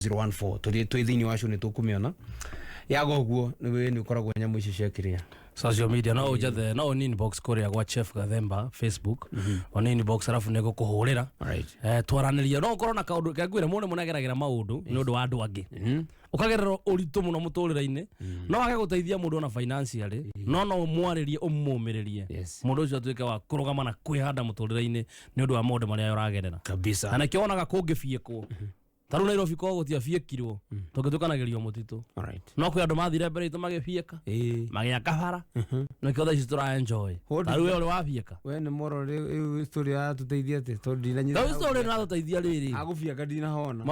014 tũthiĩ twĩ thĩinĩ wa show nĩ tũkũmĩona yaga ũguo nĩ ũkoragwo nyamũ ici cia kĩrĩa social media no ũnjethe no ũni inbox kũrĩa gwa CHEF Gathemba Facebook oni inbox arafu nĩ gũkũhũrĩra twaranĩria no ũkorwo na kaũndũ kangwĩra mũndũ mũnageragĩra maũndũ nĩ ũndũ wa andũ angĩ ũkagerera ũritũ mũno mũtũrĩre-inĩ no wage gũteithia mũndũ ona financially no mwarĩrie ũmũmĩrĩrie mũndũ ũcio atuĩke wa kũrũgama na kwĩhanda mũtũrĩre-inĩ nĩ ũndũ wa maũndũ marĩa ũragerera kabisa na nĩkĩo wonaga kũngĩbiĩkwo taru Nairobi kwa gũtiabiĩkirwo tũngĩtũkanagĩrio mũtitũ no kwĩ andũ mathire mbere itũ magĩbiĩka magĩaka bara nĩkĩo thaa ici tũra enjoy taru we ũrĩ wabiĩka we nĩ moro rĩu story ya tũteithia atĩ tondũ ndinanyita no story na tũteithia rĩrĩ agũbiĩka ndinahona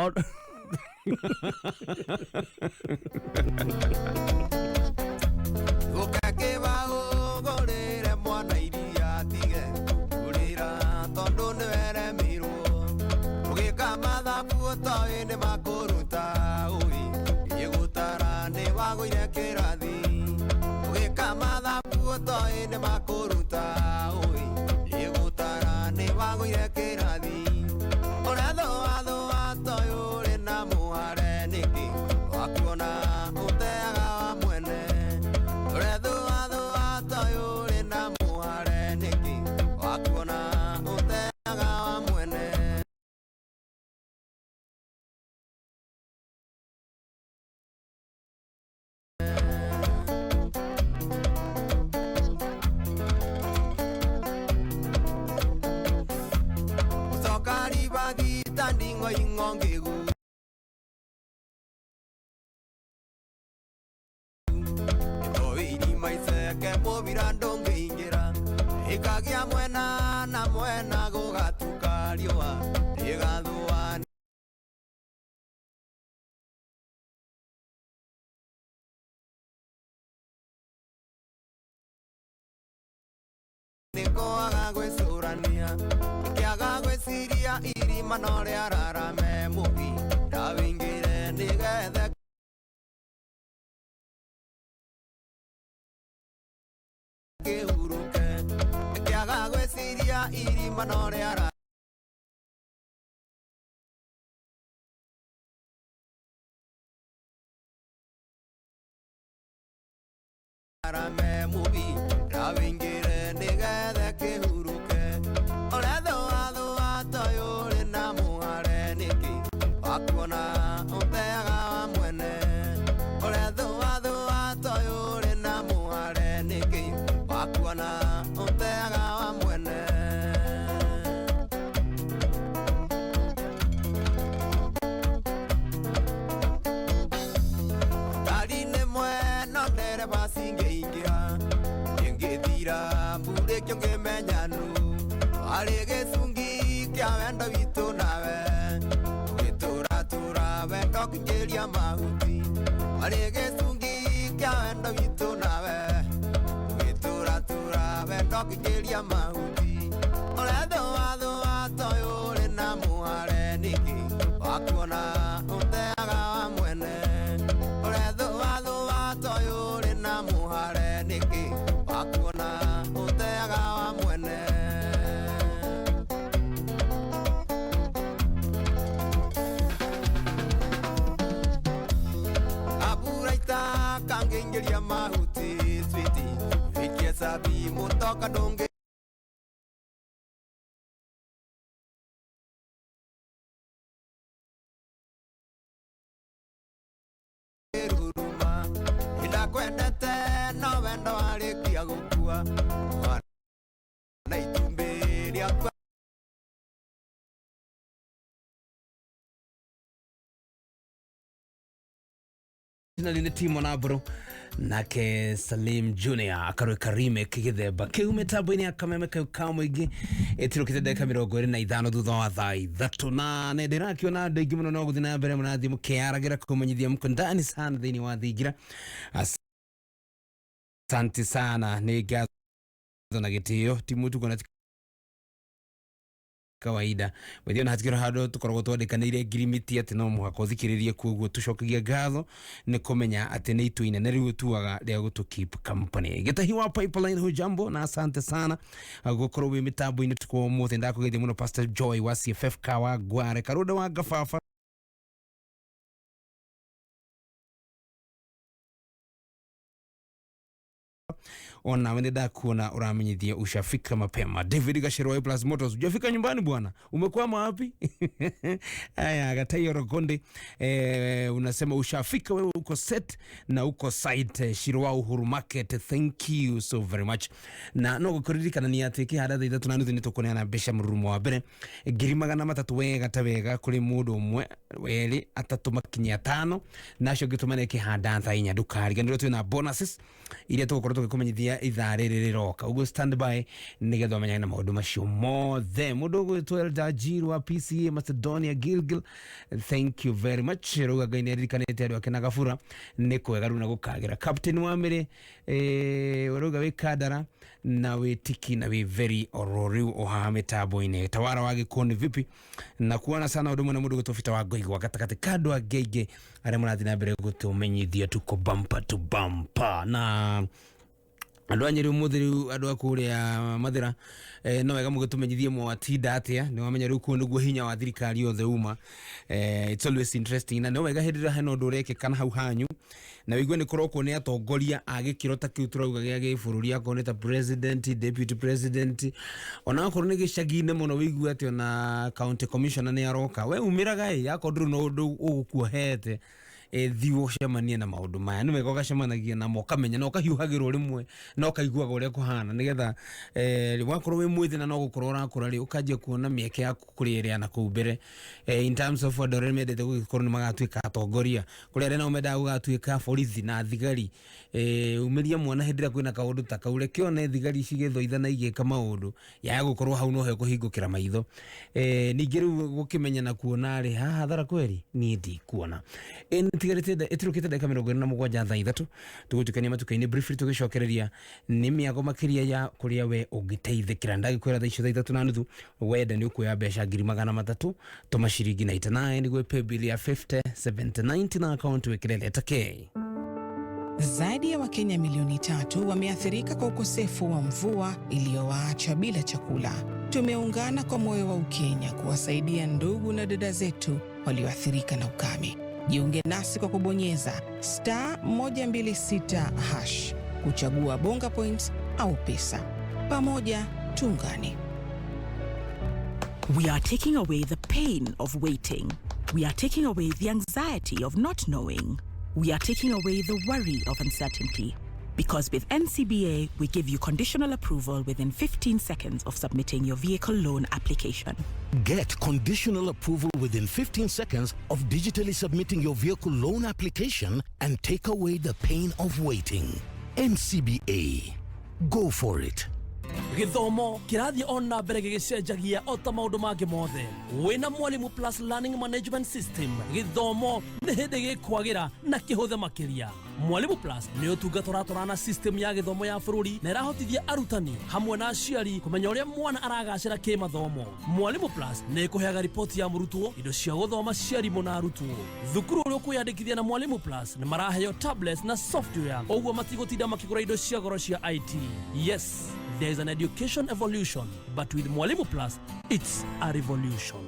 ũkakĩba ũgũrĩre mwana iria tige ũrĩra tondũ nĩ weremirwo ũgĩka mathabu ũtoĩ nĩ makũruta ũĩ igũtara nĩ wagũire kĩrathi ũgĩka mathabu ũtoĩ nĩ makũruta ũĩ igũtara nĩ wagũire kĩrathi ũrethũathũa toĩ ũrĩ na mũhare nĩkĩ wakuona ũteaga wa mwene ũrethũathũa toĩ ũrĩ na mũhare nĩkĩ wakuona ũteaga wa mwene Usokari bagi tandingo ingongegu Oini maiseke mobirando ngeingira Ikagia mwena na mwena gugatuka riũa Igathũa nĩkoaga gwĩcũrania kĩaga gwĩciria irima no rĩararame mũgi ndawĩingĩre nĩgethe kĩhuruke kĩaga gwĩciria irima no rĩararame mũgi ndawĩingĩre nĩgethe kĩhuruke ũrethũathũa toĩ ũrĩ na mũhare nĩkĩ wakuona ũteaga wa mwene ũrethũathũa toĩ ũrĩ na mũhare nĩkĩ wakuona ũteaga wa mwene ngari nĩmwe no ndereba cingĩingĩra ingĩthira mbure kĩo ngĩmenyanu arĩ gĩcungi kĩa wendo witũ nawe gĩtũratũra wendo kĩngĩria mahuti arĩ gĩcungi kĩa wendo witũ nawe gĩtũratũra wendo kĩngĩria mahuti ũrethũathũa toĩ ũrĩ na mũhare nĩkĩ wakuona ũteaga wa mwene ũrethũathũa toĩ ũrĩ na mũhare nĩkĩ wakuona ũteaga wa mwene aburaita kangĩingĩria mahuti switi vikie sabi mũtoka ndũngĩ ruruma ndakwendete no wendo warĩkia gũkua na itumbĩ rĩakwa nĩ Timo na bro nake Salim Junior akarwĩka remake Gathemba kĩu mĩtambo-inĩ ya kameme kau ka mũingĩ ĩtirũkĩte ndagĩka 25 thutha wa thaa ithatũ na nĩ ndĩrakĩona andũ aingĩ mũno no gũthiĩ na mbere mũrathiĩ mũkĩaragĩra kũmenyithia mko ndani sana thĩinĩ wa Thingira asante sana nĩ ngatho na gĩtĩo ti mũtugo na kawaida wethio na hatikira hado tukoragwo twandikanĩire ngirimiti ati no mũhaka ũthikĩrĩrie kuoguo tucokagia ngatho nĩ kũmenya atĩ nĩ itu inene rĩu tuaga rĩa gũtũ keep company gĩtahi wa pipeline hujambo na asante sana gũkorwo wĩ mĩtambo-inĩ tukwo mũthĩ ndakũgeithia mũno Pastor Joy wa CFF Kawa Gware Karuda wa Gafafa ona wende ndakuona uramenyithia ushafika mapema. David Gashero Plus Motors, ujafika nyumbani bwana, umekwama wapi? Aya, Gatayo Rogonde unasema ushafika, wewe uko set na uko site. Shirwa Uhuru Market, thank you so very much. Na no gukuririkana ni atiki hada thitha tunanuthu ni tukuneana besha murumo wa mbere ngiri magana matatu wega tabega kuri mundu umwe weli atatu makinya 5 nacio gitumane kihanda thainya ndukari ngiro twina bonuses iria tugukorwo tugikumenyithia ithaa riri riroka. Ugo stand by nigetha umenyane na maundu macio mothe. Mundu gwitwa Dajirwa PCA Macedonia Gilgil, thank you very much. Ruga gaini ririkanite ari wakena gafura ni kwega runa gukagira captain wa mbere ruga wikadara na witiki na we very orori ohame tabo ine tawara wage koni vipi na kuona sana udumu na mudu gutofita wa goigo wakatakati kado wa gege are murathi na mbere gutumenyithia tuko bumper to bumper. Na andu anyiri muthiri andu akuria mathira no wega mugutumenyithie mu Watinda atĩa ni wamenya riu kundu guo hinya wa thirikari othe uma. It's always interesting na no wega hindira heno ndu reke kana hau hanyu na wigwe ni koroko ni atongoria agikirota kiu turauga gia gibũrũri akoneta president, deputy president, ona akorwo ni gicagine muno wigwe ati ona county commissioner ni aroka we umiraga yako nduru no ndu ugukuhete thiwo cemanie na maundu maya ni wega gacemanagia na mo kamenya no kahiuhagirwo rimwe no kaiguaga uria kuhana nigetha wakorwo we mwithi na no gukorwo urakura ri ukanjia kuona mieke yaku kuri iria na kumbere in terms of what already made gukorwo ni magatuika atongoria kuri aria no menda gugatuika borithi na thigari umiria mwana hindira kwina kaundu ta kaure kione thigari cigithoithana igika maundu ya gukorwo hau no he kuhingukira maitho ningi riu gukimenya na kuona ri haha thara kweri ni ndi kuona tigarite itirukite ndeka 27 thaa 3 tugutukania matukaini briefly tugicokereria ni miago makiria ya kuria we ugiteithikira ndagikwira thaa icio thaa 3 na nuthu wenda ni ukuya besha 300 tuma shiringi 99 ni gwe pay bill ya 50 na account wekirele take. Zaidi ya Wakenya milioni 3 wameathirika kwa ukosefu wa mvua iliyowaacha bila chakula. Tumeungana kwa moyo wa Ukenya kuwasaidia ndugu na dada zetu walioathirika na ukame. Jiunge nasi kwa kubonyeza *126# kuchagua bonga points au pesa. Pamoja tuungane. We are taking away the pain of waiting. We are taking away the anxiety of not knowing. We are taking away the worry of uncertainty. Because with NCBA, we give you conditional approval within 15 seconds of submitting your vehicle loan application. Get conditional approval within 15 seconds of digitally submitting your vehicle loan application and take away the pain of waiting. NCBA. Go for it. Githomo kirathi ona mbere gigicenjagia ota maundu mangĩ mothe. Wina Mwalimu Plus Learning Management System, githomo ni hindi gikwagira na kihuthe makiria. Mwalimu Plus ni utungata tũrana system ya githomo ya bũrũri na irahotithia arutani hamwe na aciari kumenya uria mwana aragacĩra kimathomo. Mwalimu Plus ni ikuheaga ripoti ya murutwo, indo cia guthoma cia arimũ na arutwo. Thukuru uria kwiyandĩkithia na Mwalimu Plus ni maraheo tablets na software, ũguo matigũtinda makigũra indo cia goro cia IT. Yes, there is an education evolution, but with Mwalimu Plus, it's a revolution.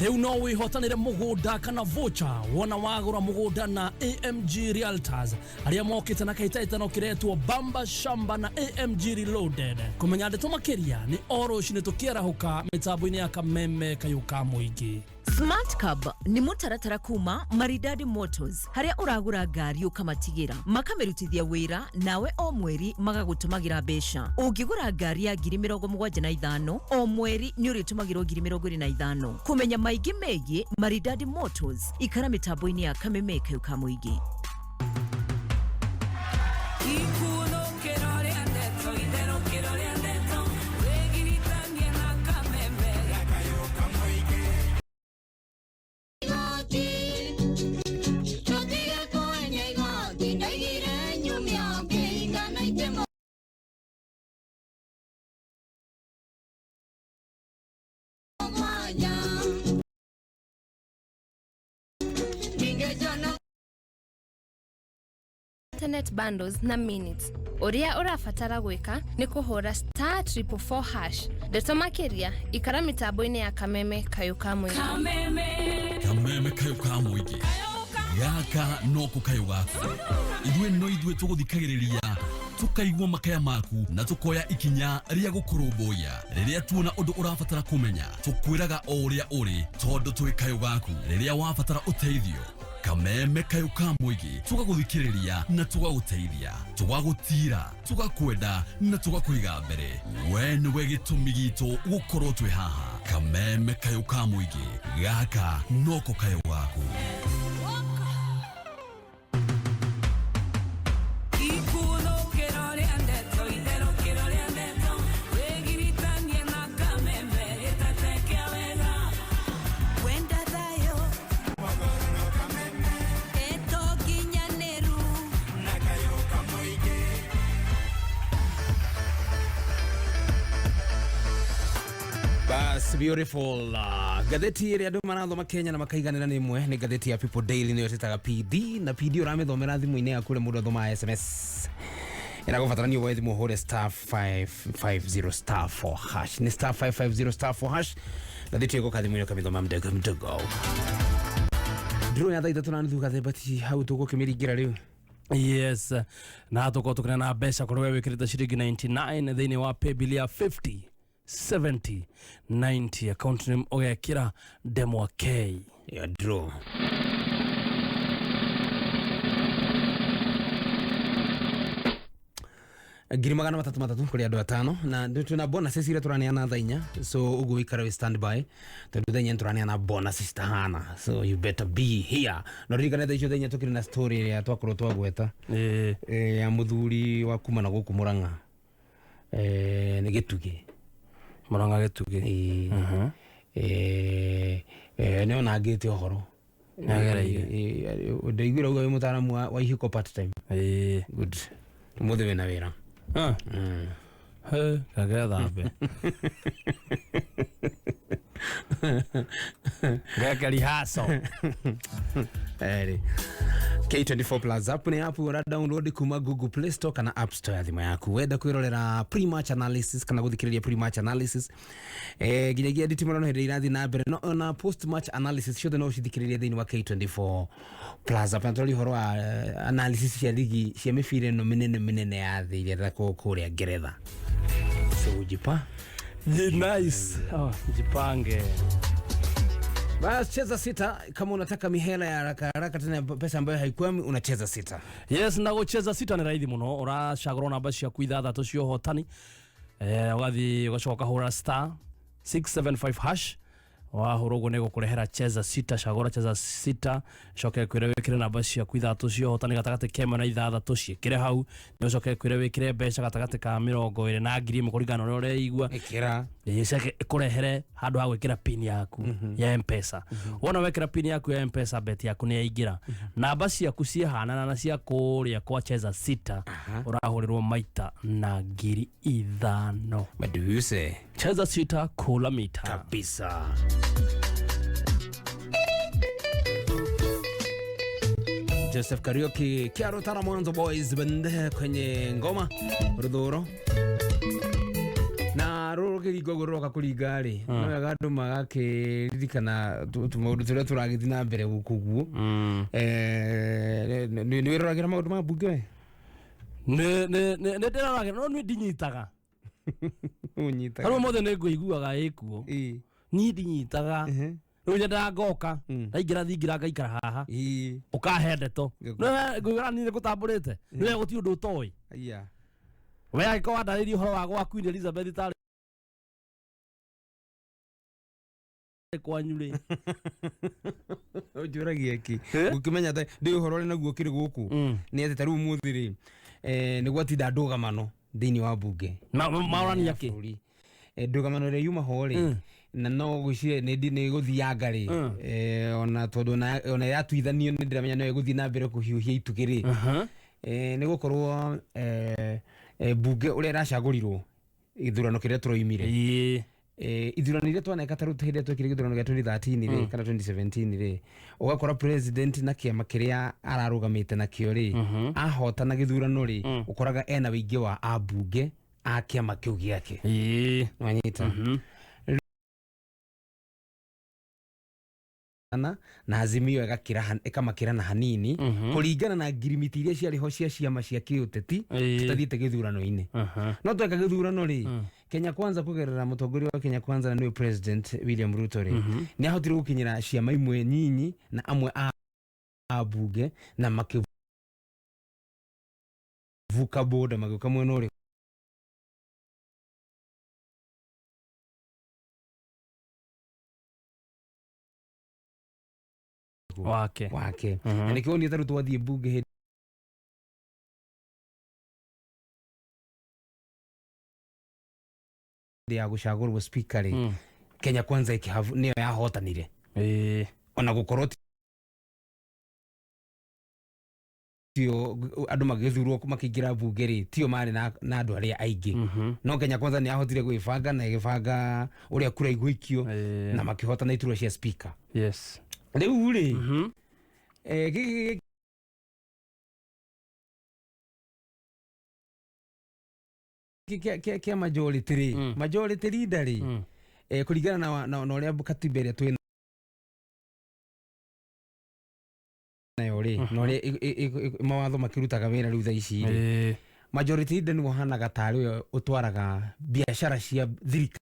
Rĩu no wihotanire mugunda kana voucher wona wagura mugunda na AMG Realtors aria mokite na kaitaitano kiretwo Bamba Shamba na AMG Reloaded. Kumenya ndeto makiria ni oro cine tukirahuka mitambo-ini ya Kameme kayuka muingi. Smart Cab ni mutaratara kuma Maridadi Motors haria uragura ngari ukamatigira makamerutithia wira nawe o mweri magagutumagira besha. Ungigura ngari ya 75,000 o mweri ni uritumagirwo 25,000. Kumenya maigi megi Maridadi Motors ikara mitambo-ini ya Kameme kayuka muingi. Internet bundles na minutes. Uria urafatara gwika ni kuhura *444#. Ndeto makiria ikara mitambo-ini ya Kameme kayuka muingi. Kameme kayuka muingi. Yaka no kukayuga. Idwe no idwe tuguthikagiriria tukaigua makaya maku na tukoya ikinya ria gukurumbuya riria tuona undu urabatara kumenya tukwiraga o uria uri tondu twi kayo gaku riria wabatara uteithio kameme kayo ka muigi tugaguthikiriria na tugaguteithia tugagutira tugakwenda na tugakuiga mbere we niwe gitumi gitu gukorwo twi haha kameme kayo ka muigi gaka noko kayo gaku Beautiful. Gatheti ĩrĩa andũ marathoma Kenya na makaiganĩra nĩ ĩmwe nĩ gatheti ya People Daily nĩyo ĩtetaga PD na PD ũramĩthomera thimũ-inĩ yaku ũrĩa mũndũ athomaga SMS ĩragũbatarania woe thimũ ũhũre *550*4# nĩ *550*4# gatheti ĩgũka thimũ-inĩ ũkamĩthoma mdogo mdogo. Draw ya thaa ithatũ na nuthu Gathemba ti hau tũgũkĩmĩringira rĩu. Yes, na tũkorwo tũkĩrĩ na mbeca kũrĩ we wĩkĩrĩte ciringi 99 thĩinĩ wa paybill ya 50-70-90 account name ogekira demo K ya draw. Ngiri magana matatu kuri andu atano na tuna bonuses iria turaneana thaa inya so ugu ikara we stand by tondu thaa inya turaneana bonuses citahana so you better be here no ririkane thaa icio thaa inya tukiri na story iria twakorwo twagweta ya muthuri wa kuma na guku Murang'a ni Gitugi Murang'a Gitugi ni ona ngite ohoro nagereire ndeiguira uga wi mutaramu wa ihiko part time good muthe wina wira kagethambe gakari haso K24 Plus app ni app ura download kuma Google Play Store kana App Store ya thimũ yaku wenda kwirorera pre-match analysis kana guthikiriria pre-match analysis ginyagia nditimo no hindi irathi na mbere no na post-match analysis ciothe no cithikiririe thĩinĩ wa K24 Plus app ntori horo wa analysis cia ligi cia mĩbira no minene ya thĩ iria kuria Ngeretha so jipa nice jipange bas cheza sita kama unataka mihela ya haraka tena pesa ambayo haikwami unacheza sita. Yes, na gucheza sita ni raithi muno uracagura namba cia kwithathatũ cio hotani ugathi ugacoka hura *675# wahura uguo nego kurehera cheza sita cagura cheza sita coke kwire wikire namba cia kwithatũ cio hotani gatagate kema na ithathatũ ciikire hau ni coke kwire wikire mbeca gatagate ka 20 na 1000 kuringana na uria igua ikira yeseke kurehere handu ha gwikira pin yaku ya M-Pesa wona wekira pin yaku ya M-Pesa bet yaku ni yaingira namba ciaku ciehana na cia kuria kwa cheza sita urahurirwo maita na 5,000 maduse cheza sita kula mita kabisa. Joseph Karaoke Kiaro Tara Mwanzo Boys bende kwenye ngoma Rudhuro na rũrũgĩ gogoroka kuringari no gagandu magakiririkana tumaundu turia turagithi na mbere gukuguo ni wĩroragira maundu ma bunge we ne ndĩroragira no ni ndinyitaga unyitaga harimo mothe nĩ ngũiguaga ĩkuo ni ndinyitaga rĩu nyenda ngoka ndaingĩra thingira ngaikara haha ũkahe ndeto ngũigara ni ngũtambũrĩte nĩwe gũtirĩ ũndũ ũtoĩ aya we agĩkorwo wandarĩirie ũhoro wa gwa Queen Elizabeth tarĩ kwanyu rĩ ũnjũragia ki ũkĩmenya ndĩ ũhoro ũrĩ naguo kĩrĩ gũkũ nĩ atĩ tarĩu mũthĩ rĩ nĩ Watinda ndũgamano thĩinĩ wa bunge maorania kĩ ndũgamano ĩrĩa yuma ho rĩ na no gwĩciria nĩ gũthianga rĩ ona tondũ ona yatuithanio nĩ ndĩramenya no ĩgũthiĩ na mbere kũhiũhia itugĩ rĩ nĩ gũkorwo bunge ũrĩa ĩracagũrirwo ithurano kĩrĩa tũroimire ithurano iria twaneka tarĩu hĩndĩ twekire gĩthurano gĩa 2013 rĩ kana 2017 rĩ ũgakora president na kĩama kĩrĩa ararũgamĩte nakĩo rĩ ahotana gĩthurano rĩ ũkoraga ena wĩingĩ wa ambunge a kĩama kĩu gĩake wanyita na Azimio ikamakira na hanini kuringana na ngirimiti iria ciarĩ ho cia ciama cia kĩũteti tutathiĩte gĩthurano-inĩ no tweka gĩthurano rĩ Kenya Kwanza kugerera mũtongoria wa Kenya Kwanza na nĩwe President William Ruto rĩ nĩ ahotire gũkinyĩra ciama imwe nyinyi na amwe a bunge na makivuka boda magĩũka mwena ũrĩ wake na nĩkĩo nĩ tarũ twathiĩ bunge ya gũcagũrwo speaker rĩ Kenya Kwanza nĩyo yahotanire ona gũkorwo tio andũ magĩthurwo makĩingĩra bunge rĩ tio marĩ na andũ arĩa aingĩ no Kenya Kwanza nĩ yahotire gwĩbanga na ĩgĩbanga ũrĩa kura igũikio na makĩhotana iturwa cia speaker rĩu rĩ kia majority rĩ majority leader rĩ kũringana na ũrĩa katiba ĩrĩa twĩ nayo rĩ na ũrĩa mawatho makĩrutaga wĩra rĩu thaa ici rĩ majority leader nĩ ũhanaga tarĩ we ũtwaraga biacara cia thirikari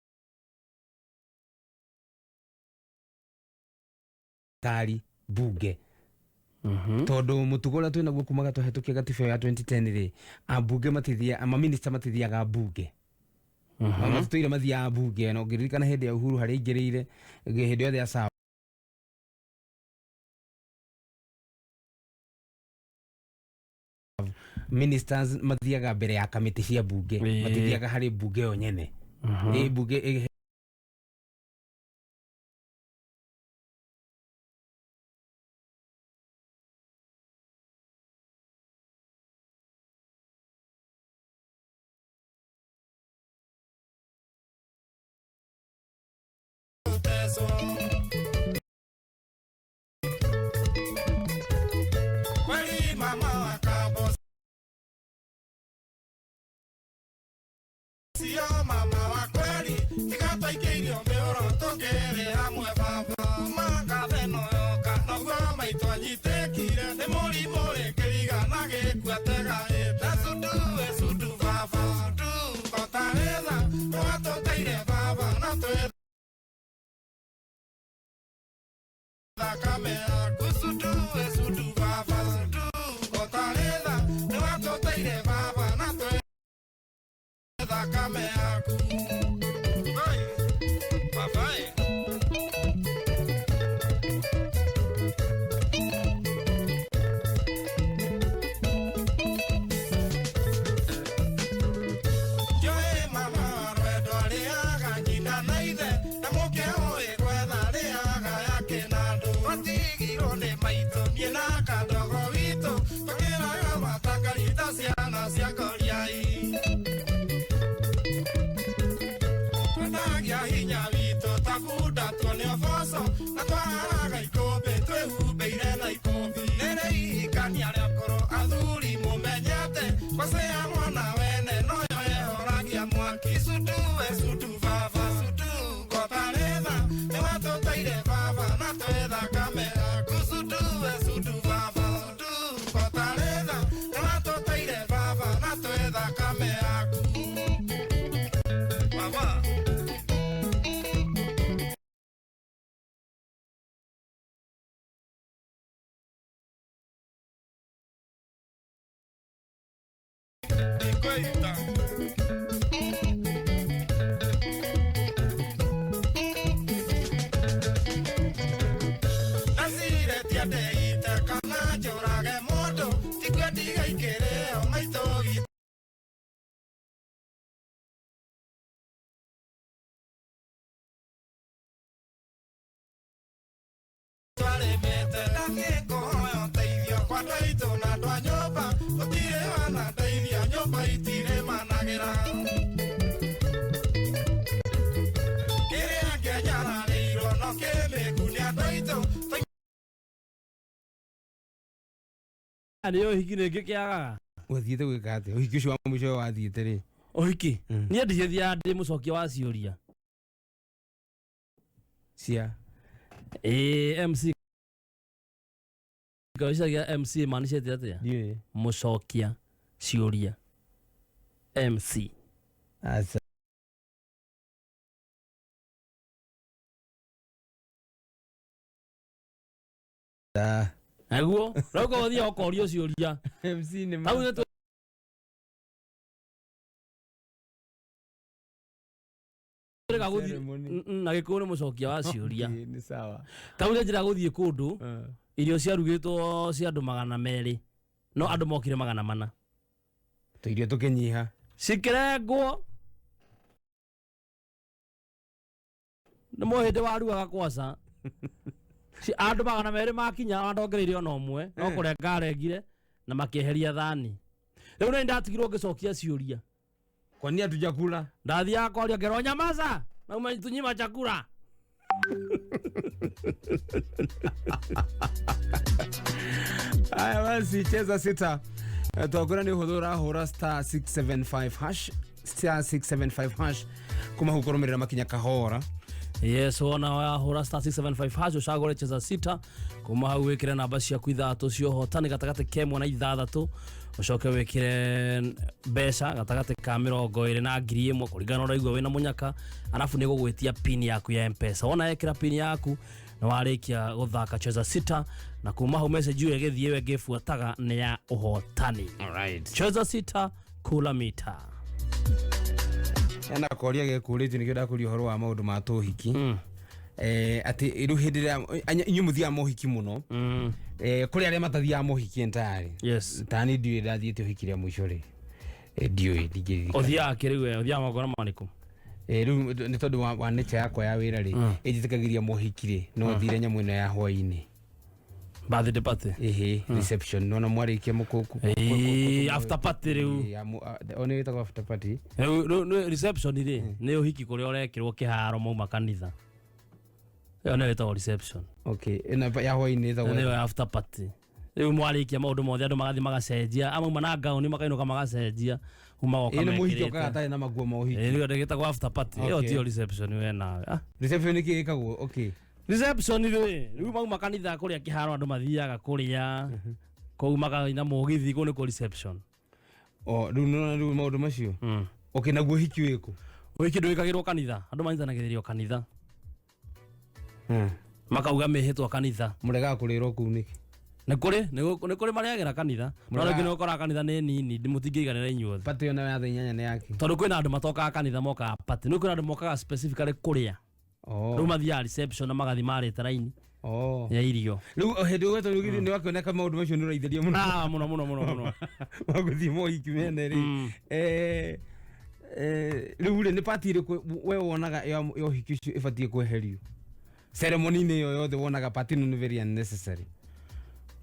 bunge tondu mutugo uria twina guo kumaga tuhitukia gatiba ya 2010 ri ambunge matithia minister matithiaga bunge matutire mathia bunge no ngiririkana hindi ya Uhuru hari ingirire hindi yothe ya sawa ministers mathiaga mbere ya kamiti cia bunge matithiaga hari bunge yo nyene bunge Nĩ ũhiki rĩngĩ kĩagaga ũthiĩte gwĩka atĩa ũhiki ũcio wa mũico wathiĩte rĩ ũhiki niĩ ndicithia ndĩ mũcokia wa ciũria cia MC Kaisha MC manishete atĩa? Mũcokia ciũria. MC. Asa. Aguo, rauko thia okorio ciũria. MC ni ma. Tau nĩ na gĩkũyũ nĩ mũcokia wa ciũria. Nĩ sawa. Tau nĩ njĩra gũthiĩ kũndũ irio ciarugĩtwo cia andũ 200 no andũ mokire 400. Tũirio tũkĩnyiha. Cikĩrengwo nĩ mũhĩndĩ waruaga kwaca. Andũ 200 makinya andongereire ona ũmwe no kũrenga arengire na makĩeheria thani. Rĩu nĩ ndatigirwo ngĩcokia ciũria. Kwa nini hatujakula? Ndathiaga kwaria ngero nyamaza na umetunyima chakula. Aya basi cheza sita. Tuagora ni hudhura hura star 675 hash. Star 675 hash. Kuma hukurumirira makinya kahora. Yes, wona wa hura star 675 hash ucagore cheza sita. Kuma hau wikire namba ciaku ithatu cio hotani gatagate kemwe na ithathatu. Ucoke wikire mbeca gatagate ka 20 na 1000 kuringana na igwa wina munyaka arafu ni gugwitia pin yaku ya M-Pesa. Wona ekira pin yaku na warikia guthaka cheza sita na kuma hau message yu egithie we gifuataga ni ya uhotani. Alright. Cheza sita kula mita. Ena koria gekurite ni kida kuri horo wa maundu ma tuhiki. Ati iru hindira inyumuthia mohiki muno. Kuri aria matathia mohiki entire. Yes. Tani ndiwe ndathiete uhikire mwisho ri. Ndiwe ndigiri. Othia akiriwe othia magora maniku. Riu ni tondu wa nature yakwa ya wira ri ijitikagiria mohikire no thire nyamu ino ya hwaini. Birthday party. Reception no mwarikia mukuku. After party riu. One wita after party. Reception ri ni uhiki kuri orekirwo kiharo mauma kanitha. Yo ne wita reception. Okay, ina ya hwaini ita ni after party. Riu mwarikia maundu mothe andu magathi magacenjia ama mana gauni makainuka magacenjia uma ine muhiki okatari na maguo mohiki. Ni ndegeta kwa after party. Yo ti reception we nawe. Reception ni kigagwo okay. Reception riu mauma kanitha kuria kiharo andu mathiaga kuria koumaga ina mugithi ko ni ko reception. Riu maundu macio. Okay, naguo hiki wiko. Wiki ndwikagirwo kanitha andu manyitanagiririo kanitha. Makauga mehitwa kanitha murega kurirwo kuu niki ni kuri mariagira kanitha no rĩngĩ nĩ ũkoraga kanitha nĩ nini mũtingĩiganĩra inyuothe pati ona ya thĩnyanya nĩ yake tondũ kwĩna andũ matokaga kanitha mokaga pati nĩ kwĩna andũ mokaga specifically kũrĩa rĩu mathiaga reception na magathi marĩte raini ya irio rĩu hĩndĩ ũgwetwo rĩu nĩ wakĩoneka maũndũ macio nĩ ũraithĩria mũno mũno magũthiĩ mohiki mene rĩ rĩu nĩ pati ĩrĩkũ we wonaga ya ũhiki ũcio ĩbatiĩ kweherio ceremony-inĩ ĩyo yothe wonaga pati ĩno nĩ very unnecessary?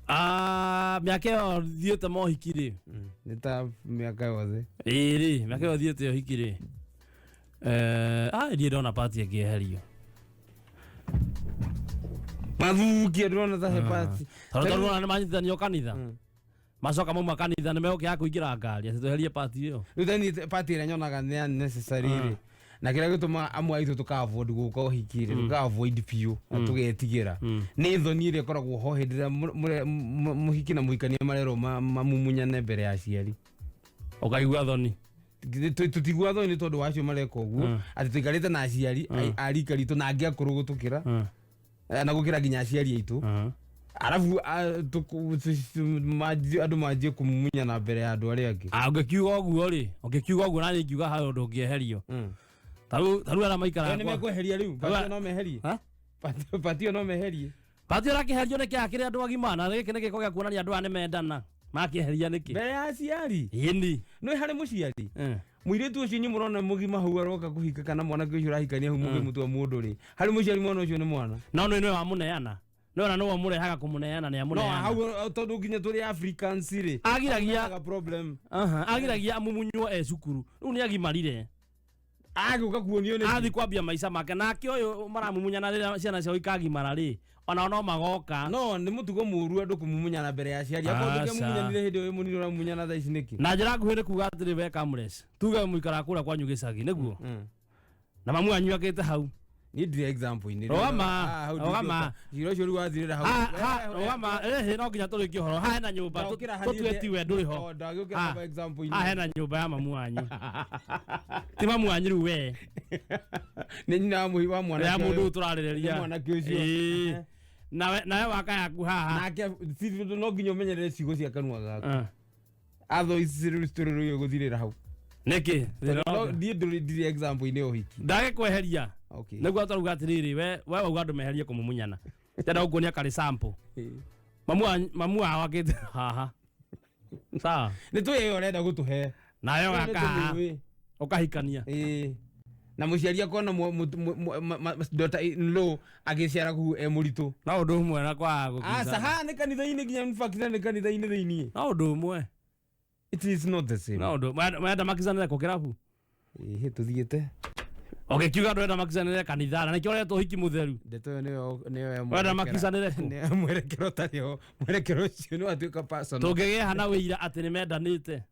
Mĩaka ĩyo thiĩte mohiki rĩ nĩ ta mĩaka yothe rĩ mĩaka ĩyo thiĩte ũhiki rĩ ndiĩ ndona pati ĩngĩeherio mathukia ndĩrona ta he pati tondũ nĩ manyitithanio kanitha macoka mauma kanitha nĩ megũkĩaga kũingĩra ngari atĩ tweherie pati ĩyo rĩu thani pati ĩrĩa nyonaga nĩ unnecessary rĩ na kĩrĩa gĩtũma amwe aitũ tũka-avoid gũka ũhiki rĩ tũka-avoid biũ na tũgetigĩra nĩ thoni ĩrĩa ĩkoragwo ho hĩndĩ ĩrĩa mũhiki na mũhikania marerwo mamumunyane mbere ya aciari ũkaigua thoni tũtigua thoni nĩ tondũ wacio mareka ũguo atĩ tũikarĩte na aciari arika ritũ na angĩ akũrũ gũtũkĩra na gũkĩra nginya aciari aitũ arabu andũ manjie kũmumunyana mbere ya andũ arĩa angĩ ũngĩkiuga ũguo naniĩ ngiuga harĩ ũndũ ũngĩeherio tarĩu arĩa maikaraga nĩ mekweheria rĩu pati no meherie pati no meherie pati ũrakĩherio nĩkĩ akĩrĩ andũ agima na gĩkĩ nĩ gĩko gĩa kuonania andũ aya nĩ mendana makĩeheria nĩkĩ mbere ya aciari ĩni nĩ harĩ mũciari mũirĩtu ũcio nĩ mũrona mũgima hau aroka kũhika kana mwanake ũcio ũrahikania hau mũgĩ mũtwe mũndũ rĩ harĩ mũciari mwana ũcio nĩ mwana no nĩ wa mũneana no na no mũrehaga kũmũneana nĩ amũneana no hau tondũ nginya tũrĩ Africans rĩ agiragia problem agiragia amumunywo cukuru rĩu nĩ agimarire agĩũka kuonio nĩ athi kwambia maica make nake ũyũ maramumunyana rĩrĩa ciana ciao ikagimara rĩ ona no magoka no nĩ mũtugo mũru andũ kũmumunyana mbere ya aciari akorwo mũmunyanire hĩndĩ ĩyo mũnini ũramumunyana thaa ici nĩkĩ na njĩra nguhĩ nĩ kuga atĩrĩ we Kamlesh tuge mũikara kũrĩa kwanyu gĩcagi nĩguo na mamu anyuakĩte hau ni dire example ni ogama giro cyo rwathirira hau ogama no nginya turi kihoro ha hena nyumba tutweti we nduri ho ndagukira kwa example ni ha hena nyumba ya mamu wanyu ti mamu wanyu ruwe ni nyina muhi wa mwana ya mundu turarireria mwana kĩũcio nawe waka yaku haha nake no nginya umenyerere ciugo cia kanua gaku atho iciru stururu guthirira hau niki ndie ndire example ni ohiki ndage kweheria okay niguo twaruga atiriri we uga andu meherie kumumunyana tena ukuonia kari sample mamu wao akite haha sawa ni tuye urenda gutuhe nayo waka ukahikania na muciari akona dota lo agiciara ku muritu na undu umwe na kwa gukiza saha ni kanitha-ini nginya mfakira ni kanitha-ini thiini na undu umwe it is not the same na undu mwenda makizanire ku kirabu tuthiete kiuga ndwenda makizanire kanitha na nikio reto hiki mutheru ndeto niyo mwenda makizanire ku mwerekero tario mwerekero ucio ni watuika personal tungege hana wira ati ni mendanite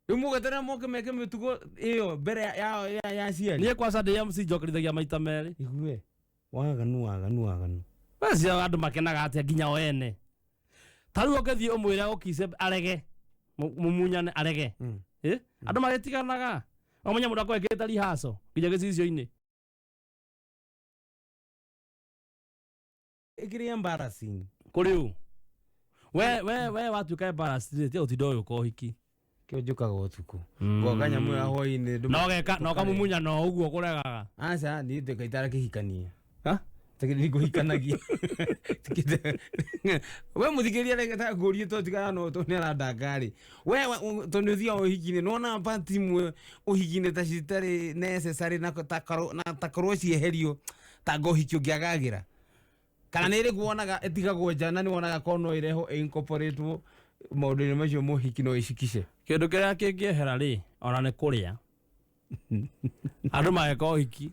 umugatera moke meke mitugo iyo mbere ya ciari nie kwa sade ya MC jokerithagia maita meri igue waganu basi andu makenaga ati nginya o ene taru okethie umwira ukise arege mumunyane arege andu magetiganaga omunya mundu akweketa rihaso nginya gicicio-ini ikiri embarrassing kuri u we watuka embarrassed tia utindo uyu ko hiki njukaga utuku ngoka nyamu ya hoi-ini no kamumunya no uguo kuregaga aca ni ndikaitara kihikania tekiri kuhikanagia we muthikiria rega ngurie to tigana no to nera ndangari we to ni thia uhikine nona party mwe uhikine ta citari necessary na takoro cieherio ta ngohikio ngiagagira kana ni ri kuonaga etigagwo njana ni wonaga kono ireho incorporate maundu-ini macio muhiki no icikishe kindu kiria kingiehera ri ona ni kuria andu mageka uhiki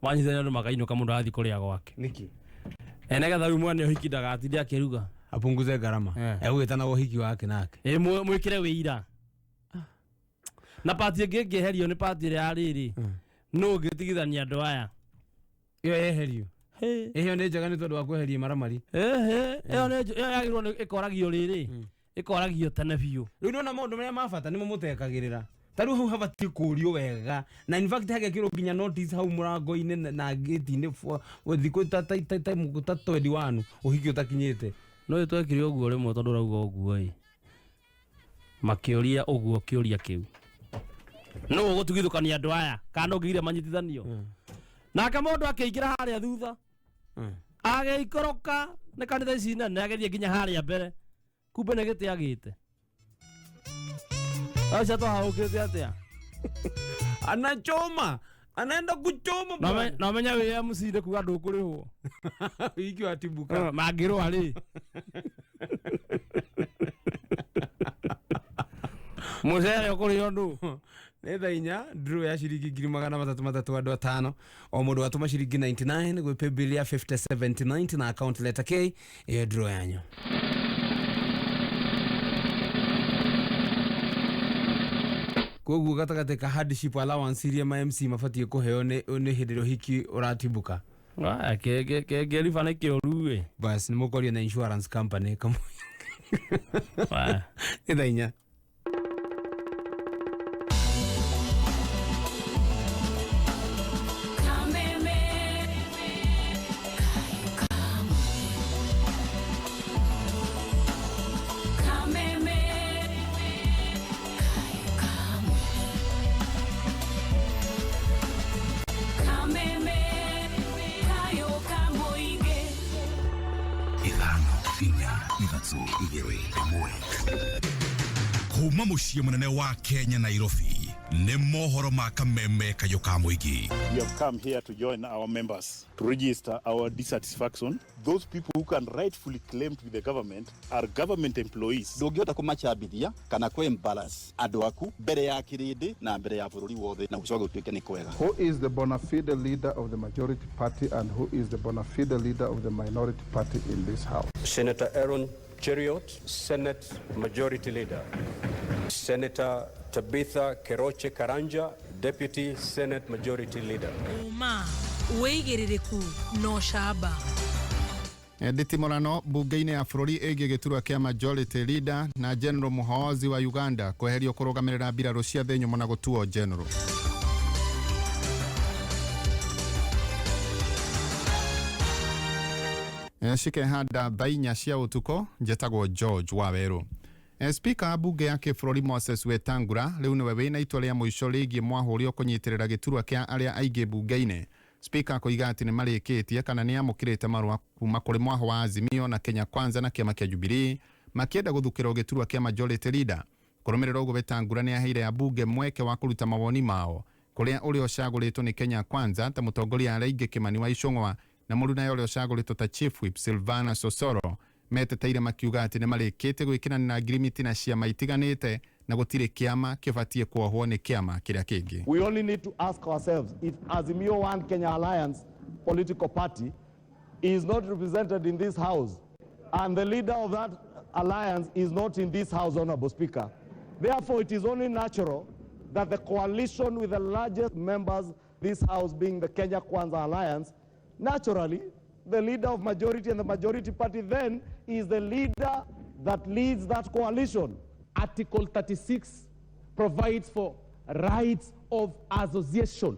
wanyithania andu makainuka mundu athi kuria gwake niki enega tharu mwene uhiki ndagatinde akiruga apunguze garama egwitana uhiki wake nake mwikire wira na party ingieherio ni party ria riri no gitigithania andu aya iyo yeherio iyo ni njega ni tondu wa kweheria maramari iyo yagirwo ni ikoragio riri ikoragio tene biu riu ndona maundu maria mabata nimo mutekagirira taru hau habati kurio wega na in fact hagekirwo nginya notice hau murango-ini na gate-ini thiku ta 21 uhiki utakinyite no twekire uguo rimwe tondu rauga uguo makioria uguo kioria kiu no gutugithukania andu aya kana ungigire manyitithanio nake mundu akiingira haria thutha ageikoroka ni kanitha ici nene agethie nginya haria mbere kumbe ni giti agite acha to haukite atia anachoma anaenda kuchoma na menya we MC kuga ndukurihwo wiki watibuka magirwo ari muzere okurio ndu nä tha inya draw ya ciringi 333 andu 5 o mundu atuma ciringi 99 gwi paybill ya 5790 na account letter K iyo draw yanyu koguo gatagate ka hardship allowance iria ma MC mabatie kuheo ni hindiro hiki uratibuka ke rifana kiorue bas ni mukoria na insurance company kama nä tha inya kuma muciĩ munene wa Kenya Nairobi nĩ mohoro ma kameme kayo ka muingi. We have come here to join our members to register our dissatisfaction. Those people who can rightfully claim to be the government are government employees. Ndũngĩhota kũmacambithia kana kũ embarrass andũ aku mbere ya kĩrĩndĩ na mbere ya bũrũri wothe na gũcoka gũtuĩke nĩ kwega. Who is the bona fide leader of the majority party and who is the bona fide leader of the minority party in this house? Senator Aaron Cheriot, Senate Majority Leader. Senator Tabitha Keroche Karanja, Deputy Senate Majority Leader. wĩigĩrĩrĩku no camba. Nditimorano bunge-inĩ ya bũrũri ĩgiĩ gĩturwa kĩa majority leader na General Muhoozi wa Uganda kweherio kũrũgamĩrĩra mbirarũ cia thĩ nyũmũ na gũtuo general. Cikehanda thaa 4 cia ũtukũ njĩtagwo George Waweru. Speaker bunge ya kĩbũrũri Moses Wetangula rĩu nĩwe wĩna itua rĩa mũico rĩgiĩ mwahũrio kũnyitĩrĩra gĩturwa kĩa arĩa aingĩ bunge-inĩ. Speaker koiga atĩ nĩ marĩkĩtie kana nĩ amũkĩrĩte marũa kuma kũrĩ mwaho wa Azimio na Kenya Kwanza na kĩama kĩa Jubilee makĩenda gũthukĩrwo gĩturwa kĩa majority leader. Kũrũmĩrĩra ũguo Wetangula nĩ aheire abunge mweke wa kũruta mawoni mao kũrĩa ũrĩa ũcagũrĩtwo nĩ Kenya Kwanza ta mũtongoria arĩa aingĩ Kimani wa Icũng'wa na mũruna ũrĩa ũcagũrĩtwo ta Chief Whip Silvana Sosoro meteteire makiuga atĩ nĩ marĩkĩte gwĩkĩrana na ngirimiti na ciama itiganĩte na gũtirĩ kĩama kĩbatiĩ kuohwo nĩ kĩama kĩrĩa kĩngĩ. We only need to ask ourselves if Azimio One Kenya Alliance political party is not represented in this house and the leader of that alliance is not in this house, Honorable Speaker. Therefore, it is only natural that the coalition with the largest members, this house being the Kenya Kwanza Alliance, naturally, the leader of majority and the majority party then is the leader that leads that coalition. Article 36 provides for rights of association.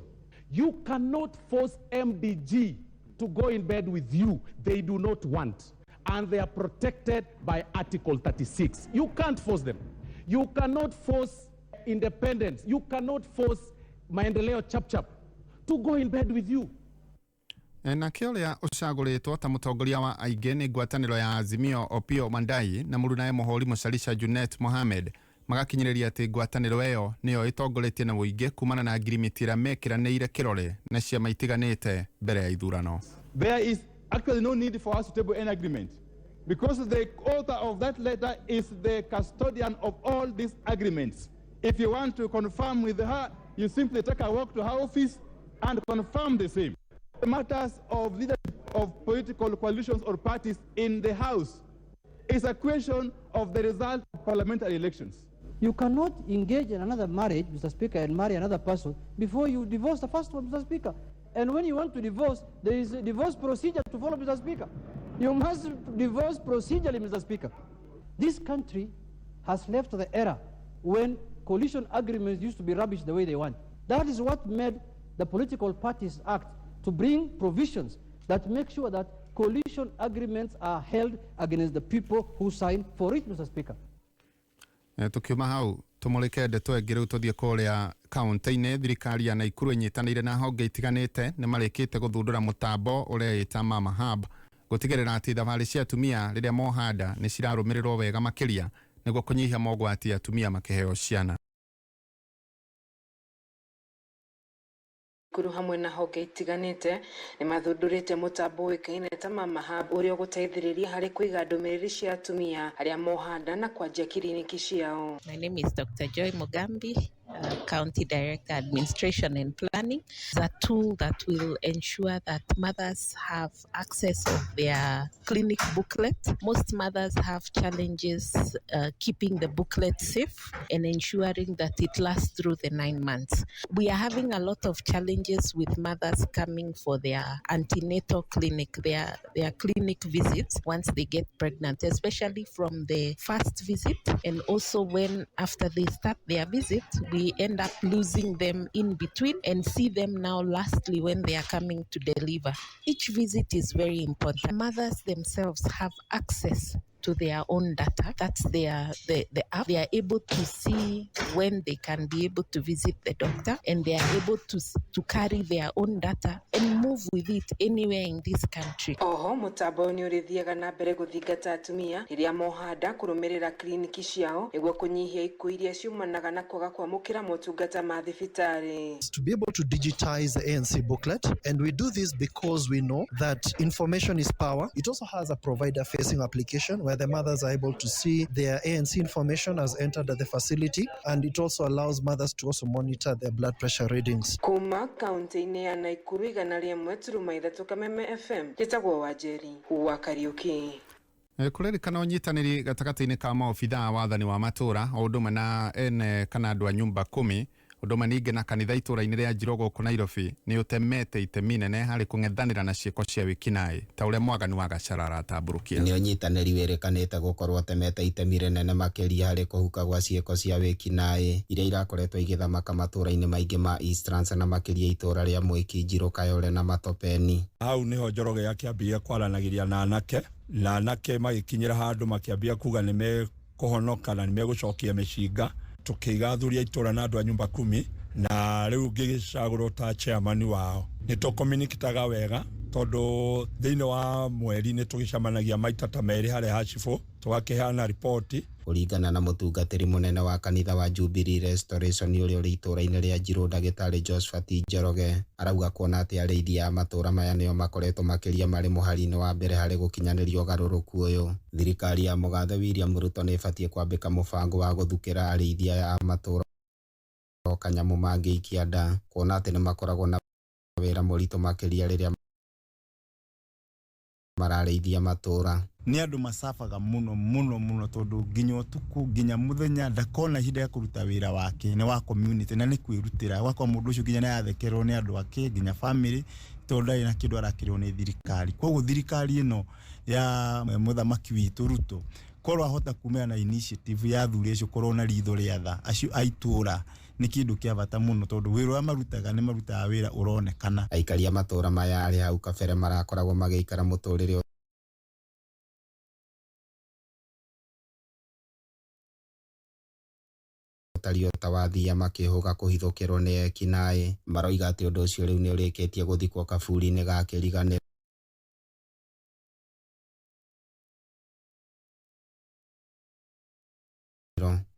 You cannot force MDG to go in bed with you. They do not want. And they are protected by Article 36. You can't force them. You cannot force independence. You cannot force Maendeleo Chap to go in bed with you. Nake ũrĩa ũcagũrĩtwo ta mũtongoria wa aingĩ nĩ ngwatanĩro ya Azimio Opiyo Wandayi na mũrunae mũhũri Mũcalisha Junet Mohamed magakinyĩrĩria atĩ ngwatanĩro ĩyo nĩyo ĩtongoretie na mũingĩ kumana na ngirimiti ĩrĩa mekĩranĩire kĩrore na ciama itiganĩte mbere ya ithurano. There is actually no need for us to table any agreement because the author of that letter is the custodian of all these agreements. If you want to confirm with her, you simply take a walk to her office and confirm the same. The matters of leadership of political coalitions or parties in the House is a question of the result of parliamentary elections. You cannot engage in another marriage, Mr. Speaker, and marry another person before you divorce the first one, Mr. Speaker. And when you want to divorce, there is a divorce procedure to follow, Mr. Speaker. You must divorce procedurally, Mr. Speaker. This country has left the era when coalition agreements used to be rubbish the way they want. That is what made the Political Parties Act to bring provisions that make sure that coalition agreements are held against the people who sign for it, Mr. Speaker. Tukiuma hau tumulike ndeto ĩngĩ rĩu tũthiĩ kũrĩa kaunti-inĩ. Thirikari ya Naikuru ĩnyitanĩire na honge itiganĩte nĩ marĩkĩte gũthundũra mũtambo ũrĩa ĩta Mama Hub gũtigĩrĩra atĩ thabarĩ cia atumia rĩrĩa moha nda nĩ cirarũmĩrĩrwo wega makĩria nĩguo kũnyihia mogwati atumia makĩheo ciana. Kuru hamwe na honge itiganĩte nĩ mathundũrĩte mũtambo ũĩkaine ta Mama Hub ũrĩa ũgũteithĩrĩria harĩ kũiga ndũmĩrĩri cia atumia arĩa moha nda na kwanjia kiriniki ciao. My name is Dr. Joy Mugambi, County Director Administration and Planning. It's a tool that will ensure that mothers have access of their clinic booklet. Most mothers have challenges keeping the booklet safe and ensuring that it lasts through the 9 months. We are having a lot of challenges with mothers coming for their antenatal clinic, their clinic visits once they get pregnant, especially from the first visit and also when after they start their visit, we end up losing them in between and see them now lastly when they are coming to deliver. Each visit is very important. Mothers themselves have access to their own data. That's the app. They are able to see when they can be able to visit the doctor and they are able to carry their own data and move with it anywhere in this country. Oho mutambo ni urithiaga na mbere guthingata atumia iria mohanda kurumirira kliniki ciao niguo kunyihia ikuũ iria ciumanaga na kwaga kwamũkĩra motungata ma thibitari. To be able to digitize the ANC booklet, and we do this because we know that information is power. It also has a provider facing application where the mothers are able to see their ANC information as entered at the facility, and it also allows mothers to also monitor their blood pressure readings. Kuma kaunti-inĩ ya Naikuru igana rĩmwe turuma ithatũ Kameme FM gĩtagwo Wanjeri wa Kariuki. Kũrerĩkana ũnyitanĩri gatagatĩ-inĩ ka maobithaa a wathani wa matũra o ũndũ ũmwe na ene kana andũ a nyumba 10 Ũndũ maningĩ na kanitha itũra-inĩ rĩa Njirogo gũkũ Nairobi nĩ ũtemete itemi nene harĩ kũng'ethanĩra na ciĩko cia wĩkinaĩ ta ũrĩa Mwagani wa Gacara aratambũrũkia. Nĩ ũnyitanĩri wĩrĩkanĩte gũkorwo ũtemete itemi rĩnene makĩria harĩ kũhuka gwa ciĩko cia wĩkinaĩ iria irakoretwo igĩthamaka matũra-inĩ maingĩ ma Eastlands na makĩria itũra rĩa Mwiki, Njiro, Kayole na Matopeni. Hau nĩho Njoroge akĩambia kwaranagĩria na anake magĩkinyĩra handũ makĩambia kuga nĩ mekũhonoka na nĩ megũcokia mĩcinga, tũkĩiga athuri a itũra na andũ a nyumba 10 na rĩu ngĩgĩcagũrwo ta chairman wao. Nĩ tũkominikitaga wega tondũ thĩinĩ wa mweri nĩ tũgĩcemanagia maita ta merĩ harĩa hacibũ tũgakĩheana ripoti. Kũringana na mũtungatĩri mũnene wa kanitha wa Jubilee Restoration ũrĩa ũrĩ itũra-inĩ rĩa Njiro, ndagĩtarĩ Josephat Njoroge arauga kuona atĩ arĩithia a matũra maya nĩo makoretwo makĩria marĩ mũhari-inĩ wa mbere harĩ gũkinyanĩria ũgarũrũku ũyũ. Thirikari ya mũgathe William Ruto nĩ ĩbatiĩ kwambĩka mũbango wa gũthukĩra arĩithia a matũra kanyamũ mangĩikia nda, kuona atĩ nĩ makoragwo na wĩra mũritũ makĩria rĩrĩa mararĩithia matũra. Nĩ andũ macabaga mũno tondũ nginya ũtukũ nginya mũthenya ndakona ihinda ya kũruta wĩra wake nĩ wa community na nĩ kwĩrutĩra gwakwa mũndũ ũcio nginya nĩ athekerwo nĩ andũ ake nginya family tondũ ndarĩ na kĩndũ arakĩrwo nĩ thirikari. Koguo thirikari ĩno ya mũthamaki witũ Ruto korwo ahota kumĩra na initiative ya athuri acio korwo na ritho rĩa tha acio a itũra nĩ kĩndũ kĩa bata mũno tondũ wĩra ũrĩa marutaga nĩ marutaga wĩra ũronekana. Aikari a matũra maya arĩa hau kabere marakoragwo magĩikara mũtũrĩre tario ta wathia makĩhũga kũhithũkĩrwo nĩ ekinaĩ. Maroiga atĩ ũndũ ũcio rĩu nĩ ũrĩkĩtie gũthikwo kaburi-inĩ ga kĩriganĩro.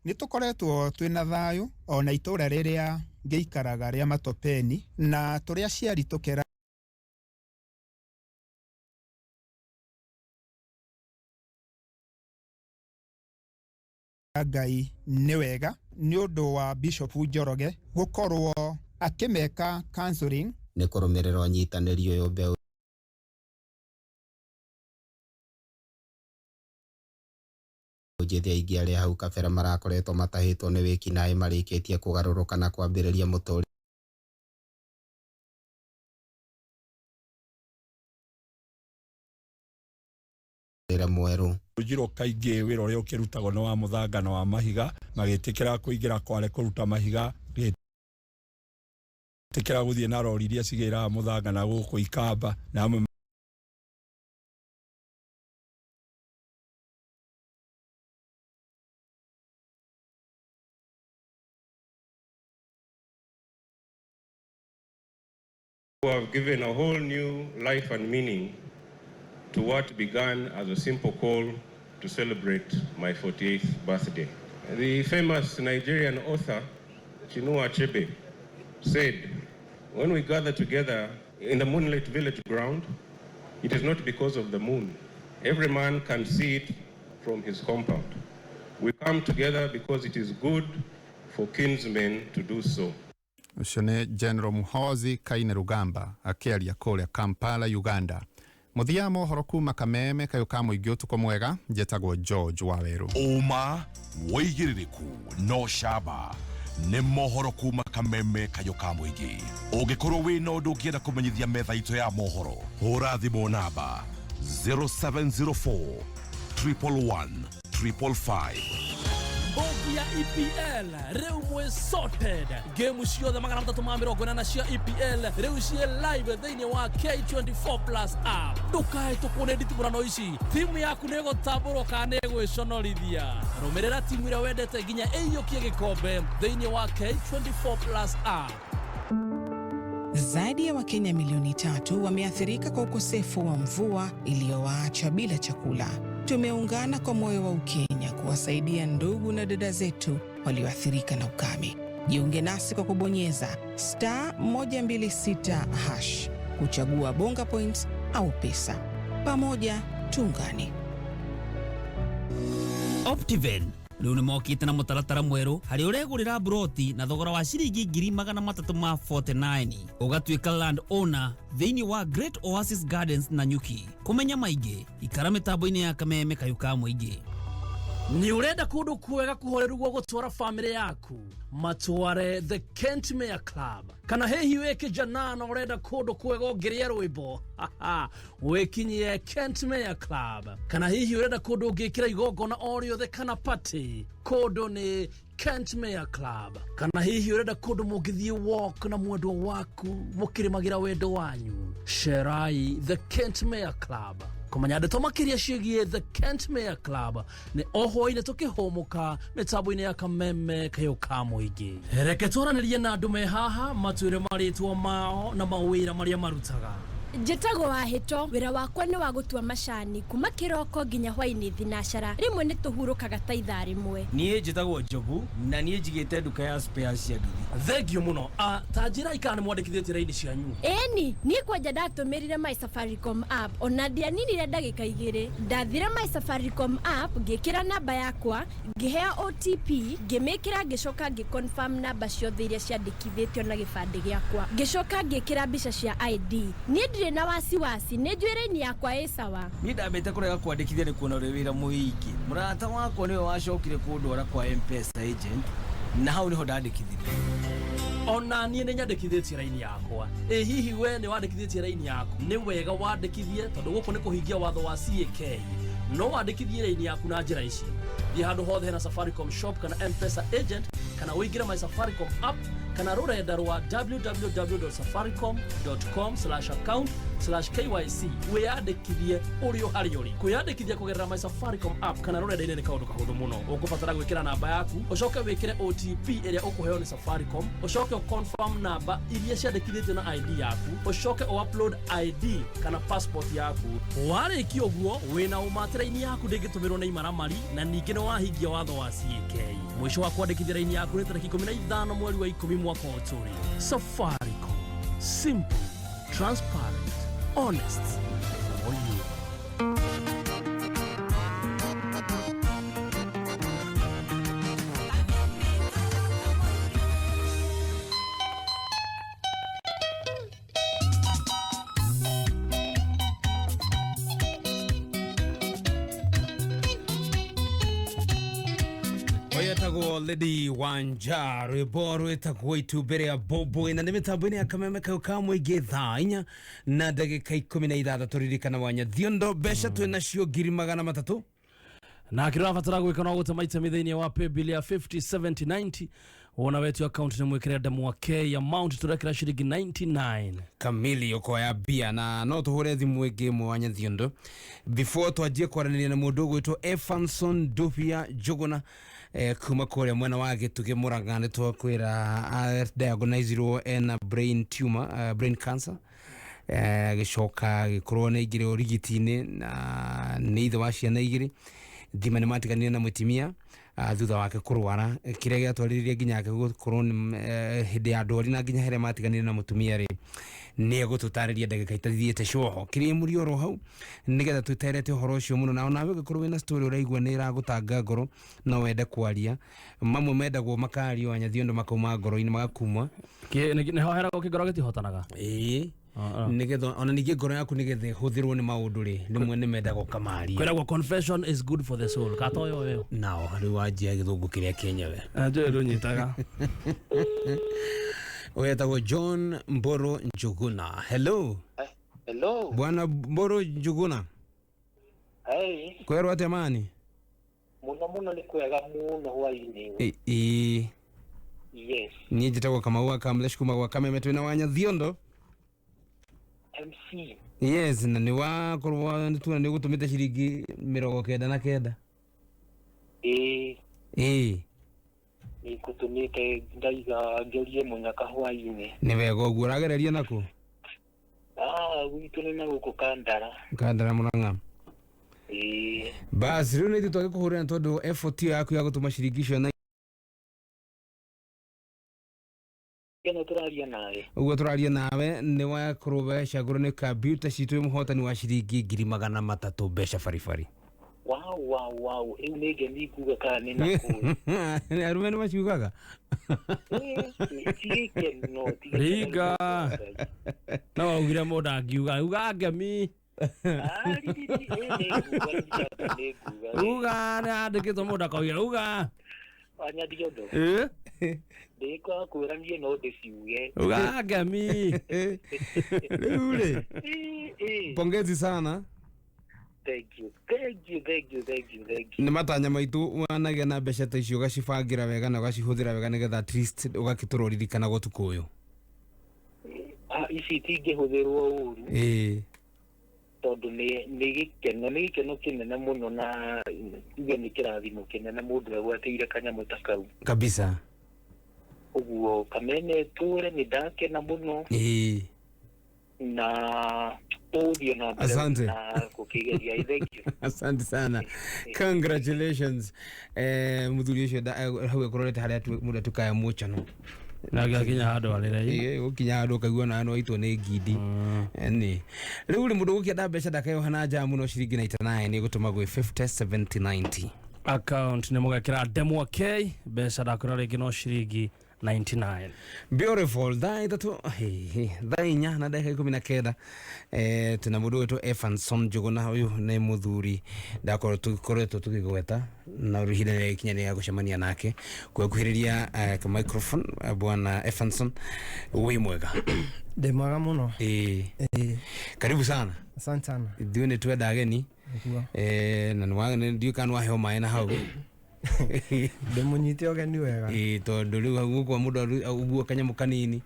Nĩ tũkoretwo twĩna thayũ ona itũra rĩrĩa ngĩikaraga rĩa Matopeni na tũrĩa ciari tũkera Ngai nĩ wega nĩ ũndũ wa Bishop Njoroge gũkorwo akĩmeka counseling. Nĩ kũrũmĩrĩra ũnyitanĩri ũyũ mbeũ njĩthĩ aingĩ arĩa hau kabere marakoretwo matahĩtwo nĩ wĩkinaĩ marĩkĩtie kũgarũrũka na kwambĩrĩria mũtũrĩre mwerũ. Njiro kaingĩ wĩra ũrĩa ũkĩrutagwo nĩ wa mũthanga na wa mahiga, magĩtĩkĩra kũingĩra Kwale kũruta mahiga, gĩtĩkĩra gũthiĩ na rori iria cigĩraga mũthanga na gũkũ Ikamba na amwe who have given a whole new life and meaning to what began as a simple call to celebrate my 48th birthday. The famous Nigerian author Chinua Achebe said, when we gather together in the moonlit village ground, it is not because of the moon. Every man can see it from his compound. We come together because it is good for kinsmen to do so. Ucio nĩ General Muhoozi Kainerugamba akĩaria kũrĩa Kampala, Uganda. Muthia mohoro kuma Kameme kayo ka mũingĩ ũtukũ mwega, njetagwo George Waweru. Uma wĩigĩrĩrĩku no camba nĩ mohoro kuma Kameme kayo ka mũingĩ. Ũngĩkorwo wĩ na ũndũ ũngĩenda kũmenyithia metha itũ ya mohoro, hũra thimũ namba 0704 111 555. Bogi ya EPL rĩu mwĩ sorted. Game ciothe 340 cia EPL rĩu ciĩ live thĩinĩ wa K24 Plus app. Ndũkae tũkuone nditimũrano ici. Timu yaku nĩ ĩgũtambũrwo kana nĩ ĩgwĩconorithia. Rũmĩrĩra timu ĩrĩa wendete nginya ĩiyũkie gĩkombe thĩinĩ wa K24 Plus app. Zaidi ya Wakenya milioni 3 wameathirika kwa ukosefu wa mvua iliyowaacha bila chakula. Tumeungana kwa moyo wa Ukenya kuwasaidia ndugu na dada zetu walioathirika na ukame. Jiunge nasi kwa kubonyeza *126# kuchagua bonga points au pesa. Pamoja tuungane. Optiven rĩu nĩ mokĩte na mũtaratara mwerũ harĩ ũregũrĩra broti na thogora wa ciringi 349 ũgatuĩka land owner thĩinĩ wa Great Oasis Gardens na Nyuki. Kũmenya maingĩ ikara mĩtambo-inĩ ya Kameme kayo ka mũingĩ. Ni urenda kundu kwega kuhoreruo gutwara family yaku matware the Kent Mayor Club kana hehi weke janana urenda kundu kwega ongeria rwimbo wekinyie Kent Mayor Club kana hehi urenda kundu ungikira igongona oriothe kana party kundu ni Kent Mayor Club kana hihi urenda kundu mungithie walk na mwendwa waku mukirimagira wendo wanyu sherai the Kent Mayor Club kumanya ndeto makiria ciĩgiĩ the Kent Mayor Club nĩ oho-inĩ tũkĩhũmũka mĩtambo-inĩ ya kameme kayo ka mũingĩ reke twaranĩrie na andũ me haha matwĩre marĩtwa mao na mawĩra marĩa marutaga. Njĩtagwo Wahĩto, wĩra wakwa nĩ wa gũtua macani kuma kĩroko nginya hwainĩ thinacara, rĩmwe nĩ tũhurũkaga ta ithaa rĩmwe. Niĩ njĩtagwo Njogu na niĩ njigĩte nduka ya spares cia nduthi. Thengio mũno. Ta njĩra ikana nĩ mwandĩkithĩtie raini cianyu? Ĩni, niĩ kwanja ndatũmĩrire My Safaricom app, ona ndianinire ndagĩka 2. Ndathire My Safaricom app, ngĩkĩra namba yakwa, ngĩhea OTP, ngĩmĩkĩra ngĩcoka ngĩconfirm namba ciothe iria ciandĩkithĩtio na gĩbandĩ gĩakwa. Ngĩcoka ngĩkĩra mbica cia ID. Niĩ na wasiwasi nĩnjwĩre-inĩ yakwa ĩ sawa. Niĩ ndambĩte kũrega kwandĩkithia nĩ kuona ũrĩ wĩra mũingĩ. Mũrata wakwa nĩwe wacokire kũndwara kwa M-Pesa agent na hau nĩho ndandĩkithirie. Ona niĩ nĩ nyandĩkithĩtie raini yakwa. Hihi we nĩ wandĩkithĩtie raini yaku nĩ wega wandĩkithie tondũ gũkũ nĩ kũhingia watho wa CAK. No wandĩkithie raini yaku na njĩra ici. Thiĩ handũ hothe hena Safaricom shop kana M-Pesa agent kana wĩingĩre My Safaricom app kana rũrenda rwa www.safaricom.com/account/KYC wĩyandĩkithie ũrĩ harĩ ũrĩ. Kwĩyandĩkithia kũgerera My Safaricom app kana rũrenda-inĩ nĩ kaũndũ kahũthũ mũno. Ũkũbatara gwĩkĩra namba yaku, ũcoke wĩkĩre OTP ĩrĩa ũkũheo nĩ Safaricom, ũcoke confirm namba iria ciandĩkithĩtio na ID yaku, ũcoke upload ID kana passport yaku. Warĩkia ũguo wĩna ũma raini yaku ndĩngĩtũmĩrwo nĩ imaramari na ningĩ nĩ wahingia watho wa CAK. Mwisho wa kwandĩkithia raini yaku nĩ tarĩki 15 mweri wa 10 mwaka ũtũrĩ. Safaricom, simple, transparent, honest for you. Lady Wanja rwĩmbo rwĩtagwo itumbĩ rĩa bobo na nĩ mĩtambo-inĩ ya kameme kayo ka mũingĩ thaa 4 na ndagĩka 16 ririkana wanya thiondo mbeca twĩ nacio 300,000 na kĩrĩa ũrabatara gwĩka no gũtũma itemi thĩinĩ wa paybill ya 507090 wona wetu account nĩ mwĩkĩre ndemwa ya amount tũrekĩra ciringi 99 kamili ũkoya bia na no tũhũre thimũ ĩngĩ ĩmwe wanya thiondo before twanjie kwaranĩria na mũndũ ũgwĩtwo Evanson Dupia Njuguna kuma kũrĩa mwena wa Gĩtũgĩ Mũrang'a nĩ twakwĩra diagnosis ena brain tumor, brain cancer gĩcoka gĩkorwo nĩ igĩrĩ ũrigiti-inĩ na nĩ ithe wa ciana igĩrĩ thima nĩ matiganire na mũtumia thutha wake kũrwara kĩrĩa gĩatwarĩrĩire nginya yake gũkorwo hĩndĩ ya ndwari na nginya harĩa matiganire na mũtumia rĩ nĩ egũtũtarĩria ndagĩka itathiĩte coho kĩrĩa mũri oro hau nĩgetha twĩterete ũhoro ũcio mũno na nawe ũngĩkorwo wĩna story ũraigua nĩ ĩragũtanga ngoro no wende kwaria mamwe mendagwo makario wanya thiondo makauma ngoro-inĩ magakuma nĩ hoheragwo kĩngoro gĩtihotanaga nĩgetha ona ningĩ ngoro yaku nĩgetha ĩhũthĩrwo nĩ maũndũ rĩ rĩmwe nĩ mendagwo kamaria kwĩragwo confession is good for the soul katoyo wewe nao rĩu wanjia gĩthũngũ kĩrĩa Kenya we njũĩ ndũnyitaga Oyetagwo John Mboro Njuguna. Hello. Hello. Bwana Mboro Njuguna. Hey. Kwero atĩa mani? Muno nĩ kwega muno hwainĩ. Yes. Niĩ njĩtagwo Kamau Kamlesh kuma gwa Kameme twĩna wanya thiondo. MC. Yes, na nĩ wakorwo nĩ gũtũmĩte ciringi 99. Nĩ ngũtũmĩte ndaiga ngerie mũnyaka hwainĩ. Nĩ wega ũguo ũragereria nakũ? Gwitũ nĩ na gũkũ Kandara Mũrang'a. Basi rĩu nĩ ithuĩ twagĩkũhũrĩra tondũ effort yaku ya gũtũma ciringi icio na uguo tũraria nawe nĩ wakorwo wecagũrwo nĩ kambiuta citũ mũhotani wa ciringi 300,000 mbeca baribari. Wow, rĩu nĩ ngeni kuga kana nĩ nakũ. Nĩ arume nĩ maciugaga. Ringa. No augire mũndũ angiuga ngemi. uga na andikitwo mundu akauga uga Wanya diodo. Ndiko kuranie no ndiciuge. Uga ngami. Ule. Pongezi sana. Thank you. Nĩ matanya maitũ wanagia na mbeca ta icio ugacibangira wega na ugacihũthĩra wega nigetha at least ugagĩtũroririkana gũtukũ ũyũ. Ici tingĩhũthĩrwo ũru. Tondũ nĩ gĩkeno kĩnene mũno na iwe nĩ kĩrathimo kĩnene mũndũ egwatĩire kanyamũ ta kau. Kabisa. Ũguo kamene tũre nĩ ndakena mũno. Na audio na asante na kukigeria. Thank you. Asante sana. Congratulations. Muthuri ucio hau ekororete haria muda tukaya muchano na gakinya handu arire gukinya handu kaigua na no itwo ni ngindi ni riu ri mundu gukienda mbeca ndakayo hana jamu no ciringi 99 ni gutuma gwe 50 70 90 account ni mugakira demo k mbeca ndakora ringi no ciringi 99. Beautiful. Dai tatu dai nya na dai 19 tuna mundu wetu Evanson Jogona uyu ni muthuri ndakoro tukoretwo tukigweta na ruhire ni kinya ni gucemania nake kwekuhiriria ka microphone bwana Evanson wi mwega de mwega muno karibu sana. Asante sana. Ndio ni twenda ageni na ndio kanwa heo maena hau Demunyite ogeni wega. Tondu riu hau kwa mundu uguo kanyamu kanini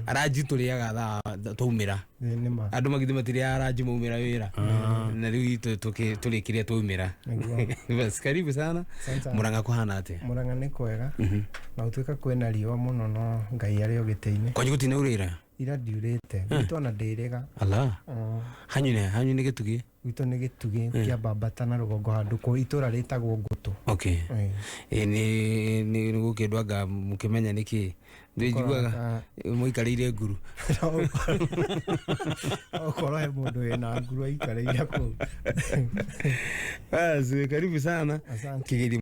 aranjituriaga tha taumira. Nima. Andu magithi matiri aranji maumira wira. Na riu tulikire taumira. Bas karibu sana. Muranga kuhana atia? Muranga ni kwega. Na utuika kwena riwa muno no ngai ari ogitini. Kwanyu gutine urira? Ira ndiurite. Gito na ndirega. Ala. Hanyu ni gitugi. Gito ni gitugi kia babata na rugongo handu ko itura ritagwo ngutu. Okay. Ni gukindwaga mukimenya niki ndijiguaga muikarire nguru. Okoro he mundu ena nguru aikarire ku. Karibu sana. Kigiri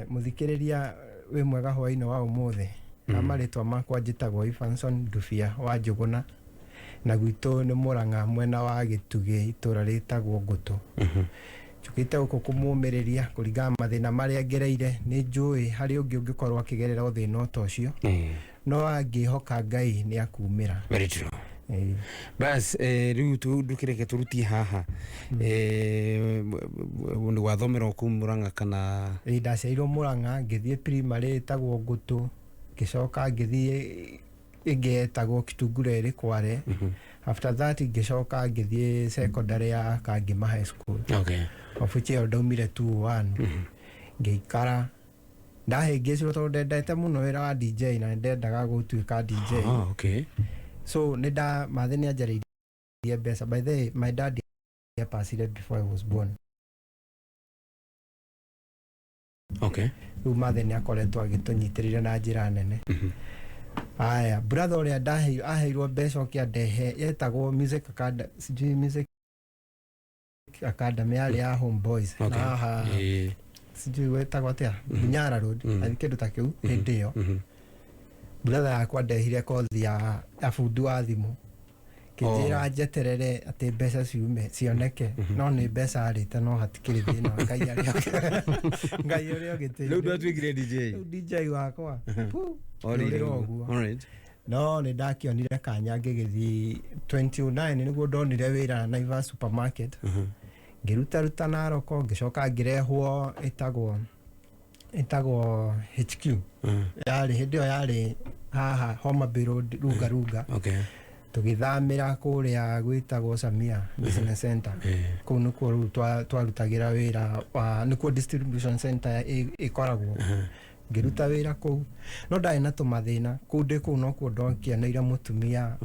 Muthikiriria we mwega hwaini wa umuthi. Amaritwa makwa njitagwo Evanson Dufia wa Njuguna na gwitũ nĩ Murang'a mwena wa Gĩtugĩ itura ritagwo Ngutu. Njũkĩte gũkũ kũmũmĩrĩria kũringana mathĩna marĩa ngereire. Nĩ njũĩ harĩ ũngĩ ũngĩkorwo akĩgerera ũthĩna ta ũcio no angĩhoka Ngai nĩ akumĩra. Very true. Bas riu ndukireke turutie haha ndu wathomera ku Murang'a kana ndaciairwo Murang'a ngĩthiĩ primary ĩtagwo Ngutu ngicoka ngĩthiĩ ĩgetagwo Kitungure Kware. After that ngicoka ngĩthiĩ secondary ya Kangima High School. Okay. Oficio ndaumire 2-1 ngĩikara ndahĩngĩcirwo tondũ ndendete mũno wĩra wa DJ na ndendaga gũtuĩka DJ. Okay. So nĩnda mathe nĩanjarĩirie mbeca. By the way, my dad passed before I was born. Okay. Rĩu mathe nĩakoretwo agĩtũnyitĩrĩire na njĩra nene. Aya brother ũrĩa aheirwo mbeca ũkĩandehe yetagwo Music Academy ya Homeboys. Aha. Sijui wetagwo atĩa Nyara Road. Kĩndũ ta kĩu hĩndĩ ĩyo. Brother yakwa ndehire kothi ya bundi wa thimũ. Kĩnjĩra njeterere atĩ mbeca ciume cioneke no nĩ mbeca arĩte no hatikĩrĩ thĩna. Ngai ũrĩa ũgĩteithia. Rĩu ndatuĩkire DJ. DJ wakwa. Alright. No nĩ ndakĩonire kanya ngĩgĩthiĩ 29 nĩguo ndonire wĩra na Naivas Supermarket. Ngĩruta Naroko ngĩcoka ngĩrehwo ĩtagwo HQ. Yarĩ hĩndĩ ĩyo yarĩ haha Homa Bay Road Runga. Okay. Tũgĩthamĩra kũrĩa gwĩtagwo Samia Business Center. Kũu nĩkuo rĩu twarutagĩra wĩra nĩkuo distribution center ĩkoragwo. Ngĩruta wĩra kũu no ndarĩ na tũmathĩna kũu ndĩ kũu nokuo ndakĩoneire mũtumia.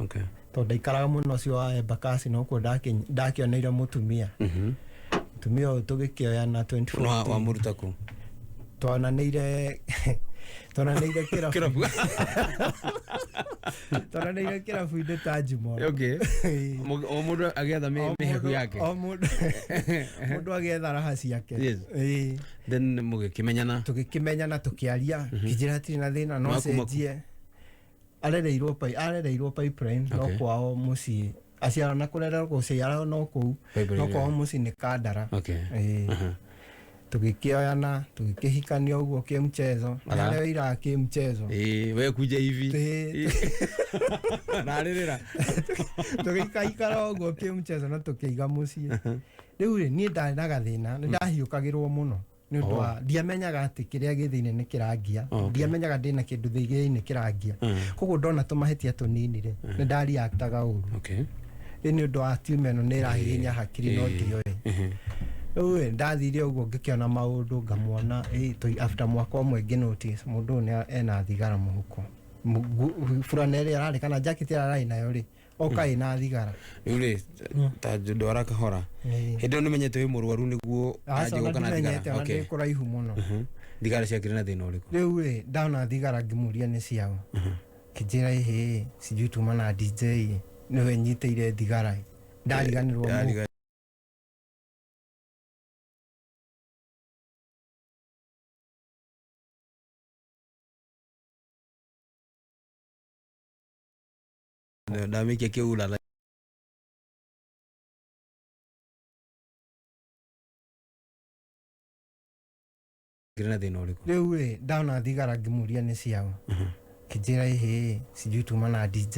Tondũ ndaikaraga mũno ũcio wa Embakasi nokuo ndakĩoneire mũtumia. Mũtumia ũyũ tũgĩkĩoyana 2014. Wa mũruta kũ? Twananĩire kĩrabu-inĩ Tajimall. Okay. O mũndũ agĩetha mĩhehu yake. O mũndũ agĩetha raha ciake. Then tũgĩkĩmenyana tũkĩaria ngĩnjĩra hatirĩ na thĩna no cenjie. Arereirwo pipeline no kwao mũciĩ aciara na kurera guciara no kuu no kwa muci ni kandara tukikioyana tukikihikania uguo kimchezo na leo ira kimchezo we kuja hivi narerera tukikaikara uguo kimchezo na tukiiga muci riu ni ndari na gathina ni ndahiukagirwo muno ni ndwa ndiamenyaga ati kiria githine ni kirangia ndiamenyaga ndina kindu thigi-ini kirangia koguo ndona tumahetia tunini ri ni ndari aktaga uru ni undu wa tiumeno ni rahinya hakiri no ndioe Uwe ndathire uguo ngikiona maundu ngamwona after mwaka umwe nginotice mundu ni ena thigara muhuko furana iri arari kana jacket arari nayo ri oka ina thigara uri ta ndwara kahora hindo ni menyete wi murwaru niguo aje gukana thigara okay kuraihu muno thigara ciakire na thina uriku riu ri ndana thigara ngimuria ni ciao kijira ihi sijui tuma na DJ niwe nyiteire thigara ndariganirwo mu ndamikia kiula grana thina uriku riu ri ndana thigara ngimuria ni ciao kijira ihi sijui tuma na DJ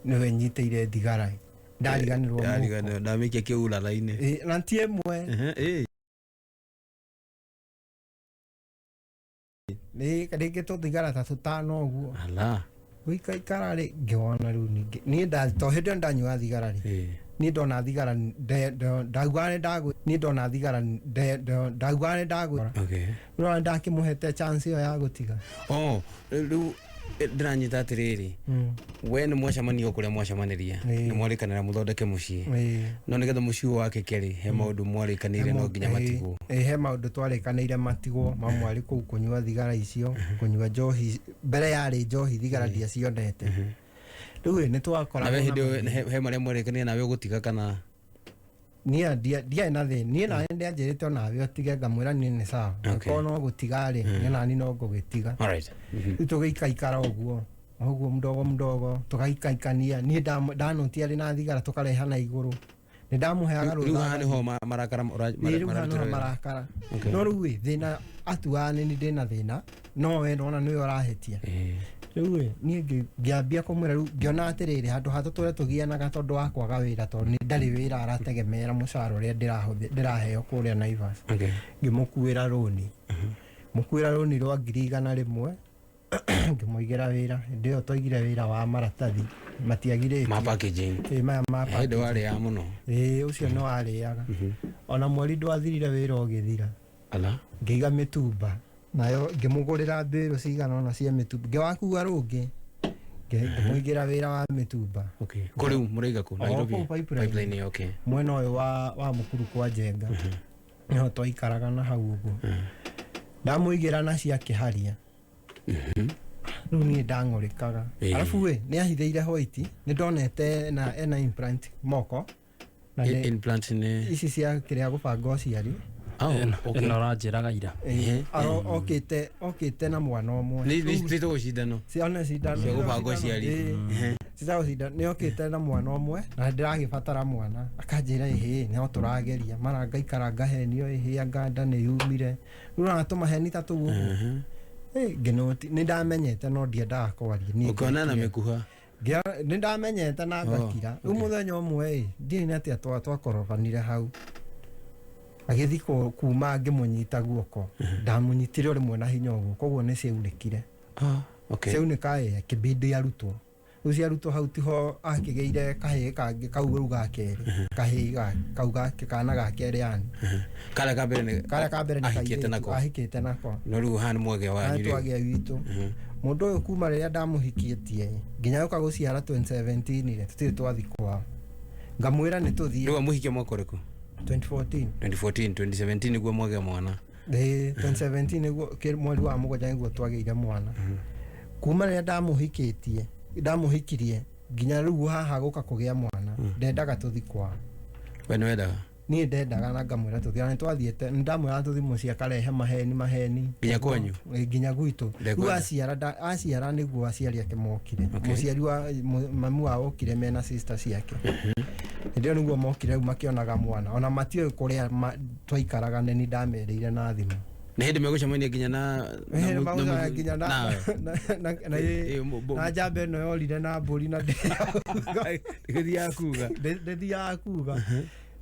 niwe nyiteire thigara ndariganirwo mu ndamikia kiula laini na tie mwe ni kadike to thigara ta tutano uguo ala wikaikara ri ngiona riu ningi ni to hindi ndanyua thigara ri ni ndona thigara ndauga ni ndagu ni ndona thigara ndauga ni ndagu no ndakimuhete chance yo ya gutiga riu ndiranyita atiriri we ni mwacamanio kuria mwacamaniria ni mwarikanira muthondeke mucii no nigetha mucii wake keri he maundu mwarikanire no nginya matigwo he maundu twarikanire matigwo mamwari kuu kunyua thigara icio kunyua njohi mbere yari njohi thigara ndia cionete riu ni twakora nawe hindi he maria mwarikanire nawe gutiga kana nia dia na the ni na ende ajirite ona we otige ngamwira ni ni sawa ko no gutiga ri ni nani no ngugitiga alright tugiikaikara uguo mdogo tugaikaikania ni ndanotia ri na thigara tukarehana iguru ni ndamuheaga rutha ni ho marakara marakara no riu thina atuane ni ndina thina no we ndona niwe urahetia riu ni ngiambia kumwira riu ngiona atiriri handu hatu tore tugianaga tondu wa kwaga wira tondu ni ndari wira arategemera mucara uria ndiraheo kuria Naivas ngimukuira roni mukuira roni rwa 100,000 ngimuigira wira ndio toigire wira wa maratathi matiagire ma packaging maya ma packaging wale ya muno ucio no ariaga ona mweri ndwathirire wira ugithira ala ngiga mitumba nayo ngimugurira mbiro cigana ona cia mitumba ngiwakua rungi ngimuigira wira wa mitumba kuri muriga ku Nairobi pipeline mwena uyu wa mukuru kwa jenga no toikaraga na hau uguo ndamuigira na cia kiharia riu ni ndang'urikaga alafu we ni ahithiire white ni ndonete na ena implant moko na implant ni ici cia kiria gubanga uciari ino ranjiraga ira okite na mwana umwe ni tito cindano cione cindano cia gubanga uciari cindano cindano ni okite na mwana umwe na ndiragibatara mwana akanjira ihi no turageria mara ngaikara ngahenio ihi nganda ni yumire riu na tumaheni tatu guo genoti ni ndamenyete no ndiendaga kwaria ni ukona na mikuha ni ndamenyete na ngakira riu muthenya umwe ndini atia twakorobanire hau agithi kuma ngimunyita guoko ndamunyitire uri mwena hinya uguo koguo ni ciaunekire ciaunika kibindi arutwo ucio arutwo hau tiho akigeire kahii kangi kau rau gakeri kahii kau gake kana gakeri yani kala kabere ahikite nako no riu hani mwege wanyu twage witu mundu uyu kuma riria ndamuhikitie nginya uka guciara 2017 ire tutire twathi kwao ngamwira ni tuthie riu amuhikia mwaka uriku 2014 2017 niguo mwage mwana 2017 niguo mweri wa mugwanja niguo twageire mwana kuma riria ndamuhikirie nginya riu haha guka kugia mwana ndendaga tuthi kwao we nwendaga niĩ ndendaga na ngamwĩra tũthiana nĩtwathiĩte ndamwĩra tũthimũ cia karehe maheni nginya kwanyu nginya gwitũ rĩu aciara nĩguo aciari ake mokire mũciari wa mamu wao okire mena sister ciake ndio nĩguo mokire rĩu makĩonaga mwana ona matiũĩ kũrĩa twaikaraga nĩ ndamerĩire na thimũ nĩ hĩndĩ megũcemania nginya na njamba ĩno yorire na mbũri na ndĩthiaga kuga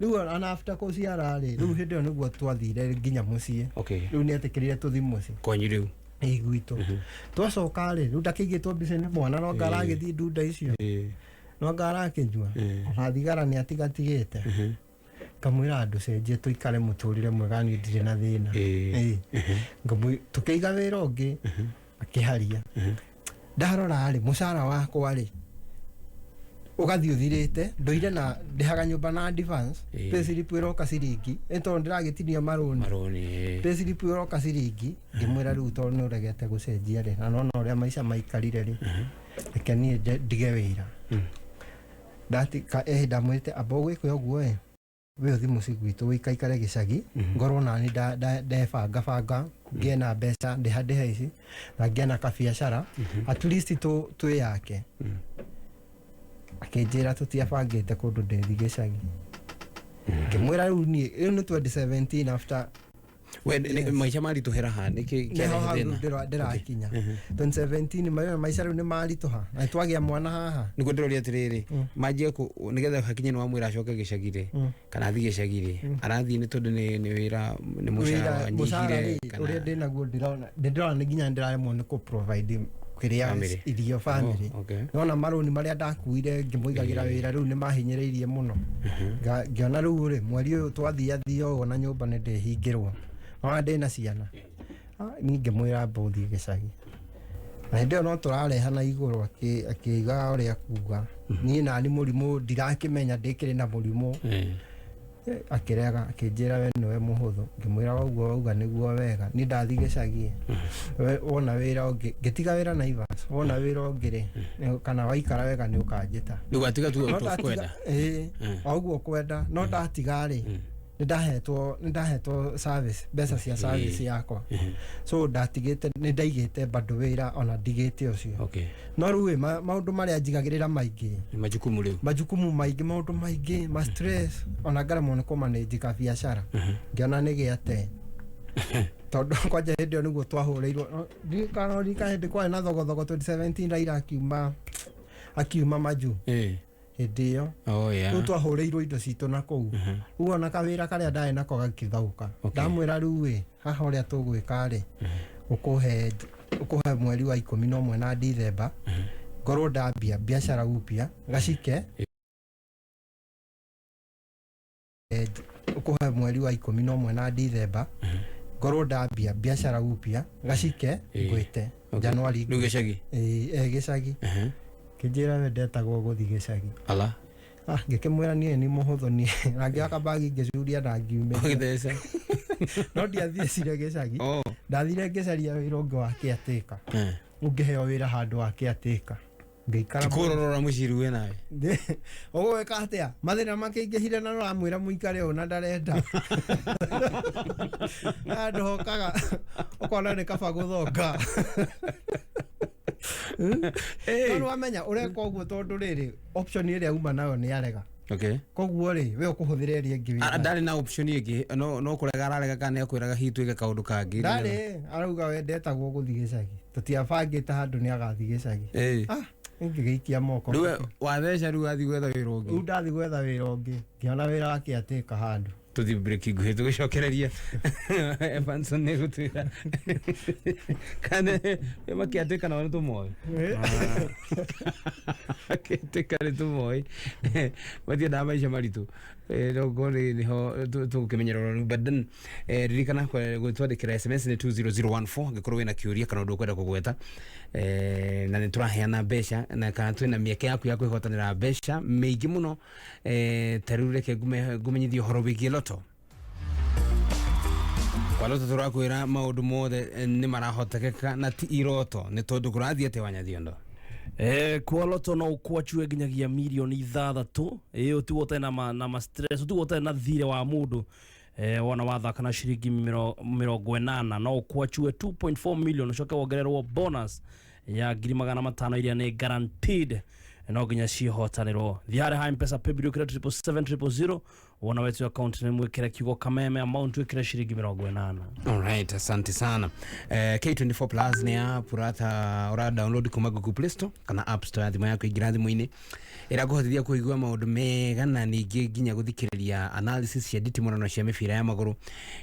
rĩu ana after kũciara rĩ rĩu hĩndĩ ĩyo nĩguo twathire nginya mũciĩ rĩu nĩetĩkĩrire tũthi mũciĩ kwanyu rĩu gwitũ twacoka rĩ rĩu ndakĩigĩtwo mbica-inĩ mwana no ngaragĩthiĩ ndunda icio no ngarakĩnyua ona thigara nĩ atigatigĩte kamwĩra andũ cenjie tũikare mũtũrĩre mwega niĩ ndirĩ na thĩna tũkĩiga wĩra ũngĩ akĩharia ndarora rĩ mũcara wakwa rĩ ũgathiĩ ũthirĩte ndoire na ndĩhaga nyũmba na advance payslip ĩroka ciringi tondũ ndĩragĩtinia marũni payslip ĩroka ciringi ngĩmwĩra rĩu tondũ nĩũregete gũcenjia rĩ na nona ũrĩa maica maikarire rĩ reke niĩ ndige wĩra ndamwĩrĩte amba ũgwĩka ũguo we ũthi mũciĩ gwitũ ũikaikare gĩcagi ngorwo nani ndebanga ngĩe na mbeca ndĩha ici na ngĩe na kabiacara at least twĩ yake akĩnjĩra tũtiabangĩte kũndũ ndĩthi gĩcagi ngĩmwĩra rĩu nĩ 2017 after maica maritũhĩra ha ndĩrakinya 2017 maica rĩu nĩ maritũha na twagĩa mwana haha nĩguo ndĩroria atĩrĩrĩ manjie nĩgetha hakinye nĩ wamwĩra acoke gĩcagi-rĩ kana athiĩ gĩcagi-rĩ arathiĩ nĩ tondũ nĩ wĩra nĩ mũcara wanyihire ũrĩa ndĩnaguo ndĩrona nĩ nginya ndĩraremwo nĩ kũ-provide kĩrĩa irio family nona marũni marĩa ndakuire ngĩmũigagĩra wĩra rĩu nĩ mahinyĩrĩirie mũno ngĩona rĩu rĩ mweri ũyũ twathiathia ũguo na nyũmba nĩ ndĩhingĩrwo ona ndĩna ciana niĩ ngĩmwĩra mbũthiĩ gĩcagi na hĩndĩ ĩyo no tũrarehana igũrũ akĩiga ũrĩa kuga niĩ nani mũrimũ ndirakĩmenya ndĩkĩrĩ na mũrimũ akĩrega akĩnjĩra we nĩwe mũhũthũ ngĩmwĩra wauga nĩguo wega niĩ ndathi gĩcagi wona wĩra ũngĩ ngĩtiga wĩra Naivas wona wĩra ũngĩ rĩ kana waikara wega nĩ ũkanjĩta ndũgatiga tu kwenda ũguo kwenda no ndatiga rĩ nĩndahetwo service mbeca cia service yakwa so ndatigĩte nĩndaigĩte bado wĩra ona ndigĩte ũcio no rĩu maũndũ marĩa njigagĩrĩra maingĩ majukumu maingĩ maũndũ maingĩ ma stress ona ngaremwo nĩ kũmanĩnji kabiacara ngĩona nĩgĩate tondũ kwanja hĩndĩ ĩyo nĩguo twahũrĩirwo ndikanarika hĩndĩ kwarĩ na thogothogo 2017 Raila akiuma maju hĩndĩ ĩyo rĩu twahũrĩirwo indo citũ na kũu rĩu ona kawĩra karĩa ndarĩ nako gagĩthauka ndamwĩra rĩu haha ũrĩa tũgwĩka rĩ ũkũhe mweri wa 11 na Dithemba ngorwo ndambia biacara upya gacike ũkũhe mweri wa 11 na Dithemba ngorwo ndambia biacara upya gacike ngwĩte Januari rĩu gĩcagi gĩcagi kĩnjĩra we ndetagwo gũthi gĩcagi ngĩkĩmwĩra niĩ nĩ mũhũthũ niĩ na ngĩoka bagi ngĩcuria na ngiumĩria no ndiathiĩcire gĩcagi ndathire ngĩcaria wĩra ũngĩ wa kĩatĩka ũngĩheo wĩra handũ wa kĩatĩka ngĩikara kũrorora mũciri we nawe ũgwĩka atĩa mathĩna makĩingĩhire na ũramwĩra mũikare ũũ na ndarenda handũ hokaga ũkona nĩ kaba gũthonga no wamenya ũreka ũguo tondũ rĩrĩ option ĩrĩa uma nayo nĩ arega koguo rĩ we ũkũhũthĩra ĩrĩa ĩngĩ ndarĩ na option ĩngĩ no kũrega ararega kana nĩakwĩraga hihi twĩke kaũndũ kangĩ ndarĩ arauga we ndetagwo gũthi gĩcagi tũtiabangĩte handũ nĩ agathi gĩcagi ngĩgĩikia moko rĩu watheca rĩu athiĩ gwetha wĩra ũngĩ rĩu ndathiĩ gwetha wĩra ũngĩ ngĩona wĩra wa kĩatĩka handũ tũthiĩ break nguhĩ tũgĩcokereria Evanson nĩ gũtwĩra kana makĩatĩka nao nĩ tũmoĩ akĩatĩka nĩ tũmoĩ matiendaga maica maritũ rĩu nĩho tũgũkĩmenyerera rĩu badan ririkana gwĩtwandĩkĩra SMS nĩ 20014 angĩkorwo wĩna kĩũria kana ũndũ ũkwenda kũgweta na nĩ tũraheana mbeca na kana twĩna mĩeke yaku ya kwĩhotanĩra mbeca mĩingĩ mũno ta rĩu reke ngũmenyithie ũhoro wĩgiĩ loto kwa loto tũrakwĩra maũndũ mothe nĩ marahotekeka na ti iroto nĩ tondũ kũrathiĩ atĩ Wanyathiondo kwa loto no kwachue nginyagia milioni 6 utigote na stress utigote na thire wa mundu wana wathaka na ciringi 80 no kwachue 2.4 million ucoke wongererwo bonus ya 500,000 iria ni guaranteed no nginya cihotanirwo thiare ha mpesa paybill ukira 77700 wana wetu account ni mwekere kiugo kameme amount wekere ciringi 80. Alright, asante sana. K24 Plus ni app ura download kuma Google Play Store kana App Store ya thimũ yaku ingira thimũ-inĩ irakuhotithia kuigua maundu mega na ningi nginya guthikiriria analysis cia nditimono cia mibira ya maguru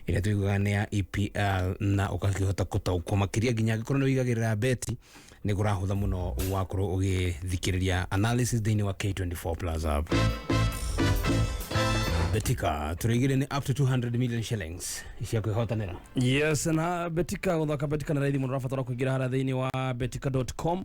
ira tuiguaga ni ya EPL na ukakihota gutaũkwo makiria nginya ngikorwo ni wigagirira beti ni kurahutha muno wakorwo ugithikiriria analysis thĩinĩ wa K24 Plus app. Betika turegire ni up to 200 million shillings cia kwihotanira. Yes, na Betika guthaka Betika na raithi muno rafatara kuingira hara thĩinĩ wa betika.com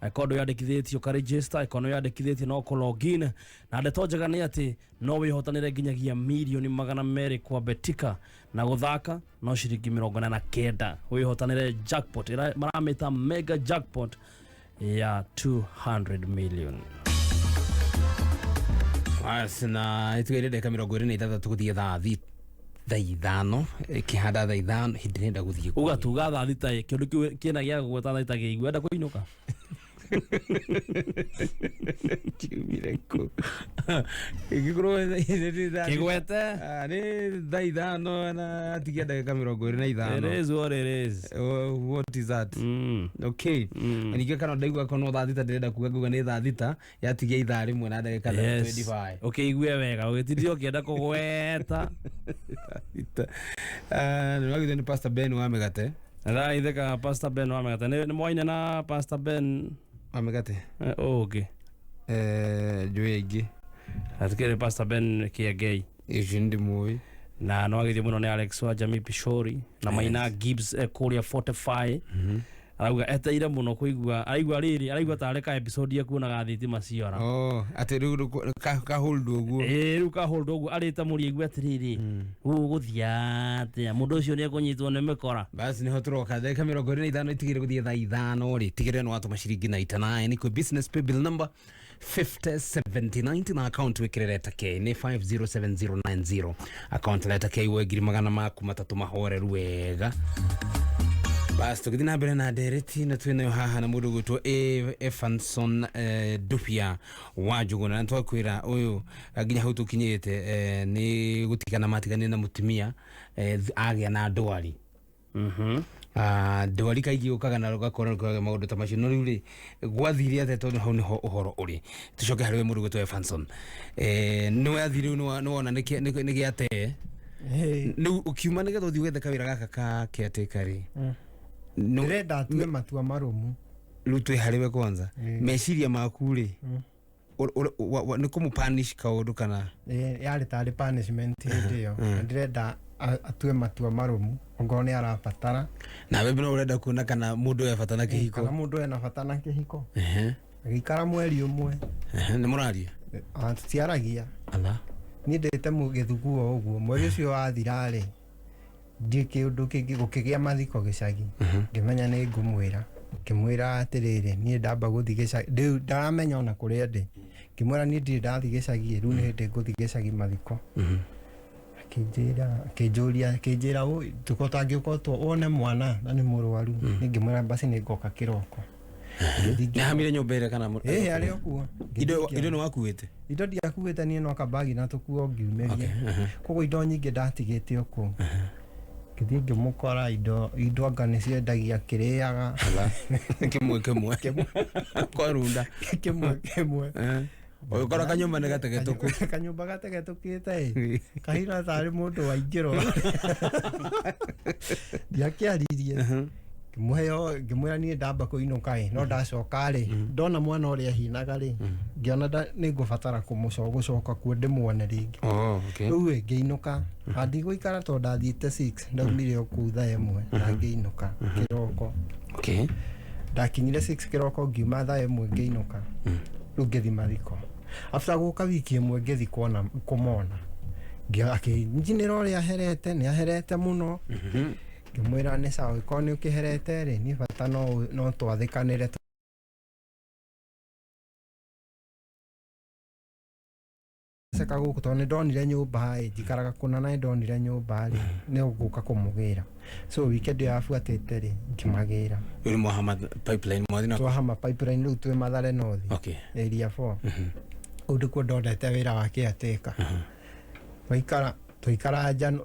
ikondo yandikithitio ka register ikono yandikithitio no ko login na ndeto njega ni ati no wihotanire nginyagia milioni 200 kwa Betika na guthaka no ciringi 49 wihotanire jackpot maramita mega jackpot ya 200 million. Asna ituire ndeka 23 tuguthie thaa ithano kihanda thaa ithano hindi nenda guthie ugatuga thaa thita kindu kina gia gweta thaa thita giigua enda kuinuka kimireko igikoro kigwete ni thaa ithano na tigia ndeka 25. It is what it is. What is that? Okay. Anige kana ndaigua kono thaa thita ndirenda kuga nguga ni thaa thita yatigia ithaa rimwe na ndagika 25. Okay, igwe wega ugitirio kienda kugweta ni wagitheni Pastor Ben wa Megate ra itheka Pastor Ben wa Megate ni moine na Pastor Ben wa Megate okay juegi atikere Pastor Ben Kiegei ijindi mui na no agithio muno ni Alex wa Jamii Pishori na Maina Gibbs kuria 45 arauga eteire muno kuigua araigua tareka episode yaku na gathitima ciora ati riu ka hold uguo riu ka hold uguo arita muri igua atiriri guthia ati mundu ucio ni akunyitwo ni mikora basi ni hoturoka ndeka 25 itigire guthie thaa ithano ri tigire no atuma ciringi 99 ni ku business paybill number 507090 na account wikireta ke ni 507090 account leta ke wegiri magana maku matatu mahore wega. Basi tukithina mbere na dereti na twinayo haha na mundu gwitwo Efanson Dupia wa Juguna na twakwira uyu nginya hau tukinyite ni gutikana matigane na mutumia agia na ndwari ndwari kaigi ukaga na rugakorwo maundu ta macio no riu ri gwathire ate tondu hau niho uhoro uri tucoke hari mundu gwitwo Efanson no yathire no wona ni giate no ukiuma ni getho thiwe theka wira gaka ka ketekari ndirenda atue matua marumu rutwe hariwe kwanza meciria maku ri ni kumupanish kaundu kana yari tari punishment ndio ndirenda atue matua marumu ngone arabatara na wewe no urenda kuona kana mundu efatana kihiko kana mundu ena fatana kihiko agikara mweri umwe ni muraria tiaragia ala ni ndete mugithuguo uguo mweri ucio wathira ri ndike undu kingi gukigia mathiko gicagi ngimenya ni ngumwira kimwira atiriri ni ndamba guthi gicagi ndiu ndaramenya ona kuria ndi kimwira ni ndi ndathi gicagi ru ni ndi guthi gicagi mathiko kinjira tukotangiuko one mwana na ni murwaru ni ngimwira basi ni ngoka kiroko ni hamire nyombere kana ari okuo indo no wakuite indo ndiakuite ni no kabagi na tukuo ngiumerie kogo indo nyingi ndatigite okuo kithie ngimukora indo ngani ciendagia kiriaga kimwe korunda kimwe ukora kanyumba ne gategetuku kanyumba gategetukite kahina tari mundu waingiro yakiaririe muheo ngimwira ni ndamba kuinuka no ndacoka ri ndona mwana uria hinaga ri ngiona ni ngubatara gucoka kuo ndimuone ringi riu ngiinuka handi guikara to ndathiite 6 ndaumire okutha emwe na ngiinuka kiroko ndakinyire 6 kiroko ngiuma tha emwe ngiinuka riu ngithi mathiko after guka wiki emwe ngithi kumona nginjinira uria aherete ni aherete muno ngimwira ni sawa ko ni ukiherete ri ni bata no twathikanire seka guku to ni ndonire nyumba njikaraga kuna na ndonire nyumba ri ni guka kumugira so weekend yafuatite ri nkimagira uri Muhammad pipeline mwathina twahama pipeline riu twi Mathare North okay area 4 undu ko ndondete wira wake ateka tuikara jan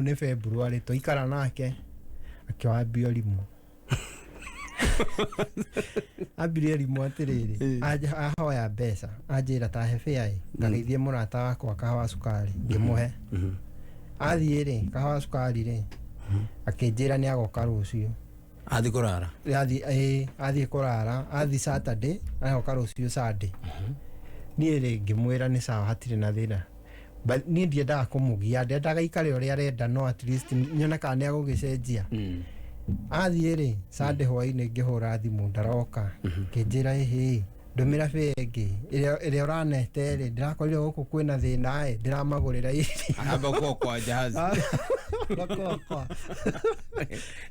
ni February tuikara nake akiwambia rimu ambire rimu atiriri ahoya mbeca anjira ta hebea ngageithie murata wakwa kahawa sukari ngimuhe athie ri kahawa sukari ri akinjira ni agoka rucio athi kurara athi kurara athi Saturday agoka rucio Sunday ni ri ngimwira ni sawa hatire na thina ni ndiendaga kumugia ndendaga ikare uria arenda no at least nyona kana ni agugicenjia athie ri Sunday hwaini ngihura thimu ndaroka kinjira ihi ndumira bengi iria uranete ri ndirakorire guku kwina thina ndiramagurira iri amba kwa jahazi bakokwa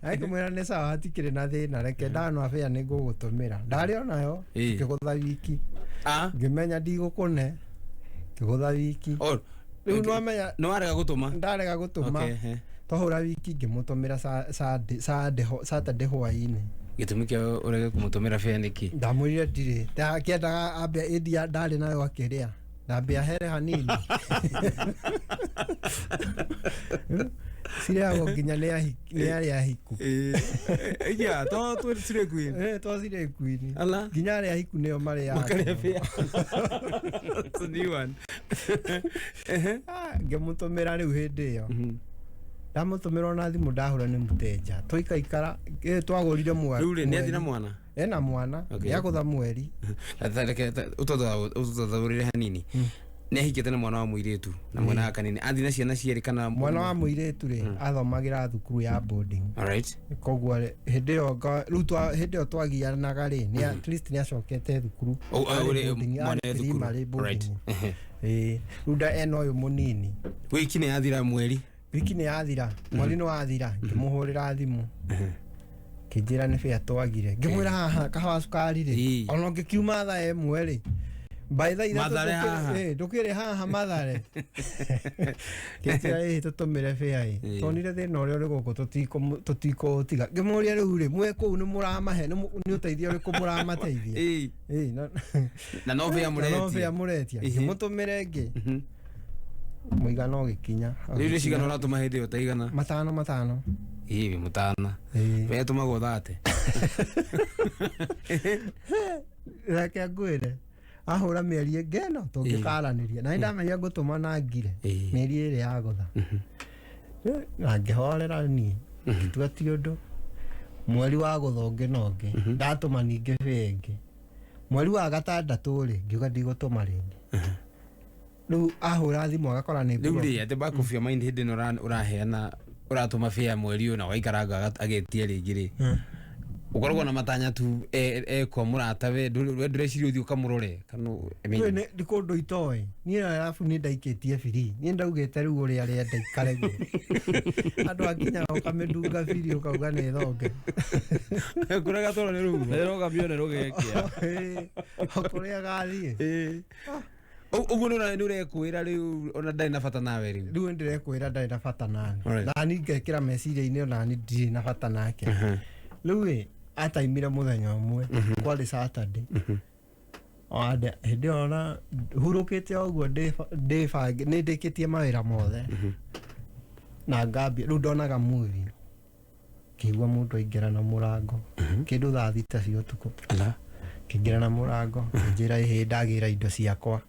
aikumwira ni sawa hatikire na thina reke ndano afia ni ngugutumira ndari onayo ngigutha wiki ngimenya ndigukune ngigutha wiki riu no menya no arega gutuma ndarega gutuma twahura wiki ngimutumira Saturday hwaini gitumi kia urege kumutumira fea niki ndamwirire ndire ndakiendaga ambia india ndari nayo akiria ndambia here hanini siriago nginya ni aria hiku ya to sire queen to sire queen ala nginya aria hiku neo mari ya makare fea so new one ngimutumira riu hindi iyo ndamutumira na thimu ndahura ni muteja tuikaikara twagurire mweri riu ni athina mwana ena mwana yakutha mweri utothaurire hanini ni ahikite na mwana wa muiritu na mwana wa kanini athina ciana cieri kana mwana wa muiritu ri athomagira thukuru ya boarding alright kogwa hindi yo twagianaga ri ni at least ni acokete thukuru mwana thukuru right ruda eno uyu munini wiki ni athira mweri wiki ni athira mweri no athira ngimuhurira thimu kinjira ni fea twagire ngimwira haha kahawa sukari ri ono ngikiuma tha emwe ri by the way ndukire haha Mathare kinjira tutumire fea tonire thina uria uri guku tutiko tiga ngimuria riu ri mwe kuu ni muramahe ni uteithio uri kumuramateithia na no fea muretia ngimutumire ngi muigana ugikinya riu cigana uratuma hindi yo taigana matano hivi mutana we tumago thate reke ngwire ahura mieri ingeno tungikaranĩria na ndamenya ngutuma na ngire mieri ĩrĩ ya gutha na ngĩhorera niĩ ngĩtua ti ũndũ mweri wa gutha ũngĩ na ũngĩ ndatũma ningĩ bengi mweri wa gatandatũ rĩ ngiuga ndigũtũma rĩngĩ riu ahura thimu agakora nĩ riu ri at the back of your mind hindi no uraheana uratuma fea mweri uyu na waikaranga agetie ringi ri ukoragwo na matanya tu kwa murata we ndureciria uthio kamurore kana ni ndikundu itoi ni arafu ni ndaikitie firi ni ndaugite riu uri aria ndaikare gu andu akinya ukamedunga firi ukauga ni thonge kuraga toro ni rugu roga bione rogekia kuria gathie uguo ni urekwira riu ona ndari na bata nawe riu ndirekwira ndari na bata nani na ni ngekira meciria-ini ona ni ndiri na bata nake riu ataimire muthenya umwe kwari Saturday ade hindi ona hurukite oguo ndibange ni ndikitie mawira mothe na ngambia riu ndonaga movie kigwa mundu aingira na murango kindu thaa thita cia utuku kingira na murango njira ihi ndagira indo ciakwa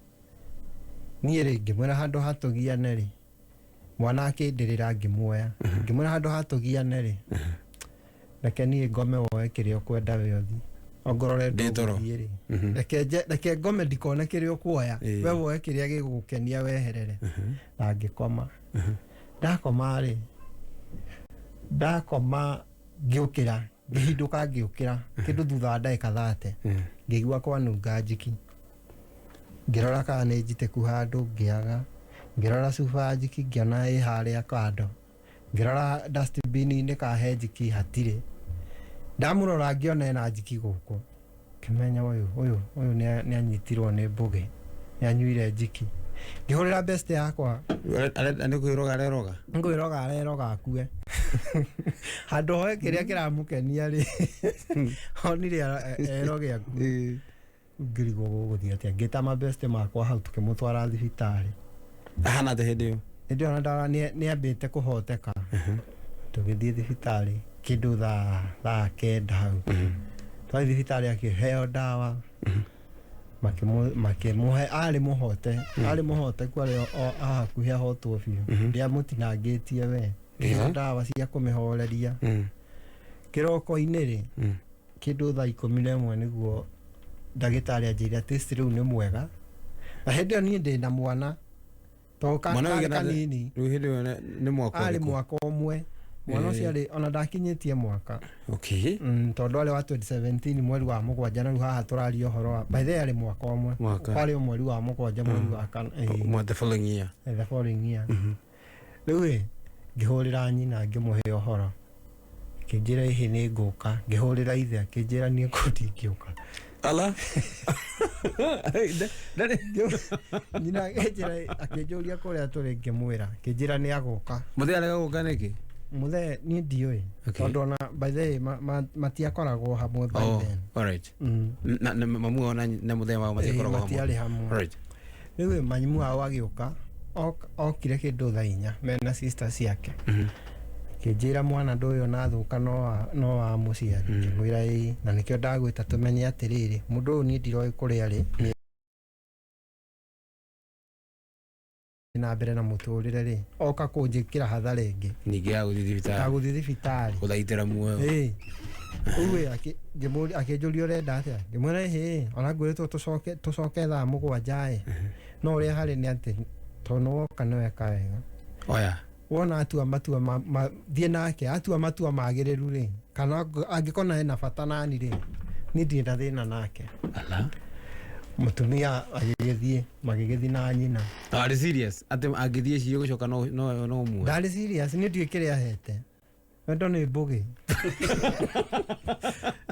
niĩ rĩ ngĩmwĩra handũ hatũgiane rĩ mwana akĩndĩrĩra ngĩmuoya ngĩmwĩra handũ hatũgiane rĩ reke niĩ ngome woe kĩrĩa ũkwenda we ũthi ongorore ndũgũthiĩ rĩ reke ngome ndikone kĩrĩa ũkuoya we woe kĩrĩa gĩgũgũkenia weherere na ngĩkoma ndakoma rĩ ndakoma ngĩũkĩra ngĩhindũka ngĩũkĩra kĩndũ thutha wa ndagĩka 30 ngĩigua kwanunga njiki ngirora kana nĩ njiteku handũ ngĩaga ngirora cuba njiki ngĩona ĩ harĩa kando ngirora dustbin-inĩ kahe njiki hatirĩ ndamũrora ngĩona ena njiki gũkũ kĩmenya ũyũ nĩ anyitirwo nĩ mbũgĩ nĩ anyuire njiki ngihurira best yakwa ane kwiroga areroga akue handu hoe kiria kiramukenia ri onire eroge akue ngirigwo guthii atia ngitama best makwa hau tukimutwara thibitari hana hindi ndio ndara ni ambite kuhoteka tugithii thibitari kindu thaa kenda hau twathi thibitari akiheo ndawa makimuhe ari muhote kwari hakuhi ahotwo biũ ndiamutinangĩtie we ndawa cia kũmĩhoreria kĩroko-inĩ rĩ kĩndũ thaa 11 nĩguo ndagĩtarĩ anjĩire test rĩu nĩ mwega na hĩndĩ ĩyo niĩ ndĩna mwana to kanini arĩ mwaka ũmwe mwana ũcio arĩ ona ndakinyĩtie mwaka tondũ arĩ wa 2017 mweri wa mũgwanja na rĩu haha tũraria ũhoro wa by the arĩ mwaka ũmwe kwarĩ mweri wa mũgwanja mweri wa kana the following year rĩu ngĩhũrĩra nyina ngĩmũhe ũhoro kĩnjĩra ihi nĩ ngũka ngĩhũrĩra ithe akĩnjĩra niĩ ndingĩũka ala nyina akĩnjũria kũrĩa tũrĩ ngĩmwĩra kĩnjĩra nĩ agũka mũthee arega gũka nĩkĩ mũthee niĩ ndiũĩ tondũ ona by the matiakoragwo hamwe by then na mamu ona na mũthee wao matiakoragwo hamwe matiarĩ hamwe rĩu manyumu wao agĩũka okire kĩndũ thaa 4 mena sister ciake kĩnjĩra mwana ndũyũ nathũka no wa mũciari ngĩmwĩra ĩĩ na nĩkĩo ndagwĩta tũmenye atĩrĩrĩ mũndũ ũyũ niĩ ndiroĩ kũrĩa arĩ na mbere na mũtũrĩre rĩ oka kũnjĩkĩra hathara ĩngĩ ningĩ ya gũthiĩ thibitarĩ gũthaitĩra muoyo uwe akĩnjũria ũrenda atĩa ngĩmwĩra ĩhĩ ona ngwĩrĩtwo tũcoke thaa 7 no ũrĩa harĩ nĩ atĩ tondũ woka nĩweka wega wona atua matua thiĩ nake atua matua magĩrĩru rĩ kana angĩkona ena bata nani rĩ niĩ ndirĩ na thĩna nake mutumia magĩgĩthiĩ na nyina arĩ serious atĩ angĩthiĩ ciĩ gũcoka no muoyo ndarĩ serious niĩ ndiũĩ kĩrĩa ahete wendo nĩ mbũgĩ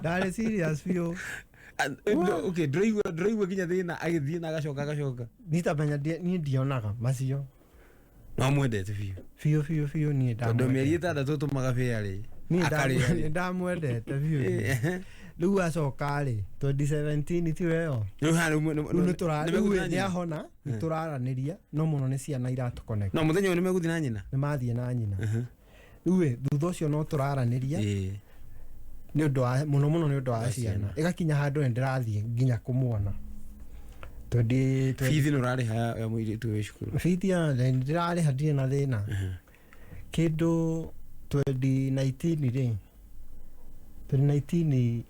ndarĩ serious biũ ndũraigua nginya thĩna agĩthiĩ na agacoka nitamenya niĩ ndionaga macio no mwendete biũ niĩ tondũ mĩeri 6 tũmaga bĩarĩ niĩ ndamwendete biũ rĩu acoka rĩ 2017 ti weo nĩahona nĩtũraranĩria no mũno nĩ ciana iratũconnect no mũthenya ũyũ nĩmegũthiĩ na nyina nĩmathiĩ na nyina rĩu thutha ũcio no tũraranĩria nĩ ũndũ wa mũno nĩ ũndũ wa ciana ĩgakinya handũ nĩ ndĩrathiĩ nginya kũmuona bithi nũrarĩha ya mũirĩtu wĩ cukuru bithi ndĩrarĩha ndirĩ na thĩna kĩndũ 2019 rĩ 2019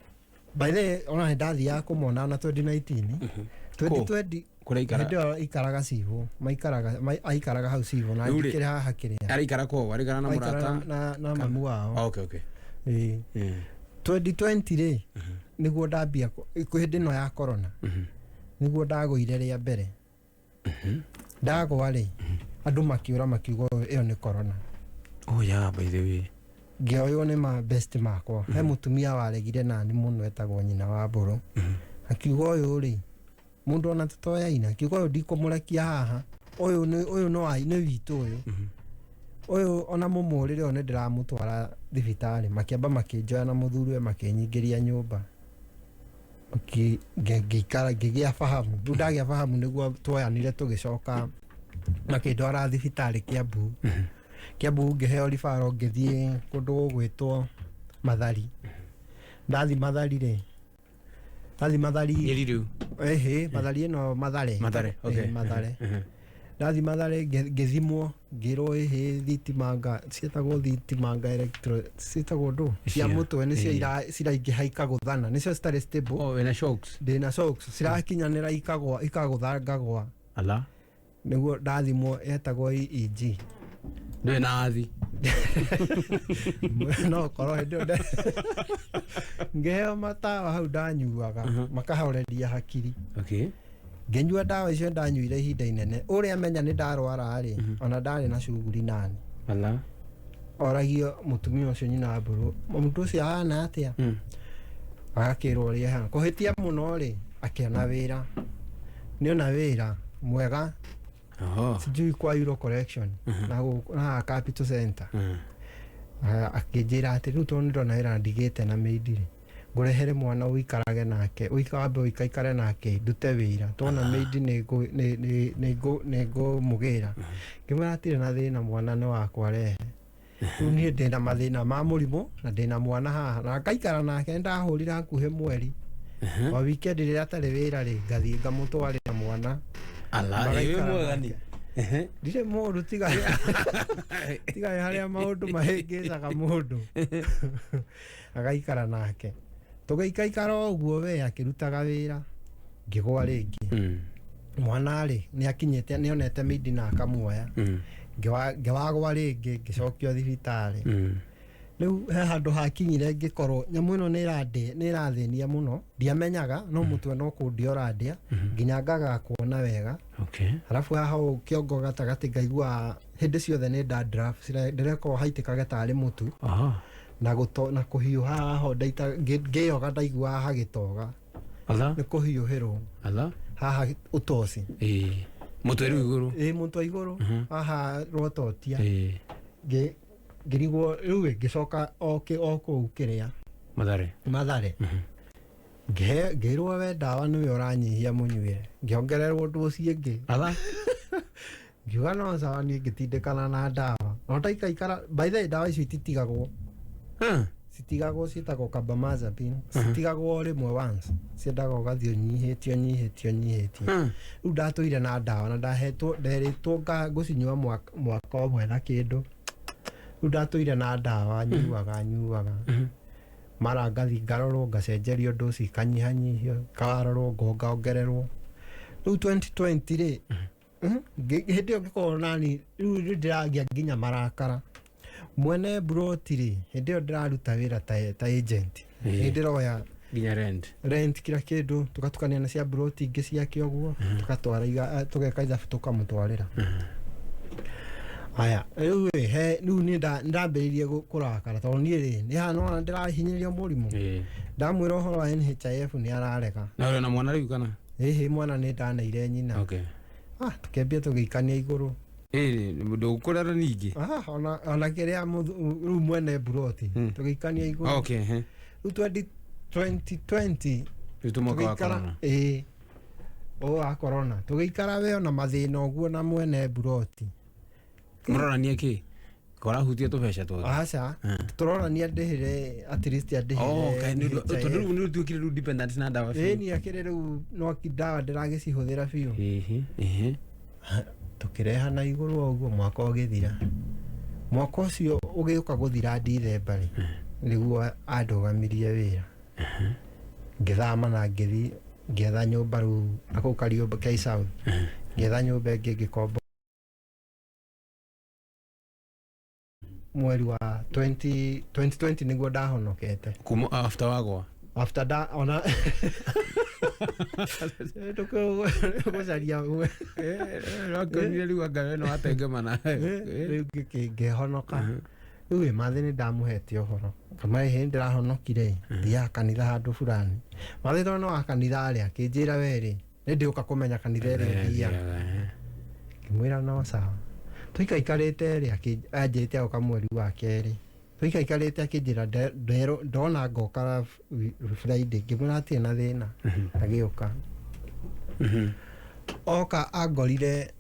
by the ona ndathiaga kũmona na 2019 2020 hĩndĩ ikaraga cibo aikaraga hau cibo na njĩkĩre haha kĩrĩa araikara kwao araikara na mũrata na mamu wao 2020 rĩ nĩguo ndambia hĩndĩ ĩno ya corona nĩguo ndagũire rĩa mbere ndagwa rĩ andũ makiũra makiuga ĩyo nĩ corona by the way ngĩoywo nĩ ma best makwa he mũtumia waregire nani mũno etagwo nyina wa mbũrũ akiuga ũyũ rĩ mũndũ ona tũtoyaina akiuga ũyũ ndikũmũrekia haha ũyũ nĩ witũ ũyũ ona mũmũrĩre o nĩ ndĩramũtwara thibitarĩ makĩamba makĩnjoya na mũthuriwe makĩnyingĩria nyũmba ngĩgĩa fahamu rĩu ndagĩa fahamu nĩguo twoyanire tũgĩcoka makĩndwara thibitarĩ Kiambu ngĩheo ribaro ngĩthiĩ kũndũ gũgwĩtwo Mathari ndathi Mathari rĩ Mathari ĩno Mathare ndathi Mathare ngĩthimwo ngĩrwo thitimanga ciĩtagwo ndũ cia mũtwe nĩcio ciraingĩha ikagũthana nĩcio citarĩ stable ndĩna shocks cirakinyanĩra ikagũthangagwa nĩguo ndathimwo etagwo EEG ndĩ nathi no korwo hĩndĩ ngĩheo matawa hau ndanyuaga makahoreria hakiri ngĩnyua ndawa icio ndanyuire ihinda inene ũrĩa menya nĩ ndarwara rĩ ona ndarĩ na cuguri nani oragio mũtumia ũcio nyina mbũrũ mũndũ ũcio ahana atĩa agakĩrwo ũrĩa ahana kũhĩtia mũno rĩ akĩona wĩra nĩona wĩra mwega sijui kwa Euro collection na Capital Center akijira ati riu toniro na ira ndigite na meidire ngurehere mwana uikarage nake uikabe uikaikare nake ndute wira tona meidi nego mugira kimaratire na thina mwana ni wakwa rehe ni ndina mathina ma murimo na ndina mwana haha na ngaikara nake ndahurira hakuhe mweri wa weekend ri atari wira ri ngathie ngamutwarira mwana ala ewe mwegani dire mundu tiga haria maundu mahingicaga mundu agaikara nake tugaikaikara uguo we akirutaga wira ngigwa ringi mwana ri ni akinyete ni onete midi na akamuoya ngewagwa ringi ngicokio thibitari riu he handu hakinyire ngikorwo nyamu ino ni irathenia muno ndiamenyaga no mutwe no kundiora nginya ngaga kuona wega halafu haha kiongo gatagati ngaigua hindi ciothe ni draft ndireko haitikage tari mutu na kuhiuha haho ndaita ngiyoga ndaigua haha gitoga ni kuhiuhirwo haha utoci mutwe iguru mutwe iguru haha rototia ngirigwo riu ngicoka oku kiria mathare ngirwo we dawa niwe uranyihia munywire ngiongererwo nduci ingi ngiuga no sawa ni ngitindikana na dawa no ndaikaikara by the way dawa icio ititigagwo citigagwo ciitagwo carbamazepine citigagwo rimwe once ciendaga ugathie unyihitie riu ndatuire na dawa na ndahetwo nderitwo ngucinyua mwaka umwe na kindu riu ndatuire na dawa nyuaga mara ngathi ngarorwo ngacenjerio ndoci kanyihanyihio karorwo ngongererwo riu 2020 ri hindi iyo ngikorwo nani riu ndiragia nginya marakara mwene broti ri hindi iyo ndiraruta wira ta agent hindi roya nginya rent kila kindu tugatukania na cia broti ingi ciake uguo tugatwara tugeka ithabu tukamutwarira aya riu ni ndambiririe kurakara tondu ni ri ni hano ndirahinyiririo murimu ndamwira uhoro wa NHIF ni ararega na uri na mwana riu kana mwana ni ndaneire nyina tukembia tugikania iguru mundu ukurara ningi ona kiria riu mwene broti tugikania iguru riu 2020 tugikara corona tugikara we ona mathina uguo na mwene broti murorania ki korahutia tubeca tu aca turorania ndihire at least ndihire tondu ni tuikire ru dependent na dawa ni akire ru no kidawa ndiragicihuthira biu tukireha na iguru uguo mwaka ugithira mwaka ucio ugiuka guthira December niguo andugamirie wira ngithama na ngithi ngetha nyumba ru ako Karibu K South ngetha nyumba ingi ngikomba mweri wa 2020 niguo ndahonokete kuma after wagwa after da ona tukuzaria rakamire riu anga no atengemana riu ngihonoka riu mathini ndamuhete uhoro kama he ndirahonokire thia kanitha handu fulani mathi tono wa kanitha aria kinjira weri ndiuka kumenya kanitha ria thia kimwira no sawa tuikaikarite ria anjite auka mweri wa keri tuikaikarite akinjira ndona ngoka Friday ngimwira atie na thina agiuka oka angorire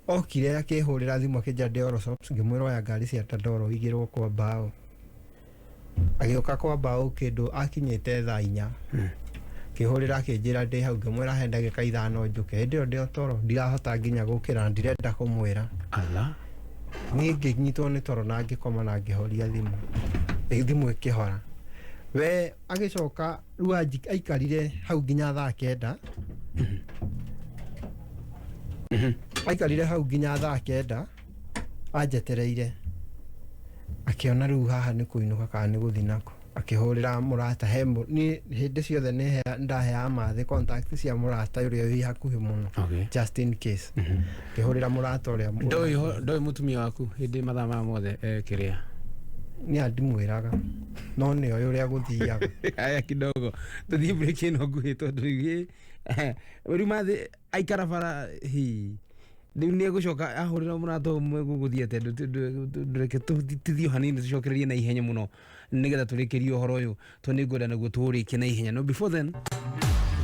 okire akihurira thimu akinja Deoro Shops ngimwira oya ngari cia Tandoro igirwo kwa mbao agiuka kwa mbao kindu akinyite thaa 4 kihurira akinjira ndi hau ngimwira he ndagika 5 njuke hindi yo ndio toro ndirahota nginya gukira ndirenda kumwira ala ni nginyitwo ni toro na ngikoma na ngihoria thimu ikihora we agicoka riu aikarire hau nginya thaa 9 aikarire hau nginya thaa 9 anjetereire akiona riu haha ni kuinuka kana ni guthinako akihurira murata he ni hindi ciothe ni ndahea mathi contact cia murata uria wi hakuhi muno just in case akihurira murata uria ndoi mutumia waku hindi mathama mothe kiria ni andimwiraga no ni oyo uria guthiaga aya kidogo tuthie break ino nguhi tondu igi uri mathi aikara bara hi riu ni gucoka ahurira murato umwe guguthiete ndureke tithio hanini tucokererie na ihenya muno nigetha turikirie uhoro uyu to ni ngwenda naguo turikie na ihenya no before then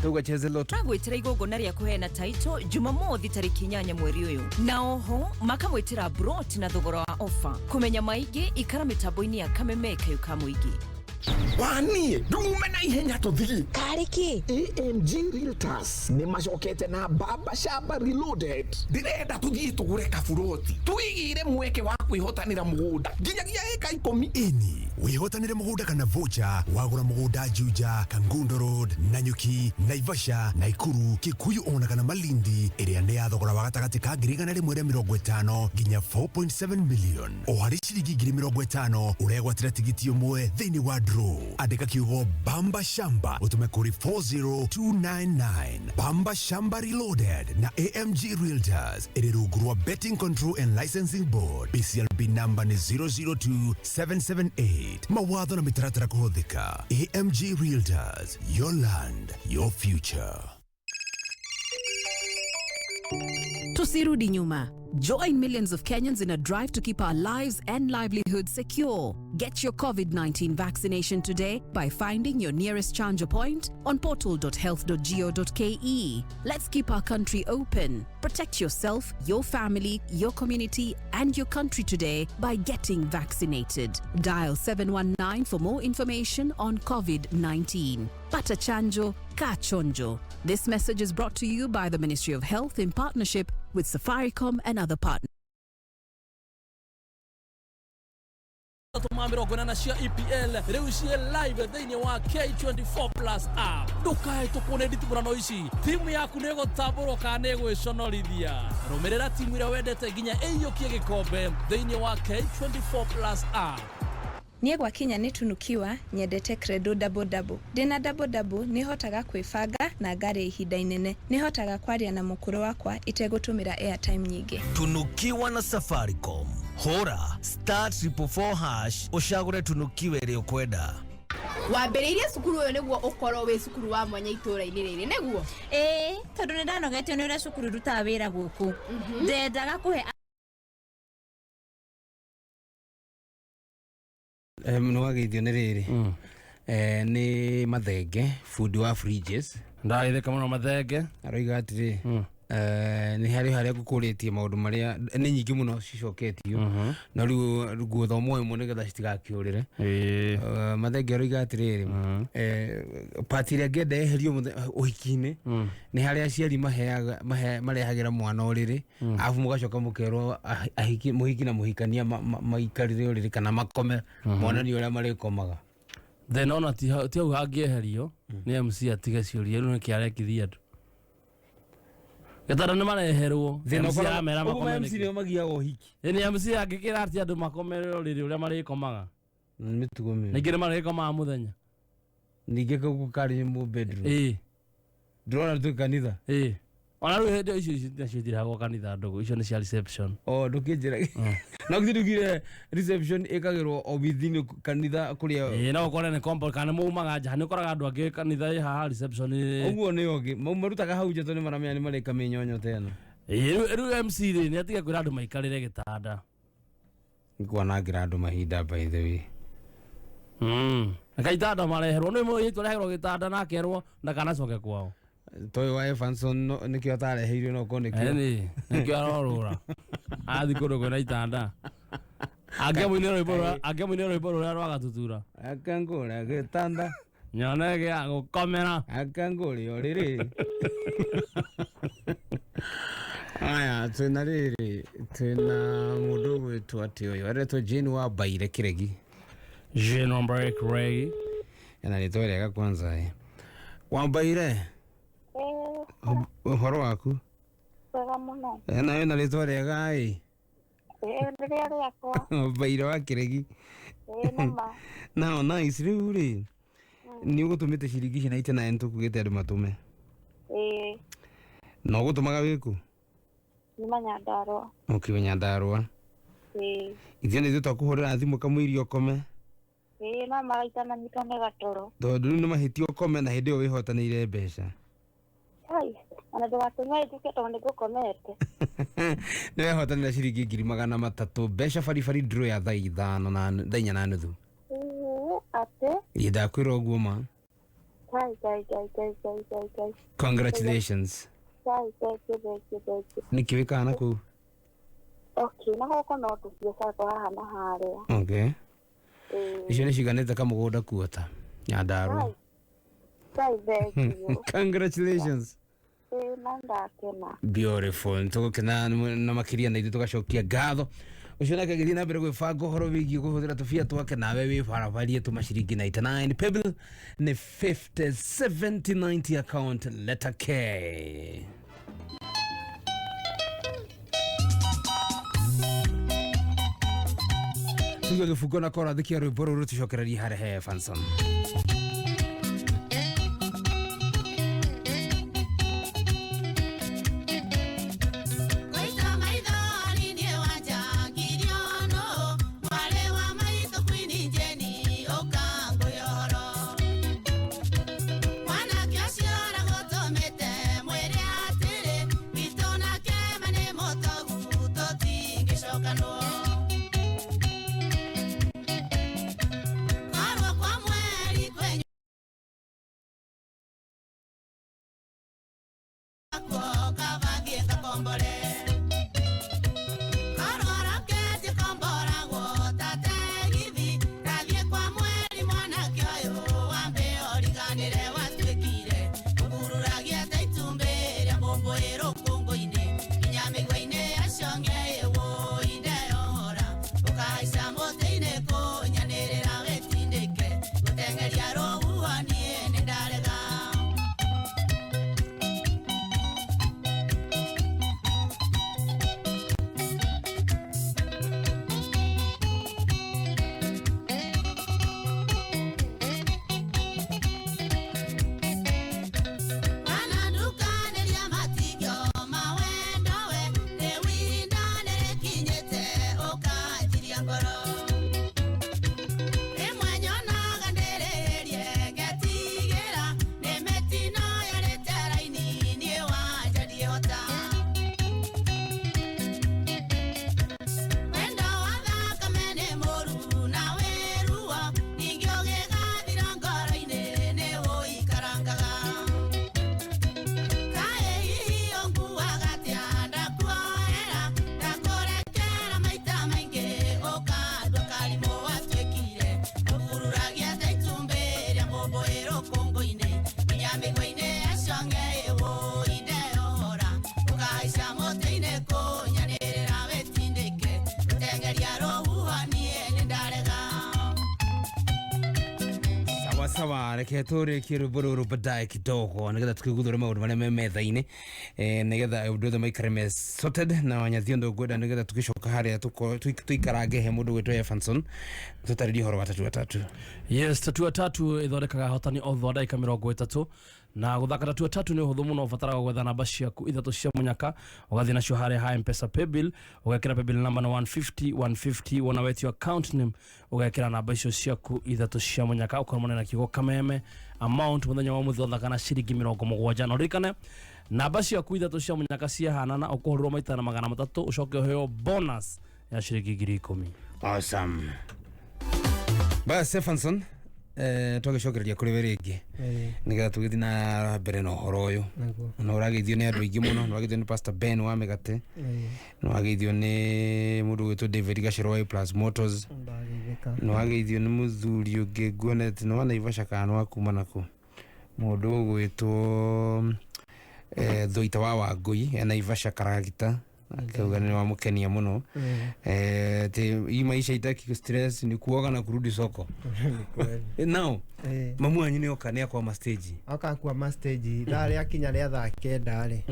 tugacheze loto gwitira igongona ria kuheana taito Jumamothi tariki 8 mweri uyu na oho makamwitira brot na thogora wa offer kumenya maingi ikara mitambo-ini ya Kameme Kayuka Muingi Waniĩ ndume na ihenya tũthigi kariki AMG Realtors nĩ macokete na Bamba Shamba Reloaded ndĩrenda tũthiĩ tũgũre kaburoti twĩgĩre mweke wa kwĩhotanĩra mũgũnda nginyagia ĩka 10 ĩni wĩhotanĩre mũgũnda kana voucher wagũra mũgũnda Juja Kangundo Road Nanyuki Naivasha Naikuru Kikuyu ona kana Malindi ĩrĩa nĩ ya thogora wa gatagatĩ ka 150 nginya 4.7 million o harĩ ciringi 50 ũregwatĩra tigiti ũmwe thĩinĩ wa draw andika kiugo Bamba Shamba utume kuri 40299 Bamba Shamba Reloaded na AMG Realtors irirugurwa Betting Control and Licensing Board PCLB number ni 002778 mawatho na mitaratara kuhũthĩka AMG Realtors, your land, your future. Tusirudi nyuma. Join millions of Kenyans in a drive to keep our lives and livelihoods secure. Get your COVID-19 vaccination today by finding your nearest chanjo point on portal.health.go.ke. Let's keep our country open. Protect yourself, your family, your community, and your country today by getting vaccinated. Dial 719 for more information on COVID-19. Pata chanjo, ka chonjo. This message is brought to you by the Ministry of Health in partnership with Safaricom and other partners. Tumamirogo cia EPL riu cie live thĩinĩ wa K24 Plus app ndukae tukune nditimurano ici timu yaku nĩ gũtambũrwo kana nĩ gwĩconorithia rũmĩrĩra timu ĩrĩa wendete nginya ĩiyũkie gĩkombe thĩinĩ wa K24 Plus app. Niĩ gwakinya nĩ tunukiwa nyendete credo double. Ndĩna double nĩ hotaga kwĩbanga na ngare ihinda inene. Nĩ hotaga kwaria na mũkũrũ wakwa itegũtũmĩra airtime nyingĩ. Tunukiwa na Safaricom. Hora *444# ucagure tunukiwe ĩrĩa ũkwenda. Wambĩrĩirie cukuru ũyũ nĩguo ũkorwo wĩ cukuru wa mwanya itũũra-inĩ rĩrĩ nĩguo? Tondũ nĩ ndanogetio nĩ ũrĩa cukuru rutaga wĩra gũkũ. Ndendaga kũhe no wageithio nĩ rĩrĩ nĩ mathenge fundi wa fridges ndageithĩka mũno mathenge aroiga atĩrĩ nĩ harĩa ngũkũrĩtie maũndũ marĩa nĩ nyingĩ mũno cicoketio no rĩu ngũthoma ĩmwe nĩgetha citigakĩũrĩre mathenge aroiga atĩrĩrĩ pati ĩrĩa ngenda yeherio ũhiki-inĩ nĩ harĩa aciari marehagĩra mwana ũrĩrĩ arabu mũgacoka mũkerwo mũhiki na mũhikania maikarĩre ũrĩrĩ kana makome monanio ũrĩa marĩkomaga then ona ti hau hangĩeherio nĩ MC atige ciũria rĩu nĩkĩ arekithia andũ Gatara nĩ mareherwo MC amera makomere MC nĩ magiaga ũhiki nĩ MC angĩkĩra atĩ andũ makomere ũrĩrĩ ũrĩa marĩkomaga mĩtugo mĩũru ningĩ nĩ marĩkomaga mũthenya ningĩ gũkarĩ mu bedroom ndĩrona twĩ kanitha ona rĩu hĩndĩ icio nacio itiragwo kanitha ndogo icio nĩ cia reception ndũkĩnjĩra no githirugire reception ĩkagĩrwo o within kanitha kũrĩa no ũkore nĩ compound kana maumaga nja nĩ ũkoraga andũ angĩ kanitha ĩ haha reception ũguo nĩ ũngĩ marutaga hau nja tondũ maramenya nĩ marĩka mĩnyonyo tena rĩu MC rĩ nĩ atige kwĩra andũ maikarĩre gĩtanda nĩkwanangĩra andũ mahinda by the way gĩtanda mareherwo nĩ mũhĩtwo areherwo gĩtanda na akerwo ndakanacoke kwao toy wa Evanson nĩkĩo atareheirwo no ko nĩkĩo arorũra athi kũndũ kwĩna itanda angĩamũinĩ rwĩmbo rũrĩa rwa gatutura akangũra gĩtanda nyone gĩa gũkomera akangũrĩ o rĩrĩ aya twĩna rĩrĩ twĩna mũndũ ũgwĩtwo atĩ ũyũ aretwo Jane wa Baire Kĩregi Jane wa Baire Kĩregi na rĩtwa rĩega kwanza wa Baire ũhoro waku wega mũno nawe na rĩtwa rĩega rĩrĩa rĩakwa Baire wa Kĩregi na nice rĩu rĩ nĩ ũgũtũmĩte ciringi ici na itena en tũkugĩte andũ matũme no gũtũmaga wĩkũ nĩma Nyandarũa ũkiwa Nyandarũa ithuĩ nĩ twakũhũrĩra thimũ kamũiria ũkome no maraitana nyitane gatoro tondũ rĩu nĩ mahĩtia ũkome na hĩndĩ ĩyo wĩhotanĩire mbeca Ona ndũgatũme njuke tondũ nĩngũkomete. Nĩwehotanĩra ciringi 300 mbeca baribari draw ya thaa 5 na thaa 4 na nuthu. Atĩ? Ndakwĩra ũguo ma. Gai. Congratulations. Gai. Nĩkĩ wĩkaga na kũu? Okay, na gũkũ no tũbiacara twa haha na harĩa. Okay. Icio nĩ ciganĩte kamũgũnda kuota. Nyandarua. Gai. Congratulations. Nandakena. Beautiful. Tũgũkena na makĩria na ithuĩ tũgacokia ngatho. Ucio nake gĩthiĩ na mbere gwĩbanga ũhoro wĩgiĩ kũhũthĩra tũbia twake nawe wĩbarabarie tũmaciringi 99 pebble nĩ 50 70 90 account letter K. Tuga gĩbungo na kora thikia rwĩmbo rũrũ tũcokererie harĩa he Fanson. Sawa, reke tũrĩkie rwĩmbo rũrũ baadaye kidogo nĩgetha tũkĩguthũre maũndũ marĩa me metha-inĩ nĩgetha ũndũ othe maikare me sorted na wanyathiondo ngwenda nĩgetha tũgĩcoka harĩa tũikarange he mũndũ gwĩtwo Evanson tũtarĩrie ũhoro wa tatu watatu. Yes, tatu watatu ĩthondekaga hotani o thwa ndagĩka 30 na guthaka tatu watatu nĩ ũhũthũ mũno ũbataraga gwetha namba ciaku ithatũ cia mũnyaka ũgathiĩ nacio harĩa ha M-Pesa paybill ũgekĩra paybill number na 150 wona wetio account name ũgekĩra namba icio ciaku ithatũ cia mũnyaka ũkorwo na kiugo kameme amount mũthenya wa mũthĩ ũthaka ciringi 70 na ũririkane namba ciaku ithatũ cia mũnyaka ciahanana ũkũhũrĩrwo maita na 300 ũcoke ũheo bonus ya ciringi 10,000. Awesome. Bas Evanson twagicokereria kuri we ringi nigetha tugithii na mbere na uhoro uyu na urageithio ni andu aingi muno urageithio ni Pastor Ben wa Megate na urageithio ni mundu gwitwo David Gashero Plus Motors na urageithio ni muthuri ungi nguonete no Naivasha kana akuma naku mundu gwitwo Thoita wa Wangui Naivasha Karagita akauga ni wamukenia muno hii maisha itaki stress ni kuoga na kurudi soko now mamu anyu ni okania kwa mastage akakuwa mastage dale akinya ria thaa 9 ri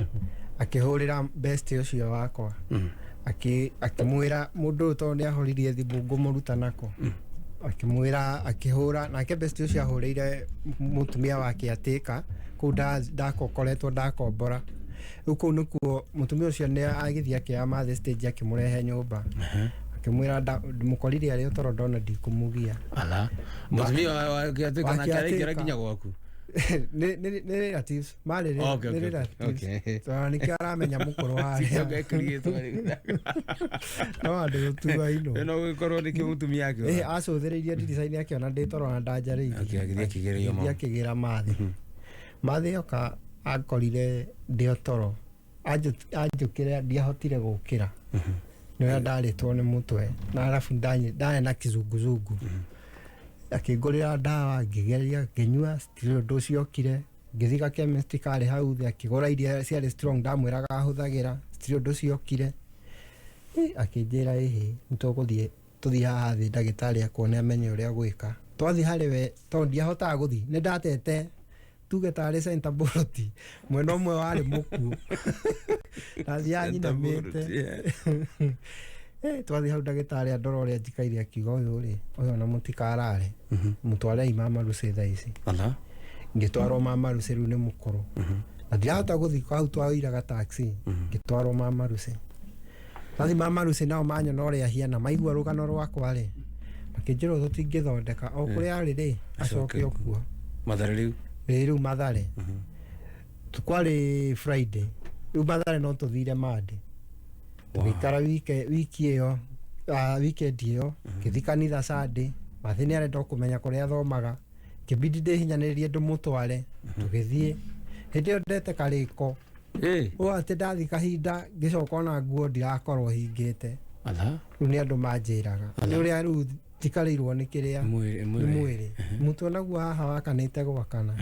akihurira best ucio wakwa akimwira mundu to ni ahoririe thimu ngumuruta nako akimwira akihura nake best ucio ahurire mutumia wake atika kuda ndakokoretwo ndakombora uko nuko mutumia ucio ni agithia kia mathe stage akimurehe nyumba akimwira mukorire ari utoro ndona ndikumugia ala mutumia wake atika na kare nginya gwaku nĩ relatives marĩ nĩ relatives tondũ nĩkĩo aramenya mũkũrũ warĩa no andũ gũtua no gũkorwo nĩ kĩmutumia yake acũthĩrĩirie ndirica-inĩ akĩona ndĩ toro na ndanjarĩirie akĩgĩra mathĩ yoka akorire ndĩ toro anjũkĩre ndiahotire gũkĩra nĩrĩa ndarĩtwo nĩ mũtwe na arabu ndarĩ na kĩzunguzungu akĩngũrĩra ndawa ngĩgeria ngĩnyua still ũndũ ũcio okire ngĩthiga chemist karĩ hau thĩ akĩgũra iria ciarĩ strong ndamwĩraga ahũthagĩra still ũndũ ũcio okire akĩnjĩra tũthiĩ haha thĩ ndagĩtarĩ akuone amenye ũrĩa gwĩka twathiĩ harĩ we tondũ ndiahotaga gũthiĩ nĩ ndatete tuge tarĩ center boroti mwena ũmwe warĩ mũkuũ nathiaga nyinamĩte twathiĩ hau ndagĩtarĩ andora ũrĩa njikaire akiuga ũyũ ona mũtikarare mũtwarei mama Lucy thaa ici ngĩtwarwo mama Lucy rĩu nĩ mũkũrũ na ndirahota gũthiĩ hau twairaga taxi ngĩtwarwo mama Lucy Nathi mama Lucy nao manyona ũrĩa ahiana maigua rũgano rwakwa rĩ makĩnjĩra tũtingĩthondeka o kũrĩa arĩ rĩ acoke okuo Mathare rĩu Mathare tũkwarĩ Friday rĩu Mathare no tũthire Monday tũgĩikara wiki ĩyo weekend ĩyo ngĩthiĩ kanitha Sunday mathĩ nĩ arenda kũmenya kũrĩa athomaga kĩbidi ndĩhinyanĩrĩrie ndũmũtware tũgĩthiĩ hĩndĩ ĩyo ndete karĩko ũũ atĩ ndathiĩ kahinda ngĩcoka ona nguo ndirakorwo hingĩte rĩu nĩ andũ manjĩraga nĩ ũrĩa rĩu tikarĩirwo nĩ kĩrĩa mwĩrĩ mũtwe naguo haha wakanĩte gwakana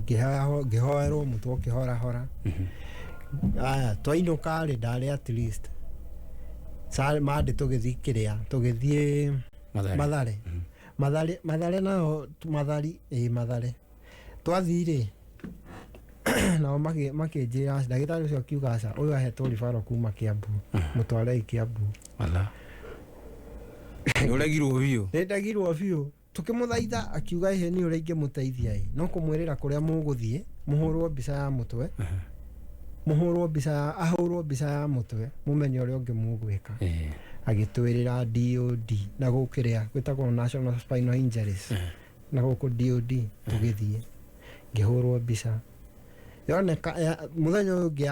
ngĩhoerwo mũtwe ũkĩhorahora aya twainũka rĩ ndarĩ at least Monday tũgĩthiĩ kĩrĩa tũgĩthiĩ Mathare nayo Mathare twathiĩ rĩ nao makĩnjĩra ndagĩtarĩ ũcio akiuga aca ũyũ ahetwo ribaro kuma Kiambu mũtwarei Kiambu nĩndagirwo biũ tũkĩmũthaitha akiuga ihe nĩ ũrĩa ingĩmũteithia no kũmwĩrĩra kũrĩa mũgũthiĩ mũhũrwo mbica ya mũtwe ahũrwo mbica ya mũtwe mũmenye ũrĩa ũngĩ mũgwĩka agĩtwĩrĩra DOD na gũkĩrĩa gwĩtagwo National Spinal Injuries na gũkũ DOD tũgĩthiĩ ngĩhũrwo mbica yoneka mũthenya ũyũ ũngĩ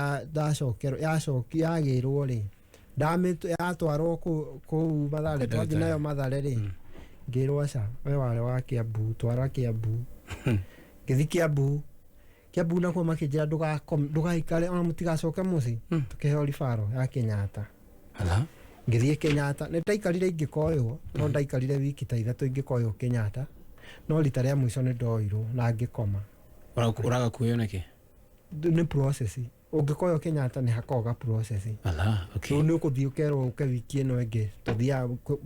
yagĩrwo rĩ yatwarwo kũu Mathare twathiĩ nayo Mathare rĩ ngĩrwo aca we warĩ wa Kiambu twara Kiambu ngĩthiĩ Kiambu nakuo makĩnjĩra ndũgaikare ona mũtigacoke mũciĩ tũkĩheo ribaro ya Kenyatta ngĩthiĩ Kenyatta nĩ ndaikarire ingĩkoywo no ndaikarire wiki ta ithatũ ingĩkoywo Kenyatta no rita rĩa mũico nĩ ndoirwo na ngĩkoma ũraga kuoyo nĩkĩ nĩ process ũngĩkoywo Kenyatta nĩ hakoga process rĩu nĩ ũkũthiĩ ũkerwo ũke wiki ĩno ĩngĩ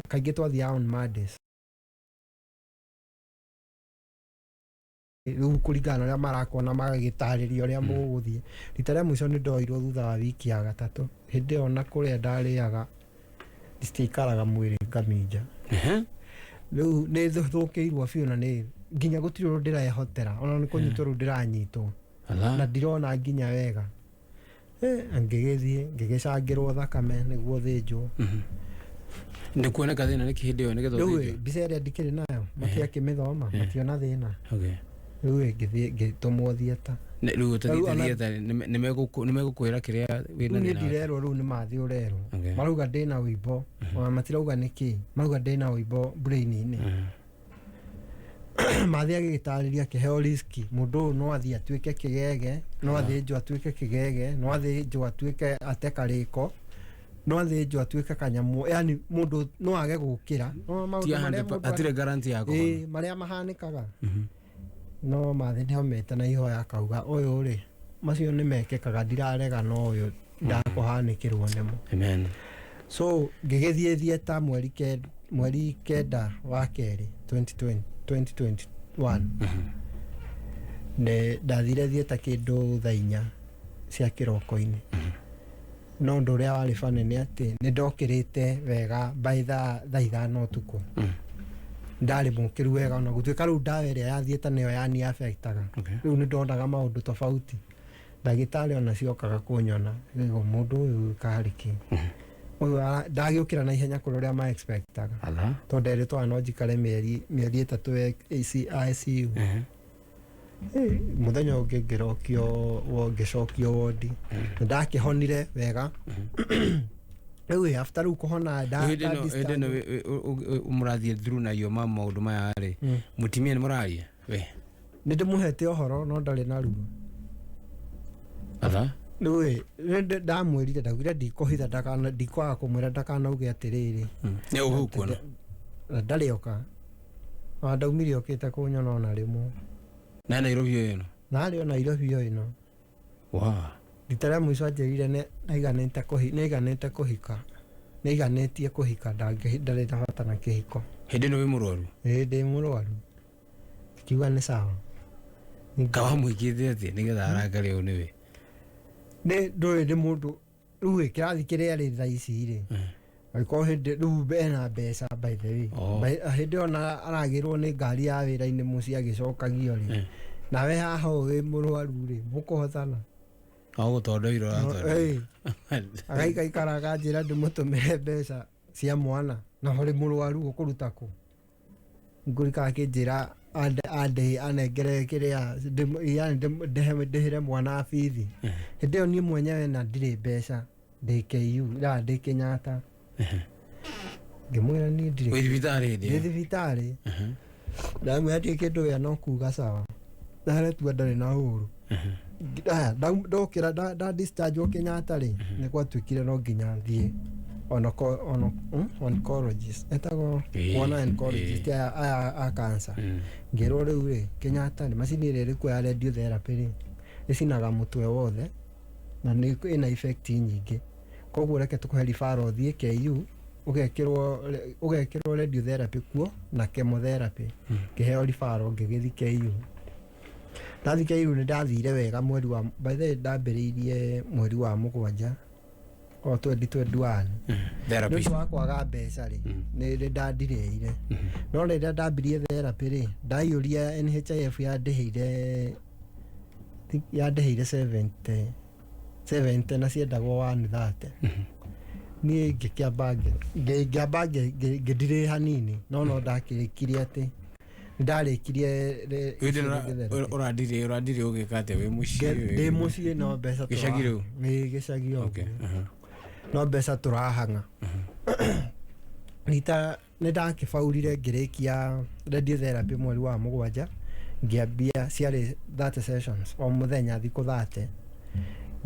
kaingĩ twathiaga on Mondays rĩu kũringana na ũrĩa marakuona magagĩtarĩria ũrĩa mũgũthiĩ rita rĩa mũico nĩ ndoirwo thutha wa wiki ya gatatũ hĩndĩ ĩyo na kũrĩa ndarĩaga ndikaraga mwĩrĩ ngaminja rĩu nĩ thũkĩirwo biũ na nĩ nginya gũtirĩ ũndũ ndĩrehotera ona nĩ kũnyitwo rĩu ndĩranyitwo na ndirona nginya wega ngĩgĩthiĩ ngĩgĩcangĩrwo thakame nĩguo thĩnjwo nĩ kuoneka thĩna nĩ kĩhĩndĩ ĩyo nĩgetha rĩu mbica ĩrĩa ndikĩrĩ nayo makĩmĩthoma mationa thĩna rĩu ngĩtũmwo thieta rĩu ũtathiĩte thieta nĩ megũkwĩra kĩrĩa wĩna nĩ ndirerwo rĩu nĩ mathiĩ ũrerwo marauga ndĩna wĩimbo ona matirauga nĩkĩ marauga ndĩna wĩimbo brain-inĩ mathiĩ agĩgĩtarĩria kĩheo riski mũndũ ũyũ no athiĩ atuĩke kĩgege no athĩnjwo atuĩke kĩgege no athĩnjwo atuĩke ate karĩko no athĩnjwo atuĩke kanyamũ yani mũndũ no age gũkĩra atirĩ guarantee yako marĩa mahanĩkaga no mathiĩ nĩho mete na ihoya akauga ũyũ rĩ macio nĩ mekĩkaga ndirarega no ũyũ ndakũhanĩkĩrwo nĩmo so ngĩgĩthiĩ thieta mweri kenda wa kerĩ 2021 ndathire thieta kĩndũ thaa 4 cia kĩroko-inĩ no ũndũ ũrĩa warĩ bane nĩ atĩ nĩ ndokĩrĩte wega by thaa 5 ũtukũ ndarĩ mũkĩru wega ona gũtuĩka rĩu ndawa ĩrĩa yathiĩte nĩyo yani affectaga rĩu nĩ ndonaga maũndũ tofauti ndagĩtarĩ ona ciokaga kũnyona mũndũ ũyũ karĩkĩ ndagĩũkĩra na ihenya kũrĩ ũrĩa ma expectaga tondũ nderĩtwo no njikare mĩeri 3 ICU muthenya ũngĩ ngĩcokio wodi ndakĩhonire wega rĩu after rĩu kũhona mũrathiĩ through nayo maũndũ maya rĩ mũtimia nĩ mũraria we nĩ ndĩmũhete ũhoro no ndarĩ na ruo rĩu ndamwĩrire ndaugire ndikũhitha ndikwaga kũmwĩra ndakanauge atĩrĩrĩ nĩ ũgũkuona ndarĩ oka ndaumire okĩte kũnyona ona rĩmwe na Nairobi ĩno narĩ o Nairobi ĩno rita rĩa mũico anjĩrire nĩaiganĩte kũhika nĩaiganĩtie kũhika ndarĩ na bata na kĩhiko hĩndĩ ĩno wĩ mũrwaru ndĩ mũrwaru kiuga nĩ sawa kawa mũingĩte atĩa nĩgetha arangare ũũ nĩwe ndũĩ nĩ mũndũ rĩu kĩrathi kĩrĩa arĩ thaa ici rĩ agĩkorwo hĩndĩ rĩu ena mbeca by the way hĩndĩ ona aragĩrwo nĩ ngari ya wĩra-inĩ mũciĩ agĩcokagio rĩ nawe haha wĩ mũrwaru rĩ mũkũhotana agũtondoirwo agaikaikara akanjĩra ndĩmũtũmĩre mbeca cia mwana na harĩ mũrwaru ũkũruta kũ ngũrika akĩnjĩra anengere kĩrĩa ndĩhĩre mwana bithi hĩndĩ ĩyo niĩ mwenyewe na ndirĩ mbeca ndĩ KU ndĩ Kenyatta ngĩmwĩra niĩ ndĩ thibitarĩ ndamwĩra ndirĩ kĩndũ gĩa no kuga sawa ndaretua ndarĩ na ũru ndokĩra ndadischarge Kenyatta rĩ nĩ gwatuĩkire no nginya thiĩ oncologist etagwo mwana oncologist a cancer ngĩrwo rĩu rĩ Kenyatta nĩ macini ĩrĩa ĩrĩ kuo ya radiotherapy rĩ ĩcinaga mũtwe wothe na nĩ ĩna effect nyingĩ koguo reke tũkũhe referral thiĩ KU ũgekĩrwo radiotherapy kuo na chemotherapy ngĩheo referral ngĩgĩthi KU ndathi KU nĩ ndathire wega mweri wa by the way ndambĩrĩirie mweri wa mũgwanja 2021 nĩ wa kwaga mbeca rĩ nĩ ndandireire no rĩrĩa ndambirie therapy rĩ ndaiyũria NHIF yandĩhĩire 70 na ciendagwo 130 niĩ ngĩkĩamba ngĩndirĩ hanini no ndakĩrĩkirie atĩ ndarĩkirie ũrandire ũgĩka atĩa wĩ mũciĩ ndĩ mũciĩ no mbeca gĩcagi rĩu gĩcagi no mbeca tũrahang'a rita nĩ ndakĩbaurire ngĩrĩkia radiotherapy mweri wa mũgwanja ngĩambia ciarĩ 30 sessions o mũthenya thikũ 30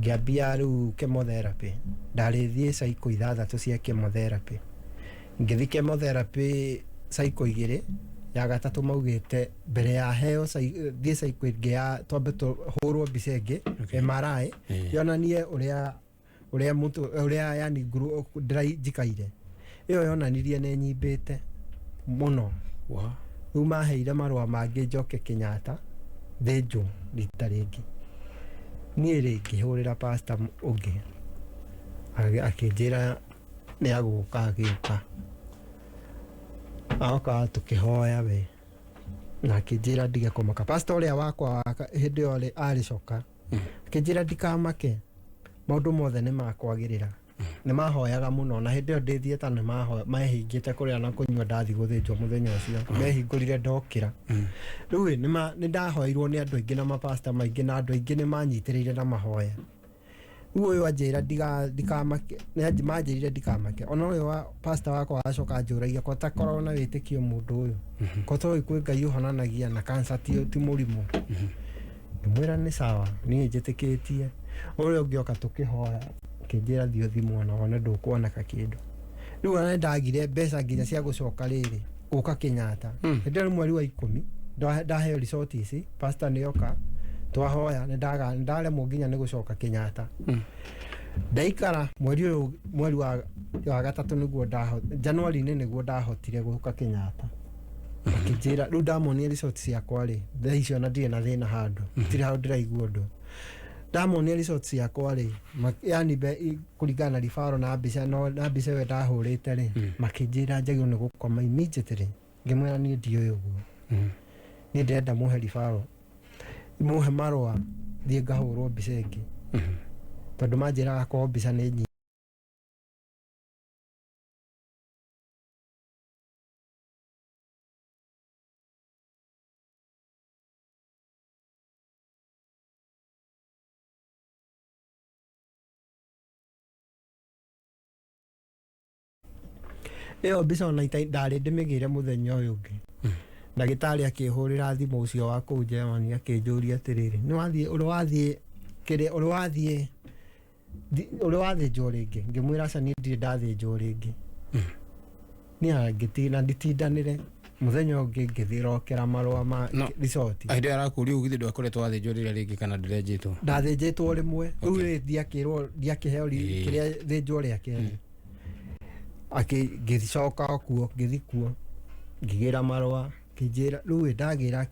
ngĩambia rĩu chemotherapy ndarĩthiĩ cycle 6 cia chemotherapy ngĩthi chemotherapy cycle 2 ya gatatũ maugĩte mbere ya heo thiĩ cycle ĩngĩ ya twambe tũhũrwo mbica ĩngĩ MRI yonanie ũrĩa yani njikaire ĩyo yonanirie nĩ nyimbĩte mũno rĩu maheire marũa mangĩ njoke Kenyatta thĩnjwo rita rĩngĩ niĩ rĩ ngĩhũrĩra pastor ũngĩ akĩnjĩra nĩ agĩũka aoka tũkĩhoya we na akĩnjĩra ndige kũmaka pastor ũrĩa wakwa hĩndĩ ĩyo arĩcoka akĩnjĩra ndikamake maũndũ mothe nĩ makwagĩrĩra nĩ mahoyaga mũno na hĩndĩ ĩyo ndĩthiĩte nĩ mehingĩte kũrĩa na kũnyua ndathi gũthĩnjwo mũthenya ũcio mehingũrire ndokĩra rĩu nĩ ndahoirwo nĩ andũ aingĩ na mapasta maingĩ na andũ aingĩ nĩ manyitĩrĩire na mahoya rĩu ũyũ anjĩra ndikamake manjĩrire ndikamake ona ũyũ pastor wakwa acoka anjũragia ko takorwo na wĩtĩkio mũndũ ũyũ ko tũĩ kwĩ Ngai ũhonanagia na cancer ti mũrimũ ngĩmwĩra nĩ sawa niĩ njĩtĩkĩtie ũrĩa ũngĩ oka tũkĩhoya kĩnjĩra thiĩ thimwo na wone ndũkuoneka kĩndũ rĩu ona ndagire mbeca nginya cia gũcoka rĩrĩ gũka Kenyatta hĩndĩ ĩyo mweri wa 10 ndaheo resort ici pastor nĩ oka twahoya nĩ ndaremwo nginya nĩ gũcoka Kenyatta ndaikara mweri wa gatatũ nĩguo January-inĩ nĩguo ndahotire gũka Kenyatta akĩnjĩra rĩu ndamonia resort ciakwa rĩ thaa icio na ndirĩ na thĩna handũ ndirĩ handũ ndĩraigua ũndũ ndamonia resort ciakwa rĩ yani kũringana na referral na mbica we ndahũrĩte rĩ makĩnjĩra njagĩrĩirwo nĩ gũkoma immediately ngĩmwĩra niĩ ndiũĩ ũguo niĩ ndĩrenda mũhe referral mũhe marũa thiĩ ngahũrwo mbica ĩngĩ tondũ manjĩraga korwo mbica nĩ nyingĩ ĩyo mbica ona ndarĩ ndĩmĩgĩre mũthenya ũyũ ũngĩ ndagĩtarĩ akĩhũrĩra thimũ ũcio wa kũu Germany akĩnjũria atĩrĩrĩ ũrĩ wathĩnjwo rĩngĩ ngĩmwĩra aca niĩ ndirĩ ndathĩnjwo rĩngĩ niĩ ngĩtina nditindanĩre muthenya ũngĩ ngĩthirokera marũa ma resort aide arakũria ugithĩ ndwakoretwo wathĩnjwo rĩrĩa rĩngĩ kana ndĩrenjĩtwo ndathĩnjĩtwo rĩmwe rĩu ndiakĩheo kĩrĩa thĩnjwo rĩa kerĩ ngĩcoka kuo ngĩthi kuo ngĩgĩra marũa kĩnjĩra rĩu ndagĩra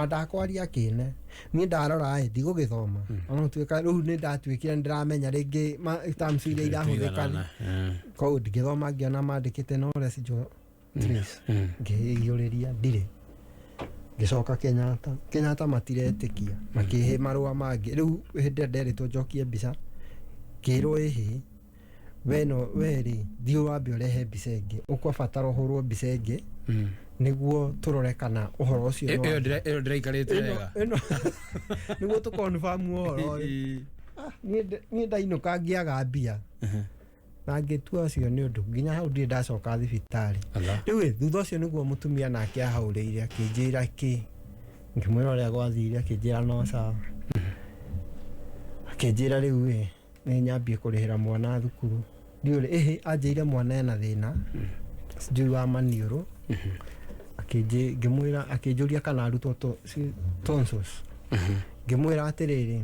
ndakwaria kĩne niĩ ndarora ndigũgĩthoma ona tuĩka rĩu nĩ ndatuĩkire ndĩramenya rĩngĩ terms iria irahũthĩka koguo ngĩthoma ngĩona mandĩkĩte no residual trace ngĩiyũrĩria ndirĩ ngĩcoka Kenyatta matiretĩkia makĩhe marũa mangĩ rĩu hĩndĩ nderĩtwo njokie mbica ngĩrwo ĩhĩ werĩ thiĩ wambe ũrehe mbica ĩngĩ ũkũbatara ũhũrwo mbica ĩngĩ nĩguo tũrore kana ũhoro ũcio ĩyo ndĩraikarĩte wega nĩguo tũconfirm ũhoro niĩ ndainũka ngĩaga mbia na ngĩtua ũcio nĩ ũndũ nginya hau ndirĩ ndacoka thibitarĩ rĩu thutha ũcio nĩguo mũtumia nake ahaũrĩire akĩnjĩra ngĩmwĩra ũrĩa gwathire akĩnjĩra no sawa akĩnjĩra rĩu nĩ nyambie kũrĩhĩra mwana thukuru ndiũrĩ anjĩire mwana ena thĩna sijui wa maniũrũ ngĩmwĩra akĩnjũria kana arutwo tonsils ngĩmwĩra atĩrĩrĩ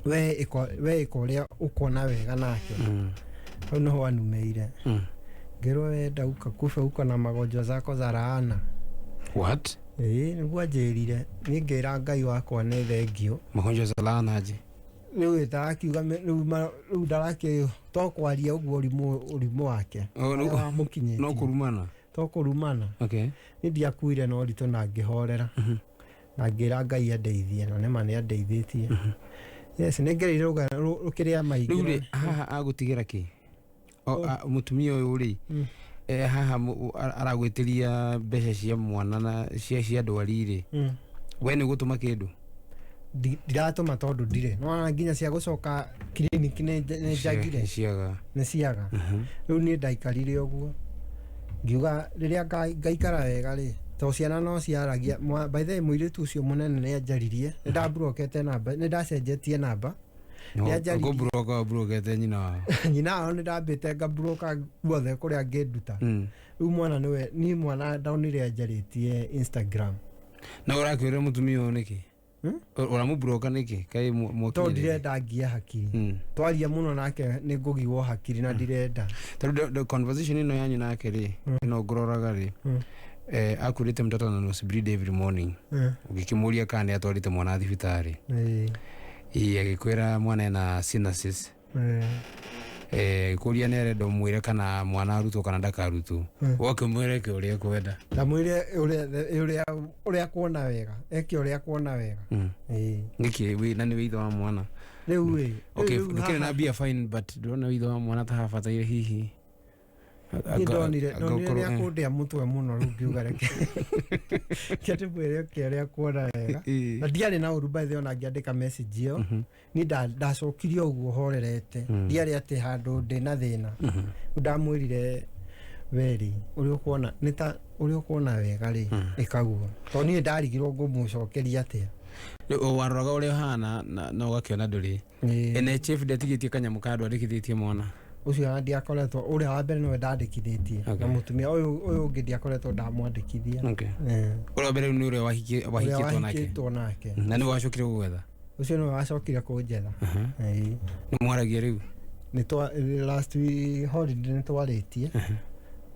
we ĩka ũrĩa ũkuona wega nake hau nĩho anumĩire ngĩrwo wenda ukakufa uko na magonjwa zako za laana what nĩguo anjĩrire niĩ ngĩra Ngai wakwa nĩ thengio magonjwa za laana aje rĩu ndarakiuga rĩu ndarakĩo to kwaria ũguo ũrimũ wake mũkinyĩtie no kũrumana to kũrumana niĩ ndiakuire no nditũ na ngĩhorera na ngĩra Ngai andeithie na nĩma nĩ andeithĩtie yes nĩ ngereire rũkĩrĩa maingĩ rĩu haha agũtigĩra kĩ mũtumia ũyũ rĩ haha aragwĩtĩria mbeca cia mwana na cia ndwari rĩ we nĩ gũtũma kĩndũ ndiratũma tondũ ndirĩ no nginya cia gũcoka kiriniki nĩ njagire nĩ ciaga rĩu niĩ ndaikarire ũguo ngiuga rĩrĩa ngaikara wega rĩ to ciana no ciaragia by the way mũirĩtu ũcio mũnene nĩ anjaririe nĩ ndaburokete namba nĩ ndacenjetie namba ngũburokete nyina wao nĩ ndambĩte ngaburoka guothe kũrĩa ngĩnduta rĩu mwana niĩ mwana ndaonire anjarĩtie Instagram na ũrakĩũrĩra mũtumia ũyũ nĩkĩ ũramũburoka nĩkĩ kaĩ to ndirenda ngie hakiri twaria mũno nake nĩ ngũgiwo hakiri na ndirenda tondũ conversation ĩno yanyu nake rĩ ĩno ngũroraga rĩ akurĩte mtoto na nose bleed every morning ũgĩkĩmũria kana nĩ atwarĩte mwana thibitarĩ agĩkwĩra mwana ena sinuses kũria nĩ arenda ũmwĩre kana mwana arutwo kana ndakarutwo ũgakĩmwĩra eke ũrĩa kwenda ndamwĩre ũrĩa kuona wega eke ũrĩa kuona wega nĩkĩ na nĩ ithe wa mwana rĩu ndũkĩrĩ na mbia fine but ndũrona ithe wa mwana ta habataire hihi ndonire nĩ akũndĩa mũtwe mũno rĩu ngiuga reke kĩatĩmwĩre ũrĩa kuona wega na ndiarĩ na ũru by the way ona ngĩandĩka message ĩyo niĩ ndacokirie ũguo horerete ndiarĩ atĩ handũ ndĩ na thĩna ndamwĩrire weri ũrĩa ũkuona wega rĩ ĩkaguo tondũ niĩ ndarigirwo ngũmũcokeria atĩa waroraga ũrĩa ũhana na ũgakĩona ndũrĩ NHF ndĩtigĩtie kanyamũ ka andũ andĩkithĩtie mwana ucio ndiakoretwo ũrĩa wa mbere nĩwe ndandĩkithĩtie na mũtumia ũyũ ũngĩ ndiakoretwo ndamwandĩkithia ũrĩa mbere nĩ ũrĩa wahikĩtwo nake na nĩ wacokire gũgwetha ucio nĩwe wacokire kũnjetha nĩ mwaragia rĩu last holiday nĩ twarĩtie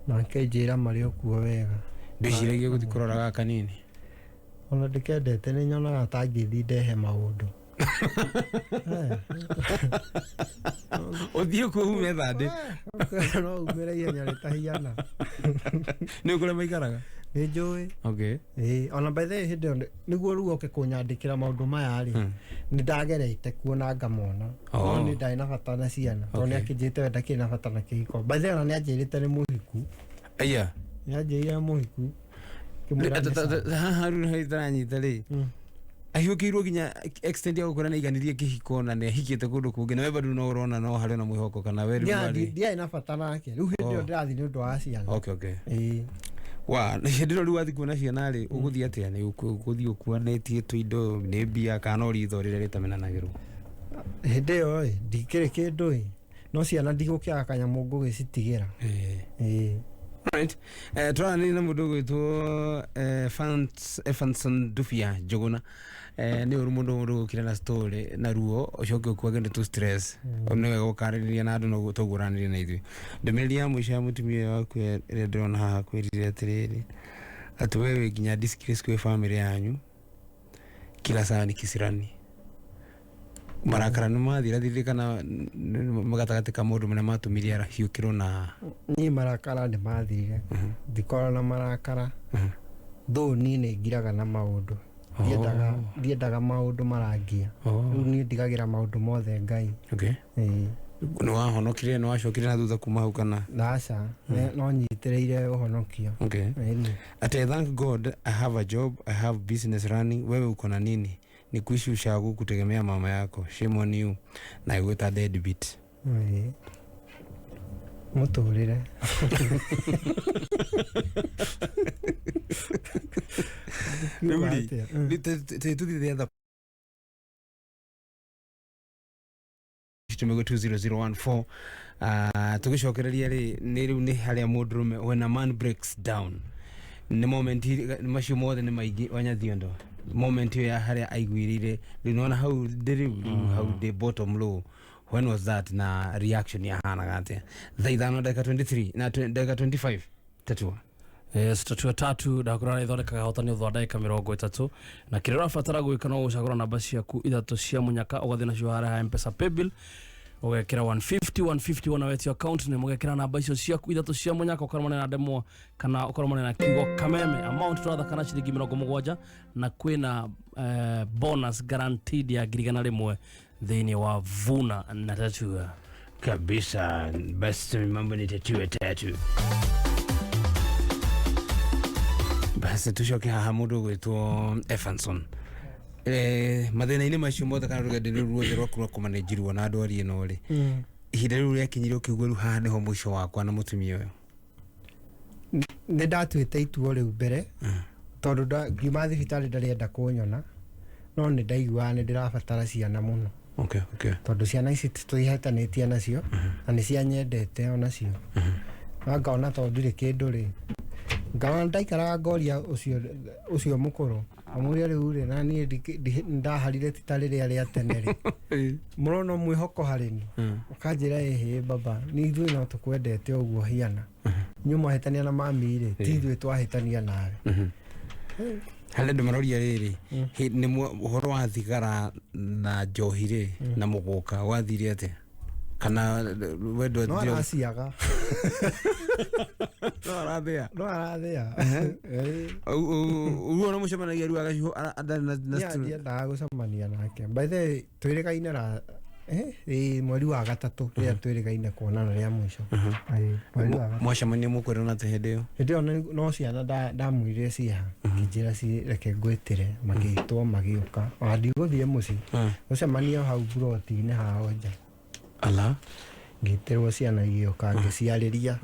nake njĩra marĩ okuo wega ndĩciragia gũthiĩ kũroraga kanini ona ndĩkendete nĩ nyonaga ta ngĩthiĩ ndehe maũndũ ũthiĩ kuo ume thandĩ no umĩre ihenya rĩtahiana nĩ ũkũrĩa maikaraga nĩ njũĩ ona by the way hĩndĩ ĩyo nĩguo rĩu oke kũnyandĩkĩra maũndũ maya rĩ nĩ ndagerete kuona ngamona no nĩ ndarĩ na bata na ciana tondũ nĩ akĩnjĩte we ndakĩrĩ na bata na kĩhiko by the way ona nĩ anjĩrĩte nĩ mũhiku nĩ anjĩrĩire mũhiku haha rĩu nĩ hataranyita rĩ ahiũkĩirwo nginya extend ya gũkorana iganirie kĩhiko na nĩ ahikĩte kũndũ kũngĩ na we bado no ũrona no harĩ na mwĩhoko kana we ndiarĩ na bata nake rĩu hĩndĩ ĩyo ndĩrathiĩ nĩ ũndũ wa ciana wa hĩndĩ ĩyo rĩu wathiĩ kuona ciana rĩ ũgũthiĩ atĩa nĩ ũgũthiĩ ũkuanĩtie tũindo nĩ mbia kana no ritho rĩrĩa rĩtamenanagĩrwo hĩndĩ ĩyo ndikĩrĩ kĩndũ no ciana ndigũkĩaga kanyamũ ngũgĩcitigĩra right tũranĩria na mũndũ ũgwĩtwo Evanson Dufia Njũgũna nĩ ũru mũndũ gũkira na story na ruo ũcoke ũkuage nĩ tu stress nĩ wega gũkarĩrĩria na andũ no tũgũranĩria na ithuĩ ndũmĩrĩri ya mũico ya mũtumia waku ĩrĩa ndĩrona haha kwĩrire atĩrĩrĩ atĩ wewe nginya disgrace kwĩ family yanyu kila saa ni kisirani marakara nĩ mathira kana magatagate ka mũndũ marĩa matũmirie arahiũkĩrwo na niĩ marakara nĩ mathire ndikorwo na marakara though niĩ nĩ ngiraga na maũndũ ndiendaga maũndũ marangia rĩu niĩ ndigagĩra maũndũ mothe Ngai nĩ wahonokire nĩ wacokire na thutha kuma hau kana aca no nyitĩrĩire ũhonokio atĩ thank God I have a job I have business running wewe uko na nini ni kuishi ushago kutegemea mama yako shame on you na igweta deadbeat mũtũrĩre tuthiĩ tumego 20014 tũgĩcokereria rĩ rĩu nĩ harĩa mũndũrũme when a man breaks down nĩ moment macio mothe nĩ maingĩ wanyathiondo moment ya harĩa aiguirire rĩu hau ndĩrĩ hau the bottom low when was that na reaction yahanaga atĩa thaa ithano ndagĩka 23 na ndagĩka 25 tatua tatua tatu ndakorana ithondekaga hotani ũthwa ndagĩka 30 na kĩrĩa ũrabatara gwĩka no gũcagũra namba ciaku ithatũ cia mũnyaka ũgathiĩ nacio harĩa ha M-Pesa Paybill ũgekĩra 150 wona wetio account nĩ mũgekĩra namba icio ciaku ithatũ cia mũnyaka ũkarũmana na ndemwa kana ũkarũmana na kiugo kameme amount ratha kana ciringi 70 na kwĩna bonus guaranteed ya 100 thĩinĩ wa vuna na tatua kabisa basi mambo ni tatu basi tucoke haha mũndũ gwĩtwo Evanson mathĩna-inĩ macio mothe kana rũgendo ruothe rwaku rwa kũmanĩnjirwo na andũ arĩ ĩno rĩ ihinda rĩu rĩakinyire ũkĩigua rĩu haha nĩho mũico wakwa na mũtumia ũyũ nĩ ndatuĩte ituo rĩu mbere tondũ ngiuma thibitarĩ ndarĩenda kũnyona no nĩ ndaiguaga nĩ ndĩrabatara ciana mũno tondũ ciana ici tũihetanĩtie nacio na nĩ cianyendete onacio ngona tondũ ndirĩ kĩndũ rĩ ngona ndaikaraga ngoria ũcio mũkũrũ amũria rĩu rĩ na niĩ ndaharire tita rĩrĩa rĩa tene rĩ mũrona mwĩhoko harĩ niĩ ũkanjĩra ĩhĩ baba nĩ ithuĩ no tũkwendete ũguo hiana inyuĩ mwahĩtania na mami rĩ ti ithuĩ twahĩtania nawe harĩ andũ maroria rĩrĩ nĩ ũhoro wa thigara na njohi rĩ na mũgũka wathire atĩa kana wendo no araciaga no arathĩa uguo no mũcemanagia rĩu agaciho ndiendaga gũcemania nake by the way twĩrĩgaine mweri wa gatatũ rĩrĩa twĩrĩgaine kuonana rĩa mũico mwacemania mũkwĩrana atĩ hĩndĩ ĩyo no ciana ndamwĩrire ciha ngĩnjĩra cireke ngwĩtĩre magĩtwo magĩũka ndigũthiĩ mũciĩ gũcemania hau buroti-inĩ hao nja ngĩtĩrwo ciana igĩũka ngĩciarĩria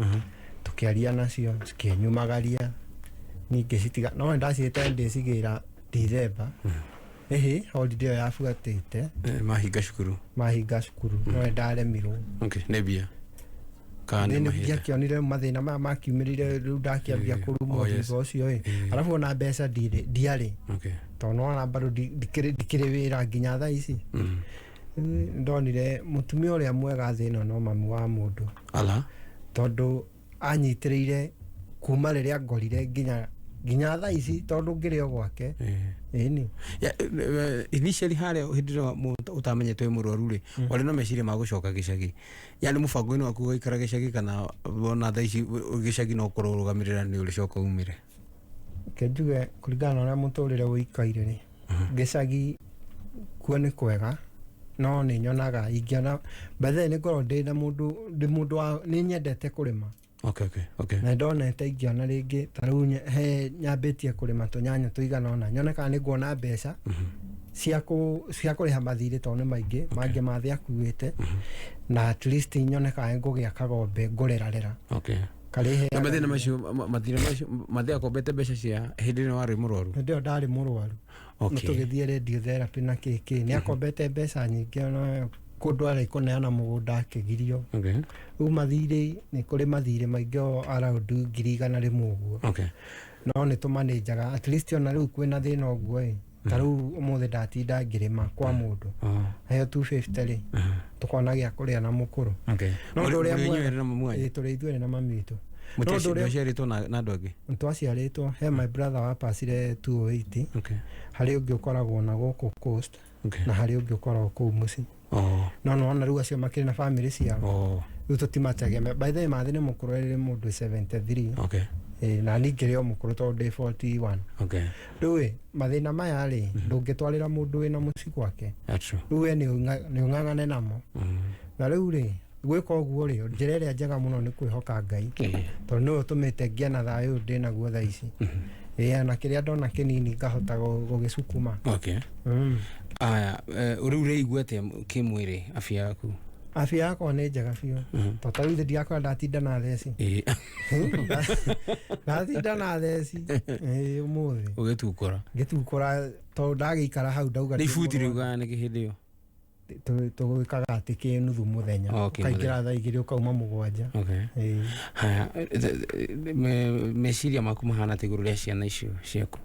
tũkĩaria nacio cikĩnyumagaria ningĩ citiga no ndaciĩte ndĩcigĩra December holiday ĩyo yabuatĩte mahinga cukuru no ndaremirwo nĩ mbia ndiakĩonire mathĩna maya makiumĩrire rĩu ndakĩambia kũrumwo thutha ũcio arabu ona mbeca ndiarĩ tondũ nona bado ndikĩrĩ wĩra nginya thaa ici ndonire mũtumia ũrĩa mwega thĩ ĩno no mami wa mũndũ tondũ anyitĩrĩire kuma rĩrĩa ngorire nginya thaa ici tondũ ngĩrĩ o gwake ĩni initially harĩa hĩndĩ ĩrĩa ũtamenyete wĩ mũrwaru rĩ warĩ na meciria ma gũcoka gĩcagi yani mũbango-inĩ waku gũikara gĩcagi kana wona thaa ici gĩcagi no ũkorwo ũrũgamĩrĩra nĩ ũrĩcoka umĩre kenjuge kũringana na ũrĩa mũtũrĩre ũikaire rĩ gĩcagi kuo nĩ kwega no nĩ nyonaga ingĩona bethe nĩ ngorwo ndĩ mũndũ nĩ nyendete kũrĩma na ndonete ingĩona rĩngĩ ta rĩu nyambĩtie kũrĩma tũnyanya tũigana ona nyone kana nĩ nguona mbeca cia kũrĩha mathirĩ tondũ nĩ maingĩ mangĩ mathĩ akuĩte na at least nyonekaga ngũgĩa kagombe ngũrerarera na mathĩna macio mathirĩ macio mathĩ akombete mbeca cia hĩndĩ ĩno warĩ mũrwaru hĩndĩ ĩyo ndarĩ mũrwaru na tũgĩthiĩ radiotherapy na kĩkĩ nĩ akombete mbeca nyingĩ ona kũndũ arĩ kũneana mũgũnda akĩgirio rĩu mathirĩ nĩ kũrĩ mathirĩ maingĩ o around 100,000 ũguo no nĩ tũmanĩnjaga at least ona rĩu kwĩna thĩna ũguo ta rĩu ũmũthĩ ndatinda ngĩrĩma kwa mũndũ heo 250 rĩ tũkona gĩa kũrĩa na mũkũrũ no ũndũ ũrĩa tũrĩ ithuerĩ na mami witũ mũciarĩtwo na andũ angĩ twaciarĩtwo he my brother wapacire 280 harĩ ũngĩ ũkoragwo na gũkũ coast na harĩ ũngĩ ũkoragwo kũu mũciĩ no nona rĩu acio makĩrĩ na family ciao rĩu tũtimategemea by the way mathĩ nĩ mũkũrũ rĩrĩ mũndũ 73 na ningĩ o mũkũrũ tondũ ndĩ 41 rĩu mathĩna maya rĩ ndũngĩtwarĩra mũndũ wĩna mũciĩ gwake rĩu we nĩ ũng'ang'ane namo na rĩu rĩ gwĩka ũguo rĩ njĩra ĩrĩa njega mũno nĩ kwĩhoka Ngai tondũ nĩwe ũtũmĩte ngĩe na thayũ ndĩ naguo thaa ici na kĩrĩa ndona kĩnini ngahota gũgĩcukuma aya rĩu rĩiguĩte kĩmwĩrĩ afya yaku afya yakwa nĩ njega biũ tondũ ta rĩu ndirakora ndatinda na theci ndatinda na theci ũmũthĩ ngĩtukũra tondũ ndagĩikara hau ndauga nĩ ibuti rĩugaga nĩ hĩndĩ ĩyo tũgĩkaga atĩ kĩ nuthu mũthenya ũkaingĩra thaa igĩrĩ ũkauma mũgwanja haya meciria maku mahana atĩa igũrũ rĩa ciana icio ciaku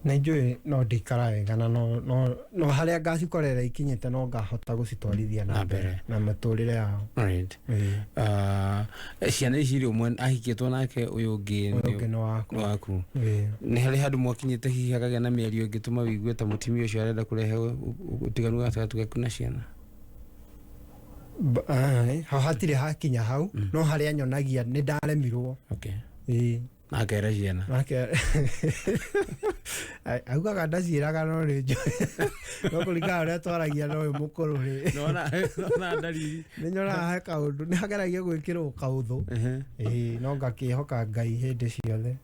na njũĩ no ndĩikara wega na no harĩa ngacikorera ikinyĩte no ngahota gũcitwarithia na mbere na mĩtũrĩre yao ciana ici rĩ ũmwe ahikĩtwo nake ũyũ ũngĩ nĩ waku nĩ harĩ handũ mwakinyĩte hihi hakagĩa na mĩario ĩngĩtũma wĩigue ta mũtumia ũcio arenda kũrehe ũtiganu gatagatĩ gaku na ciana hau hatirĩ hakinya hau no harĩa nyonagia nĩ ndaremirwo nakera ciana augaga ndaciĩraga no rĩ njũĩ no kũringana ũrĩa twaragia no mũkũrũ rĩ nĩ nyonaga he kaũndũ nĩ hageragia gwĩkĩrwo kaũthũ no ngakĩhoka Ngai hĩndĩ ciothe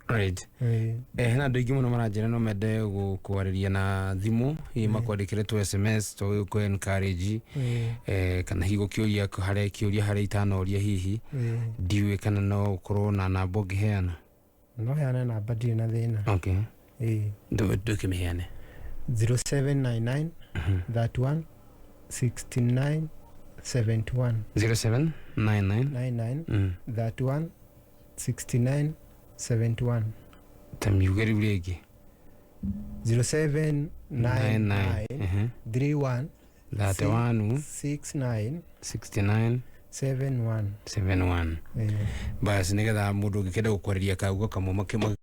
hena andũ aingĩ mũno maranjĩra no mende gũkwarĩria na thimũ hihi makwandĩkĩre tu SMS to kũ encourage kana hihi gũkĩũria harĩa itanoria hihi ndiũĩ kana no ũkorwo na namba ũngĩheana no heane namba ndirĩ na thĩna ndũkĩmĩheane 0799 31 69 71 0799 31 69 71 tamiuge rĩu rĩngĩ 0799 31 69 71 basi nĩgetha mũndũ ũngĩkenda gũkwarĩria kaugo kamwe makĩmwe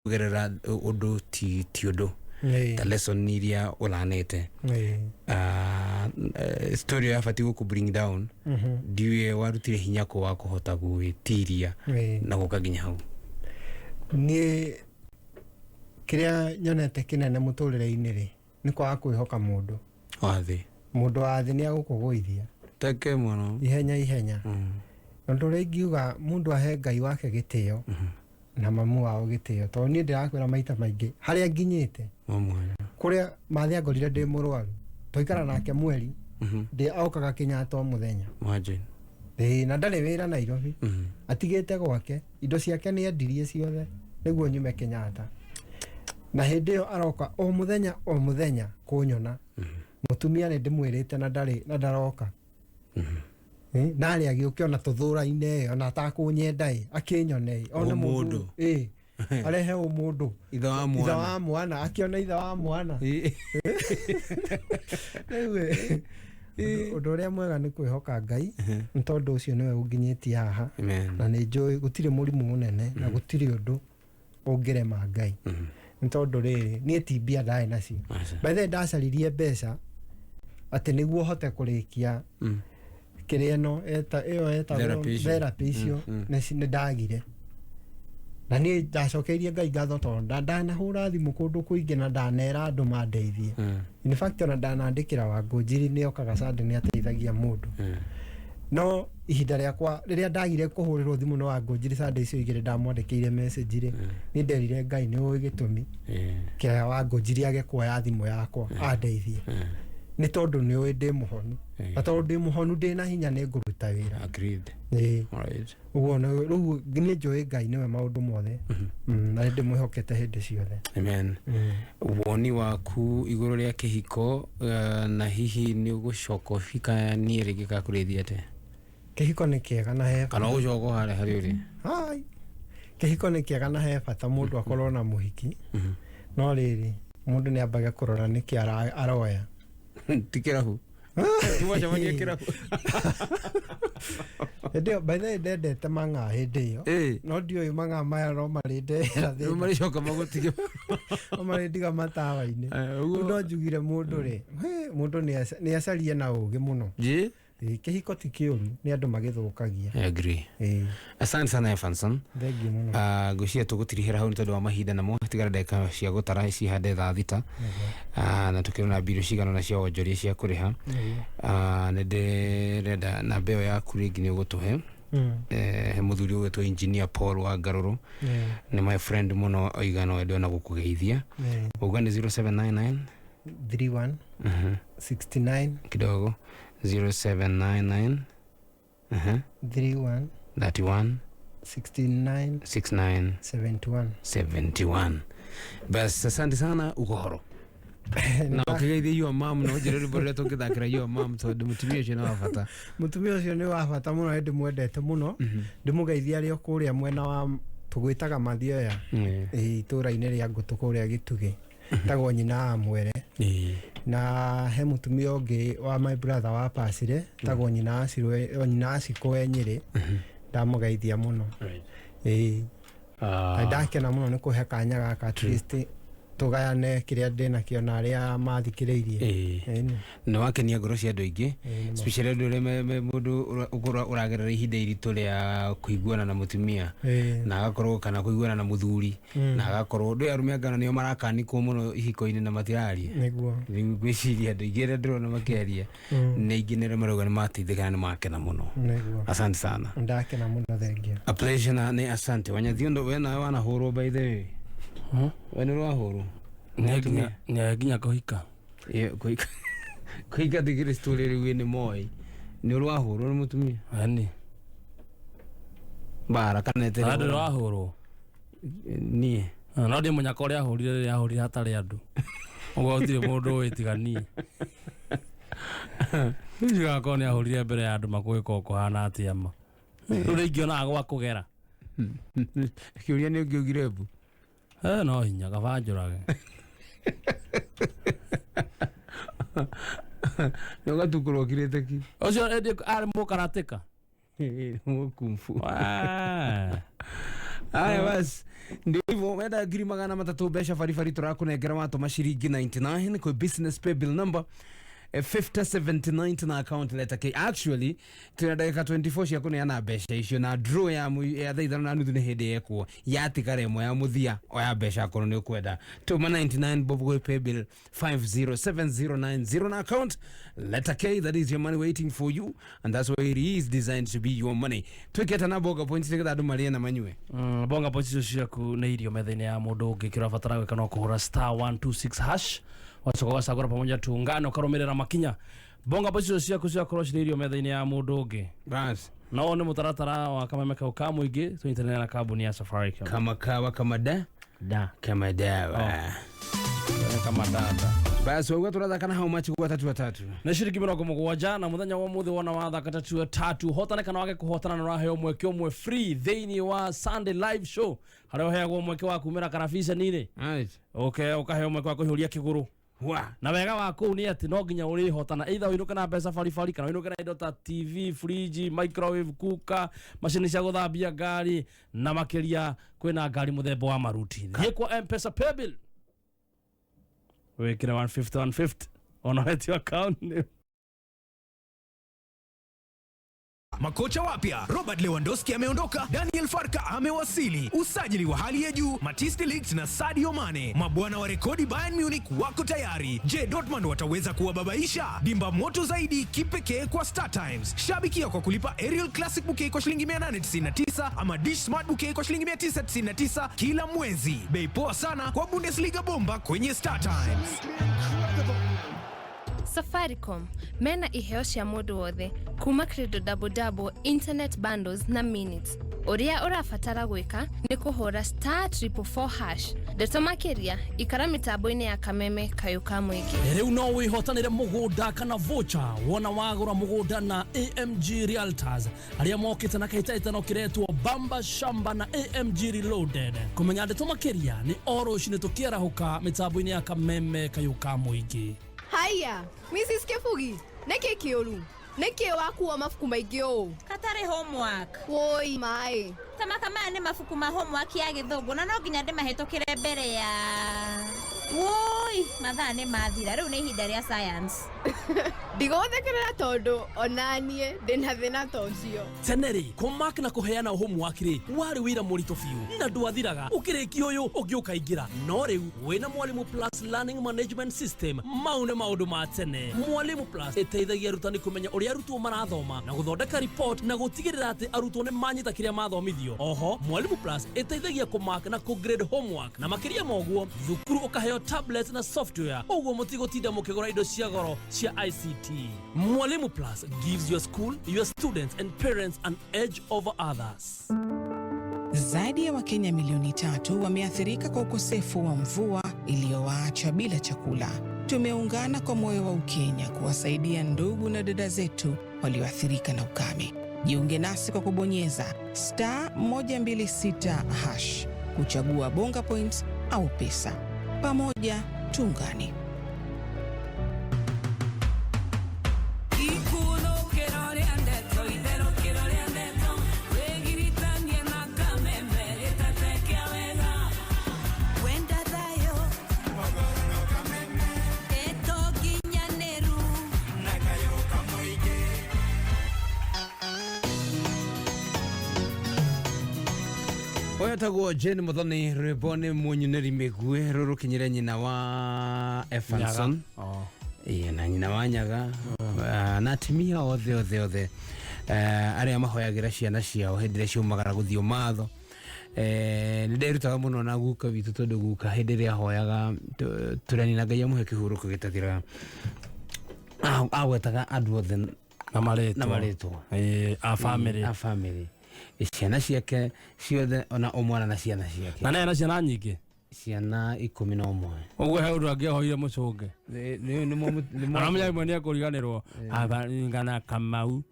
kugerera ũndũ ti ũndũ ta lesson iria ũlanĩte story yabatiĩ gũkũ bring down ndiũĩ warutire hinya kũ wa kũhota gwĩtiria na gũka nginya hau niĩ kĩrĩa nyonete kĩnene mũtũrĩre-inĩ rĩ nĩ kwaga kwĩhoka mũndũ mũndũ wa thĩ nĩ agũkũgũithia teke mũno ihenya na ũndũ ũrĩa ingiuga mũndũ ahe Ngai wake gĩtĩo na mamu wao gĩtĩo tondũ niĩ ndĩrakwĩra maita maingĩ harĩa nginyĩte kũrĩa mathĩ angorire ndĩ mũrwaru twaikara nake mweri aukaga Kĩnyatta o mũthenya na ndarĩ wĩra Nairobi atigĩte gwake indo ciake nĩ endirie ciothe nĩguo nyume Kĩnyatta na hĩndĩ ĩyo aroka o mũthenya kũnyona mũtumia nĩ ndĩmwĩrĩte na ndaroka narĩ agĩũke ona tũthũra-inĩ ona atakũnyenda akĩnyone ona mũndũ arehe mũndũ ithe wa mwana akĩona ithe wa mwana ũndũ ũrĩa mwega nĩ kwĩhoka Ngai nĩ tondũ ũcio nĩwe ũnginyĩtie haha na nĩ njũĩ gũtirĩ mũrimũ mũnene na gũtirĩ ũndũ ũngĩrema Ngai nĩ tondũ rĩrĩ niĩ ti mbia ndarĩ nacio by the way ndacaririe mbeca atĩ nĩguo hote kũrĩkia kĩrĩa ĩyo etagwo therapy icio nĩ ndagire na niĩ ndacokeirie Ngai ngatho tondũ ndanahũra thimũ kũndũ kũingĩ na ndanera andũ mandeithie in fact ona ndanandĩkĩra Wangũnjiri nĩ okaga Sunday nĩ ateithagia mũndũ no ihinda rĩakwa rĩrĩa ndagire kũhũrĩrwo thimũ no Wangũnjiri Sunday icio igĩrĩ ndamwandĩkĩire message rĩ nĩ nderire Ngai nĩ ũĩ gĩtũmi kĩa Wangũnjiri age kuoya thimũ yakwa andeithie nĩ tondũ nĩ ũĩ ndĩ mũhonu na tondũ ndĩ mũhonu ndĩ na hinya nĩ ngũruta wĩra agreed alright ũguo rĩu nĩ njũĩ Ngai nĩwe maũndũ mothe na nĩ ndĩmwĩhokete hĩndĩ ciothe amen woni waku igũrũ rĩa kĩhiko na hihi nĩ ũgũcoka ũbika niĩ rĩngĩ gakũrĩithia atĩa kĩhiko nĩ kĩega na he kana ũgũcoka harĩa harĩ ũrĩ hai kĩhiko nĩ kĩega na he bata mũndũ akorwo na mũhiki no rĩrĩ mũndũ nĩ ambaga kũrora nĩkĩ aroya tikĩrahu tumacamania kĩrahu hĩndĩ by the way ndendete mang'a hĩndĩ ĩyo no ndiũĩ mang'a maya no marĩndehera thĩinĩ marĩcoka magũtige marĩndiga matawa-inĩ no njugire mũndũ rĩ mũndũ nĩ acarie na ũũgĩ mũno kĩhiko ti kĩũru nĩ andũ magĩthũkagia agree asante sana Evanson thengiũ mũno ngwĩciria tũgũtirihĩra hau nĩ tondũ wa mahinda namo tigara ndagĩka cia gũtara cihande thaa thita na tũkĩrĩ na mbirũ cigana na cia wonjoria cia kũrĩha nĩ ndĩrenda namba ĩyo yaku rĩngĩ nĩ ũgũtũhe he mũthuri ũgwĩtwo engineer Paul wa Ngarũrũ nĩ my friend mũno oigana wendo na gũkũgeithia ũguo nĩ 0799 31 69 kidogo 0799 31 31 69 69 71 71 bas asante sana ukohoro na ukigeithia your mom no njĩra rĩmbo rĩrĩa tũngĩthakĩra your mom tondũ mũtumia ũcio nĩ wa bata mũtumia ũcio nĩ wa bata mũno ndĩmwendete mũno ndĩmũgeithia arĩ o kũrĩa mwena wa tũgwĩtaga Mathioya itũũra-inĩ rĩa Ngũtũ kũrĩa Gĩtugĩ tagwo nyina Amwere na he mũtumia ũngĩ wa my brother wa Pasire tagwo nyina Acikũ we Nyĩrĩ ndamũgeithia mũno ndakena mũno nĩ kũhe kanya gaka at least tugayane kĩrĩa ndĩnakĩo na arĩa mathikĩrĩirie nĩ wakenia ngoro cia andũ aingĩ especially andũ arĩa mũndũ ũragerera ihinda iritũ rĩa kũiguana na mũtumia na agakorwo kana kũiguana na mũthuri na agakorwo ndĩ arũme angana nĩo marakanikwo mũno ihiko-inĩ na matiraria nĩguo ngwĩciria andũ aingĩ arĩa ndĩrona makĩaria nĩ aingĩ nĩ arĩa marauga nĩ mateithĩka na nĩ makena mũno asante sana ndakena mũno thengiũ a pleasure na nĩ asante Wanyathiondo we nawe wanahũrwo by the way we nĩ rwahũrwo nginya kũhika kũhika thigĩrĩ story rĩu nĩ moĩ nĩ rwahũrwo nĩ mũtumia ani bara kana etere ndĩ rwahũrwo niĩ no ndĩ mũnyaka ũrĩa ahũrire hatarĩ andũ ũguo gũtirĩ mũndũ ũĩ tiga niĩ ndigakorwo nĩ ahũrire mbere ya andũ makũgĩkorwo kũhana atĩa ma rĩu rĩngĩonaga gwa kũgera kĩũria nĩ ũngĩugire mbu no hinya gabanjũrage nĩ ũgatukũrwo kirĩte ki ũcio arĩ mũkaratĩka mũkumbu aya basi ndio hivyo wenda 300 mbeca baribari tũrakũnengera watũma ciringi 99 kwĩ business pay bill number 5079 na account letter K actually tuna dakika 24 cia kuneana mbeca icio na draw ya thaa ithano na nuthu nĩ hĩndĩ yekwo yatigara ĩmwe ya mũthia oya mbeca akorwo nĩ ũkwenda tuma 99 bob go pay bill 507090 na account letter K that is your money waiting for you and that's why it is designed to be your money twiketa na bonga points nĩgetha andũ marĩe na manyue bonga points icio ciaku nĩ irio metha-inĩ ya mũndũ ũngĩ kĩrĩa batara gwĩka no kũhũra *126# wacoka gacagũra pamoja tuungane ũkarũmĩrĩra makinya bonga points ciaku ciakorwo cirĩ irio metha-inĩ ya mũndũ ũngĩ bas no nĩ mũtaratara wa kameme kau ka mũingĩ tũnyitanĩra na kambuni ya Safaricom kama kawa kama kama dawa kama data basi wewe turathaka na how much kwa 3 na ciringi 70 na muthenya wa muthi wona wathaka 3 hotana kana wage kuhotana na raheo mweke umwe free thĩinĩ wa Sunday live show harĩa heagwo mweke wa kumĩra karabisa nini okay ukaheo mweke wa kuhiũria kĩgũrũ na wega wa kũu nĩ atĩ no nginya ũrĩ hotana either ũinũke na mbeca baribari kana ũinũke na indo ta TV fridge microwave cooker macini cia gũthambia ngari na makĩria kwĩna ngari mũthemba wa maruti thiĩ kwa M-Pesa pay bill wekĩra 150 on your account Makocha wapya, Robert Lewandowski ameondoka, Daniel Farka amewasili, usajili wa hali ya juu, Matthijs de Ligt na Sadio Mane. Mabwana wa rekodi Bayern Munich wako tayari. Je, Dortmund wataweza kuwababaisha? Dimba moto zaidi kipekee kwa Star Times. Shabikia kwa kulipa Aerial Classic Bouquet kwa shilingi 899 ama Dish Smart Bouquet kwa shilingi 999 kila mwezi. Bei poa sana kwa Bundesliga bomba kwenye Star Times. Safaricom mena iheo cia mundu wothe kuma credo double internet bundles na minutes. Ũrĩa ũrabatara gwĩka nĩ kũhũra *444# ndeto makĩria ikara mĩtambo-inĩ ya kameme kayũ ka mũingĩ. Rĩu no wĩhotanĩre mũgũnda kana voucher wona wagũra mũgũnda na AMG Realtors arĩa mokĩte na kahĩtahĩtano kĩretwo Bamba Shamba na AMG Reloaded. Kũmenya ndeto makĩria nĩ o rũciinĩ tũkĩarahũka mĩtambo-inĩ ya kameme kayũ ka mũingĩ. Haya, Mrs. Kefugi, neke kĩũru. Neke wakuwa mafuku maingĩ ũũ. Katari homework. Woi mai. Kama nĩ mafuku ma homework ya gĩthũngũ na no nginya ndĩmahĩtũkĩre mbere ya. Woi, mathaa nĩ mathira, rĩu nĩ ihinda rĩa science. Ndigũthekerera tondũ onaniĩ ndĩna thĩna ta ũcio. Teneri, kũmark na kũheana homework rĩ, warĩ wĩra mũritũ biũ. Na ndwathiraga, ũkĩrĩkia ũyũ ũngĩ ũkaingĩra. No rĩu wĩna Mwalimu Plus Learning Management System, mau nĩ maũndũ ma tene. Mwalimu Plus ĩteithagia arutani kũmenya ũrĩa arutwo marathoma na gũthondeka report na gũtigĩrĩra atĩ arutwo nĩ manyita kĩrĩa mathomithio. Oho, Mwalimu Plus ĩteithagia kũmark na kũgrade homework na makĩria ma ũguo, thukuru ũkaheo tablet na software. Ũguo mũtigũtinda mũkĩgũra indo cia goro cia ICT. Mwalimu Plus gives your school, your students and parents an edge over others. Zaidi ya Wakenya milioni 3 wameathirika kwa ukosefu wa mvua iliyowaacha bila chakula. Tumeungana kwa moyo wa Ukenya kuwasaidia ndugu na dada zetu walioathirika na ukame. Jiunge nasi kwa kubonyeza *126# kuchagua bonga points au pesa. Pamoja tuungane. Oya taguo Jane Muthoni rwĩmbo mũnyunĩri mĩgue rũrũ kinyĩre nyina wa Efanson. Na nyina wa Nyaga na atumia othe arĩa mahoyagĩra ciana ciao hĩndĩ ĩrĩa ciumagara gũthiĩ matho. Nĩ nderutaga mũno na guka witũ tondũ guka hĩndĩ ĩrĩa ahoyaga tũrani Ngai amũhe kĩhurũko gĩtathira. Agwetaga andũ othe na marĩtwo a family. Ciana ciake ciothe ona omwana na ciana ciake. Na nena ciana nyingĩ. Ciana 11. Ũguo he ũndũ angĩhoire mũcũnge. Aramenya imwe nĩ ekũriganĩrwo. Ngana Kamau.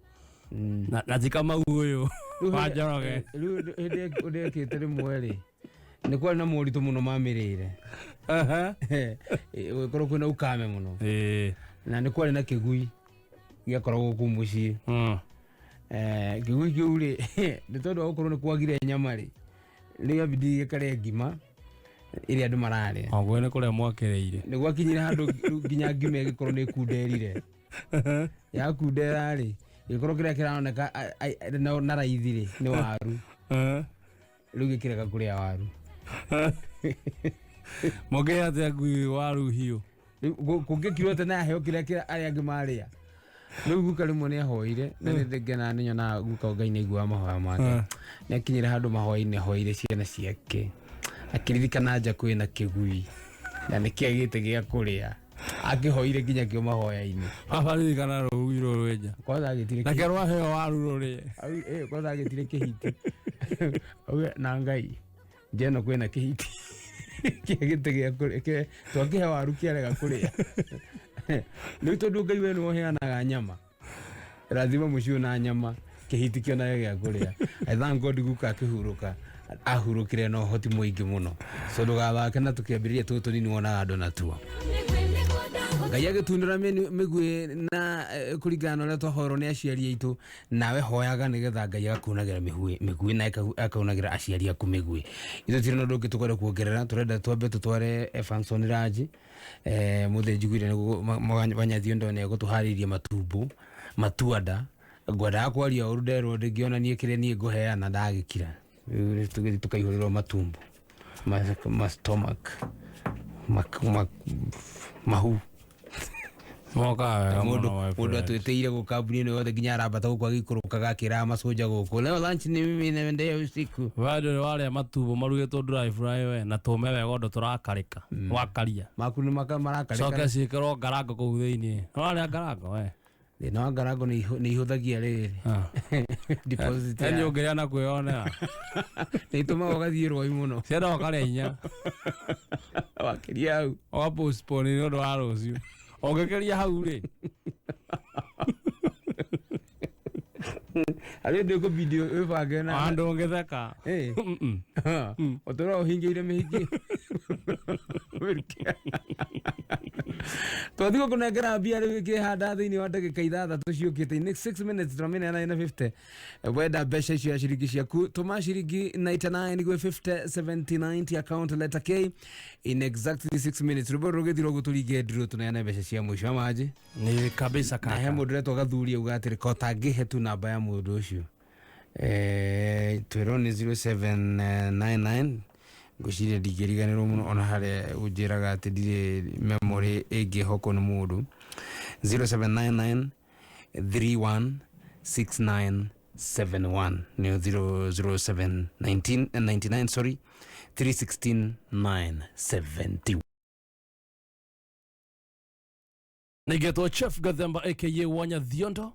Na ti Kamau ũyũ. Wa Njoroge. Rĩu hĩndĩ ũndekĩte rĩmwe rĩ. Nĩ kwarĩ na moritũ mũno mamĩrĩire. Gũkorwo kwĩna ukame mũno. Na nĩ kwarĩ na kĩgui gĩakoragwo kũu mũciĩ. Kĩgui kĩu rĩ, nĩ tondũ wa gũkorwo nĩ kwagire nyama rĩ, rĩu abidi gĩkare ngima ĩrĩa andũ mararĩa. Oguo nĩ kũrĩa mwakĩrĩire. Nĩ gwakinyire handũ nginya ngima ĩgĩkorwo nĩ kunderire. Yakundera rĩ, gĩkorwo kĩrĩa kĩroneka na raithi rĩ, nĩ waru. Rĩu gĩkĩrega kũrĩa waru. Mũngĩhe atĩa ngui waru hiũ? Kũngĩkirwo atĩ naheo kĩrĩa arĩa angĩ marĩa. Rĩu guka rĩmwe nĩ ahoire, na nĩ ngena nĩ nyona guka Ngai nĩ aigua mahoya make. Nĩ akinyire handũ mahoya-inĩ ahoire ciana ciake. Akĩririkana nja kwĩna kĩgui na nĩ kĩagĩte gĩa kũrĩa. Akĩhoire nginya kĩo mahoya-inĩ. Abaririkana rũui rũrũ nja. Kwanza agĩtire. Na kĩrwa heo waru rũrĩ. Kwanza agĩtire kĩhiti. Na Ngai njeno kwĩna kĩhiti. Kĩagĩte gĩa kũrĩa. Twakĩhe waru kĩarega kũrĩa. Nĩ tondũ Ngai we nĩ woheanaga nyama. Rathima mũciĩ na nyama, kĩhiti kĩonaga gĩa kũrĩa. I thank God guka akĩhurũka. Ahurũkire na ũhoti mũingĩ mũno. So ndũgathake na tũkĩambĩrĩria tũtũ nini wonaga andũ natuo. Ngai agĩtunĩra mĩguĩ na kũringana na ũrĩa twahoerwo nĩ aciari aitũ, nawe hoyaga nĩgetha Ngai agakunagĩra mĩguĩ na akaunagĩra aciari aku mĩguĩ. Ithuĩ tũtirĩ na ũndũ ũngĩ tũkwenda kuongerera, tũrenda twambe tũtware Efanson Ranji. Mũthĩ njiguire nĩguo Wanyathio ndo nĩ egũtũharĩria matuanda ngwenda kwaria ũrũderwo ndĩngĩona niĩ kĩrĩa niĩ ngũheana ndagĩkira tũgĩthiĩ tũkaihũrĩrwo matumbo ma stomach mahu mũndũ atwĩtĩire gũkambuni-inĩ yothe nginya arambata gũkũ agĩikũrũkaga akĩraga macũnja gũkũ leo lunch ni mimi naendea usiku wado warĩa matumbo marugĩtwo dry fry we na tũme wega ũndũ tũrakarĩka wakaria maku nĩ marakarĩka coke ciĩkĩrwo ngarango kũu thĩinĩ warĩa ngarango we thĩna wa ngarango nĩ ihũthagia rĩrĩ deposit yani ũngĩrĩa na kwĩyonera nĩ itũmaga ũgathiĩ rwai mũno cienda ũkarĩa hinya wakĩria hau ũgapostpone nĩ ũndũ wa rũciũ ũngĩkĩria hau rĩ arĩ ndĩ video ĩbange na andũ ũngĩtheka ũtũra ũhingĩire mĩhingĩ twathiĩ kũnengera mbia rĩu ĩkĩhanda thĩinĩ wa ndagĩka ithathatũ ciũkĩte 6 minutes tũramenya 9:50 wenda mbeca icio ya ciringi ciaku tũma ciringi 99 gwĩ 50 account letter K in exactly 6 minutes rũbũ rũgĩthirwo gũtũringe ndirũ tũneane mbeca cia mũico wa maji ni kabisa kaka he mũndũ retwo gathuria uga atĩrĩ kota ngĩhe tu namba ya mũndũ ũcio twĩrwo nĩ 0799 ngũciria ndingĩriganĩrwo mũno ona harĩa ũnjĩraga atĩ ndirĩ memory ĩngĩhokwo nĩ mũndũ 0799 316971 nĩyo 0799 sorry 316970 nĩgetwo CHEF Gathemba aka Wanya Thiondo